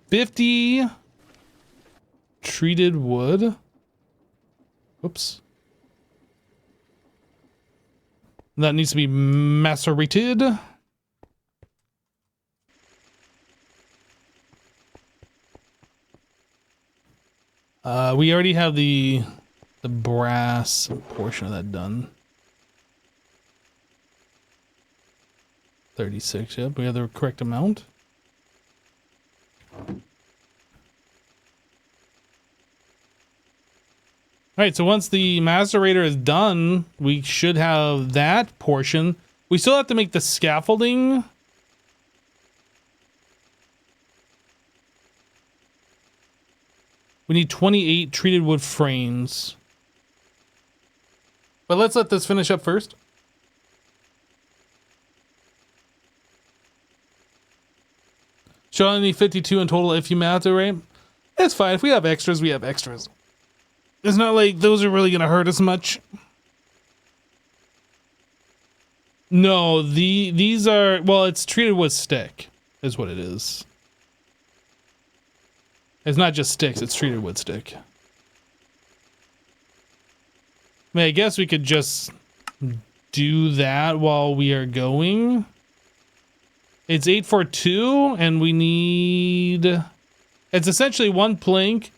$50 treated wood. Oops. That needs to be macerated. We already have the brass portion of that done. 36, yep, we have the correct amount. Alright, so once the macerator is done, we should have that portion. We still have to make the scaffolding. We need 28 treated wood frames. But let's let this finish up first. So I need 52 in total if you math it right. It's fine. If we have extras, we have extras. It's not like those are really going to hurt us much. No, these are, well, it's treated with stick is what it is. It's not just sticks, it's treated with stick. I mean, I guess we could just do that while we are going. It's 842 and we need, it's essentially 1 plank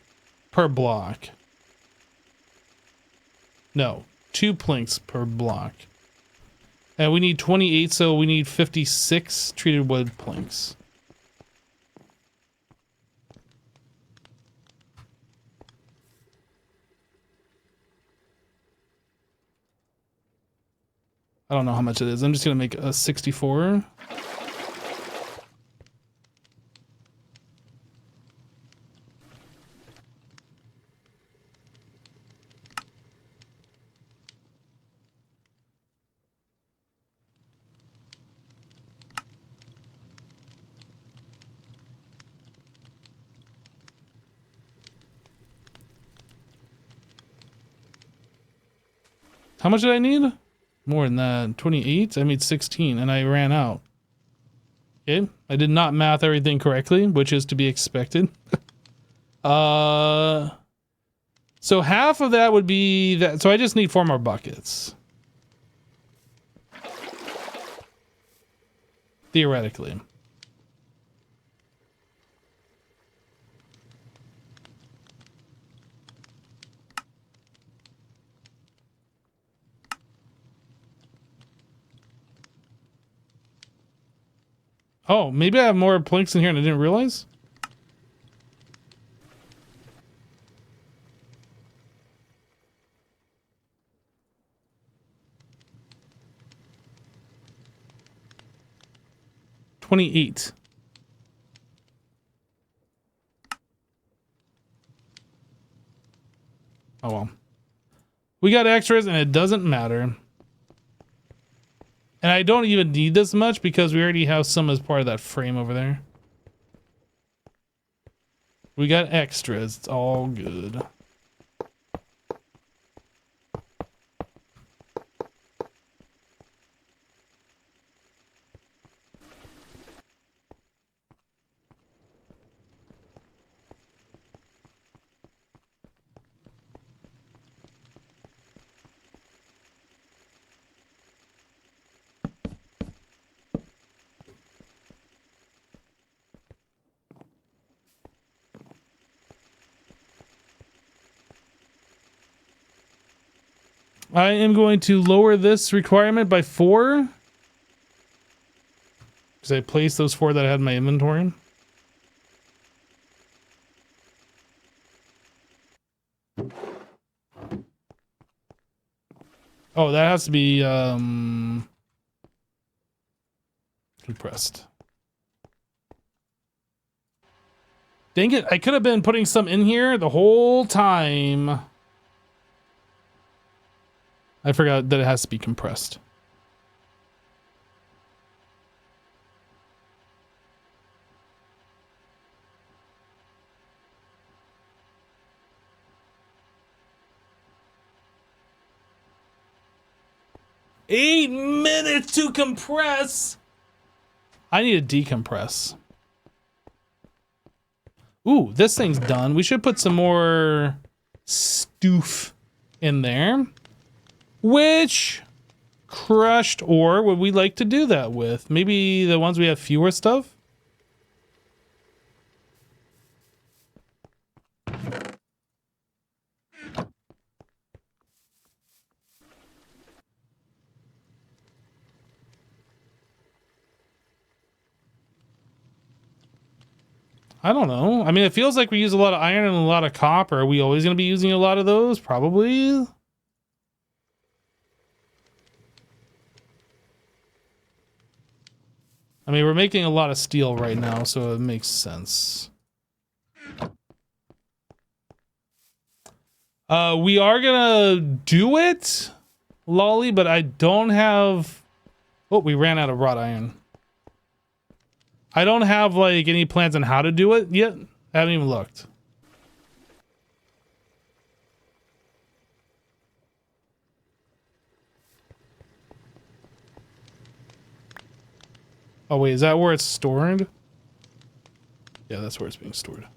per block. No, 2 planks per block. And we need 28, so we need 56 treated wood planks. I don't know how much it is. I'm just gonna make a 64. How much did I need? More than that. 28? I made 16 and I ran out. Okay. I did not math everything correctly, which is to be expected. So half of that would be that. So I just need 4 more buckets. Theoretically. Oh, maybe I have more planks in here and I didn't realize? $28. Oh well. We got extras and it doesn't matter. And I don't even need this much because we already have some as part of that frame over there. We got extras. It's all good. I am going to lower this requirement by 4. Because I placed those 4 that I had in my inventory. Oh, that has to be compressed. Dang it, I could have been putting some in here the whole time. I forgot that it has to be compressed. Eight minutes to compress. I need to decompress. Ooh, this thing's done. We should put some more stoof in there. Which crushed ore would we like to do that with? Maybe the ones we have fewer stuff? I don't know. I mean, it feels like we use a lot of iron and a lot of copper. Are we always going to be using a lot of those? Probably. I mean, we're making a lot of steel right now, so it makes sense. We are gonna do it, Lolly, but I don't have... Oh, we ran out of wrought iron. I don't have, like, any plans on how to do it yet. I haven't even looked. Oh wait, is that where it's stored? Yeah, that's where it's being stored.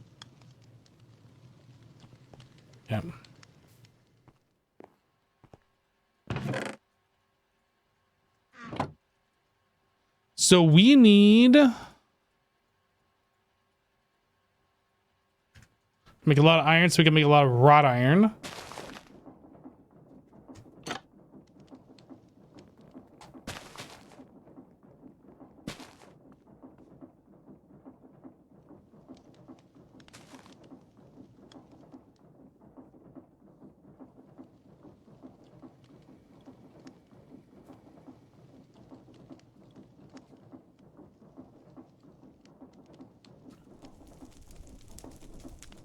Yeah. So we need to make a lot of iron so we can make a lot of wrought iron.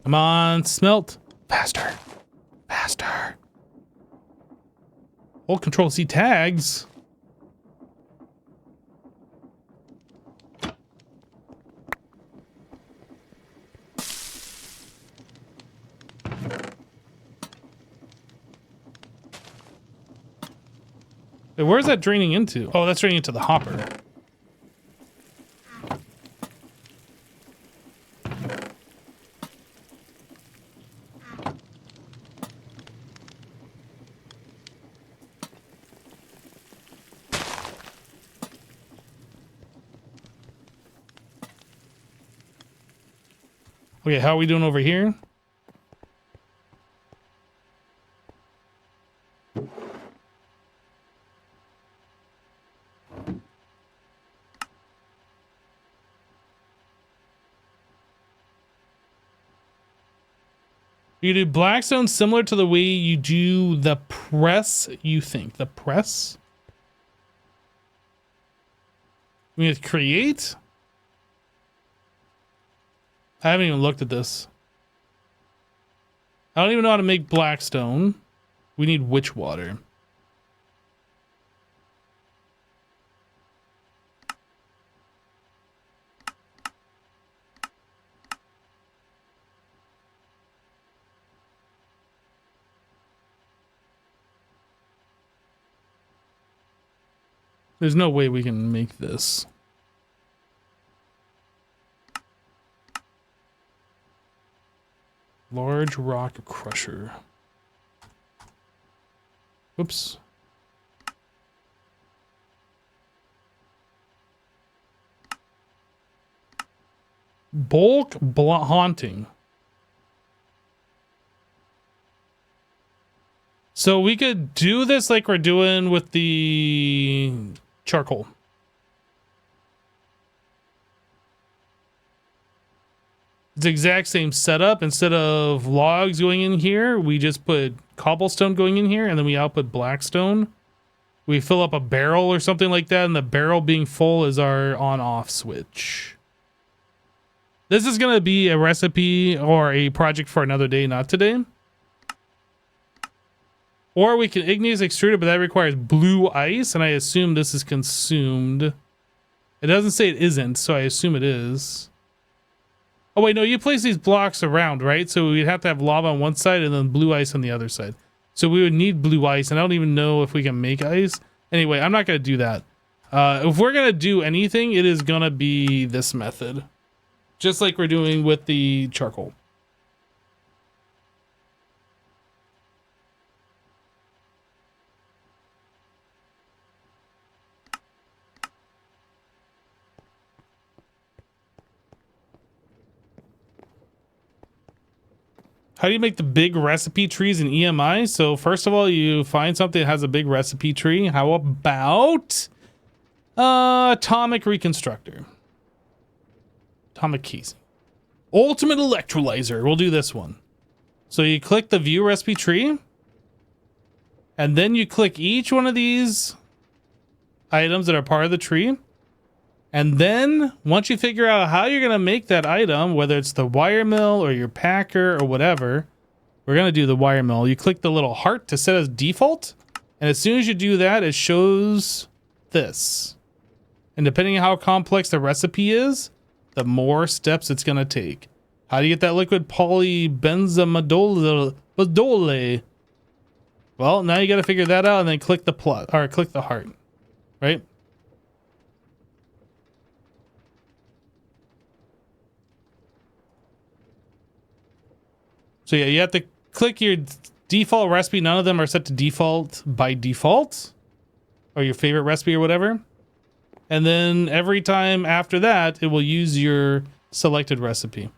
Come on, smelt. Faster. Faster. Hold Control C tags. Wait, where's that draining into? Oh, that's draining into the hopper. Okay, how are we doing over here? You do Blackstone similar to the way you do the press, you think. The press? We have to create? I haven't even looked at this. I don't even know how to make Blackstone. We need witch water. There's no way we can make this. Large rock crusher. Whoops. Bulk haunting. So we could do this like we're doing with the charcoal. It's the exact same setup. Instead of logs going in here, we just put cobblestone going in here, and then we output blackstone. We fill up a barrel or something like that, and the barrel being full is our on-off switch. This is going to be a recipe or a project for another day, not today. Or we can igneous extrude it, but that requires blue ice, and I assume this is consumed. It doesn't say it isn't, so I assume it is. Oh wait, no, you place these blocks around, right? So we'd have to have lava on one side and then blue ice on the other side. So we would need blue ice, and I don't even know if we can make ice. Anyway, I'm not going to do that. If we're going to do anything, it is going to be this method. Just like we're doing with the charcoal. How do you make the big recipe trees in EMI? So first of all, you find something that has a big recipe tree. How about atomic reconstructor? Atomic casing. Ultimate electrolyzer. We'll do this one. So you click the view recipe tree. And then you click each one of these items that are part of the tree. And then once you figure out how you're going to make that item, whether it's the wire mill or your packer or whatever, we're going to do the wire mill. You click the little heart to set as default. And as soon as you do that, it shows this. And depending on how complex the recipe is, the more steps it's going to take. How do you get that liquid polybenzamidole? Well, now you got to figure that out and then click the plus or click the heart, right? So yeah, you have to click your default recipe. None of them are set to default by default, or your favorite recipe or whatever. And then every time after that, it will use your selected recipe.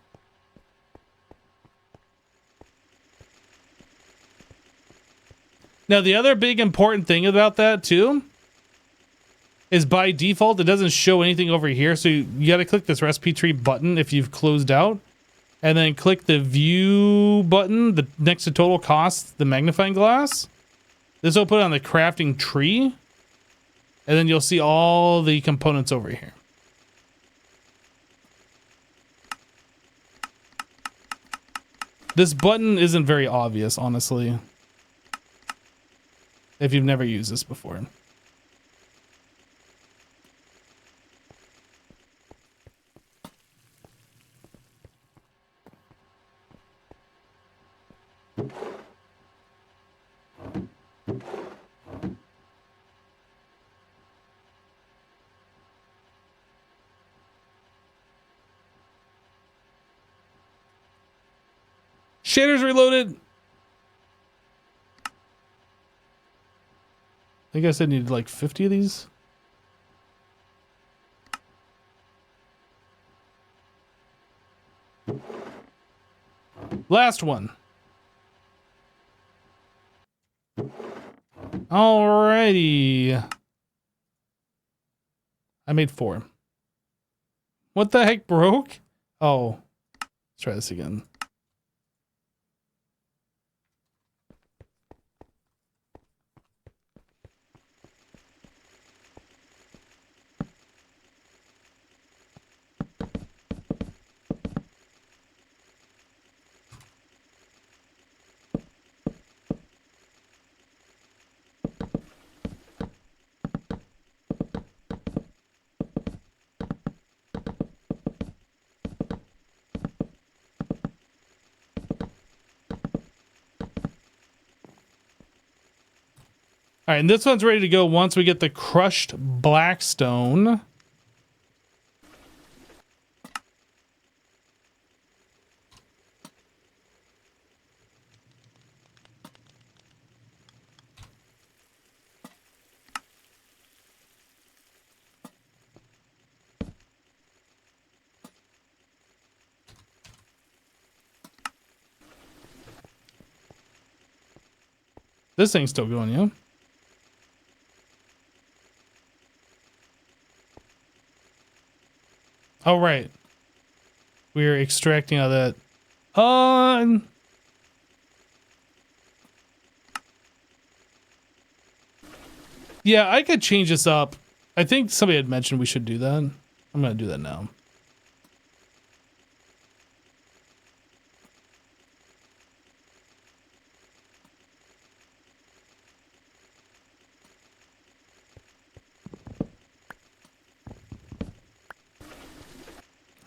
Now, the other big important thing about that too is by default, it doesn't show anything over here. So you got to click this recipe tree button if you've closed out, and then click the view button next to total cost, the magnifying glass. This will put it on the crafting tree, and then you'll see all the components over here. This button isn't very obvious, honestly, if you've never used this before. Shaders reloaded. I think I said needed like 50 of these. Last one. Alrighty. I made 4. What the heck broke? Oh, let's try this again. All right, and this one's ready to go once we get the crushed blackstone. This thing's still going, yeah? Oh, right. We're extracting out of that. Yeah, I could change this up. I think somebody had mentioned we should do that. I'm going to do that now.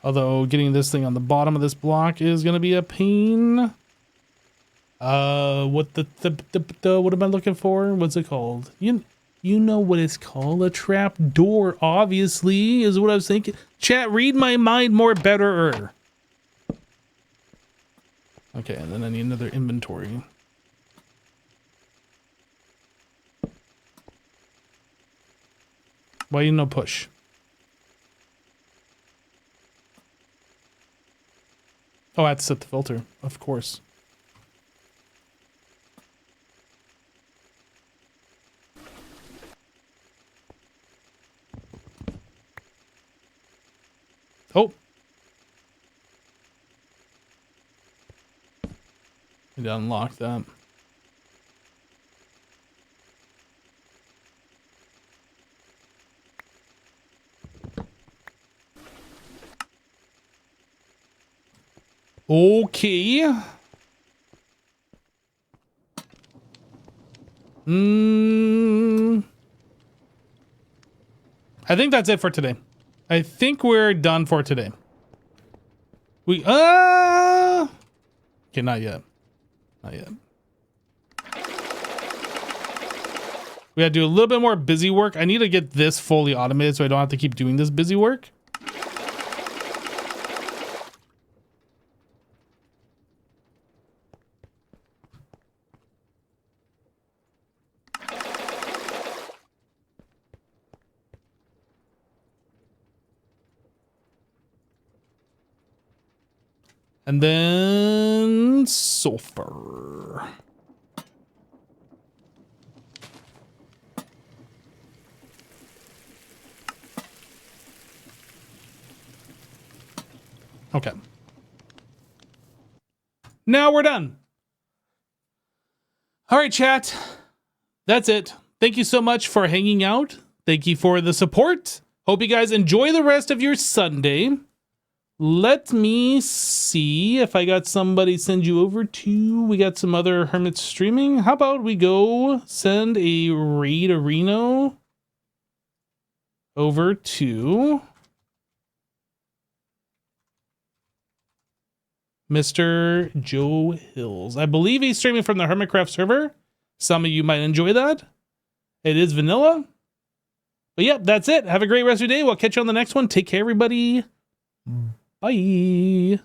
Although getting this thing on the bottom of this block is going to be a pain. What what am I looking for? What's it called? You know what it's called? A trap door, obviously, is what I was thinking. Chat, read my mind more better. Okay, and then I need another inventory. Why you no push? Oh, I have to set the filter, of course. Oh. Need to unlock that. Okay. I think that's it for today. I think we're done for today. Okay, not yet. Not yet. We gotta do a little bit more busy work. I need to get this fully automated so I don't have to keep doing this busy work. And then sulfur. Okay. Now we're done. All right, chat. That's it. Thank you so much for hanging out. Thank you for the support. Hope you guys enjoy the rest of your Sunday. Let me see if I got somebody send you over to. We got some other hermits streaming. How about we go send a raid arena over to Mr. Joe Hills. I believe he's streaming from the Hermitcraft server. Some of you might enjoy that. It is vanilla. But yeah, that's it. Have a great rest of your day. We'll catch you on the next one. Take care, everybody. Bye.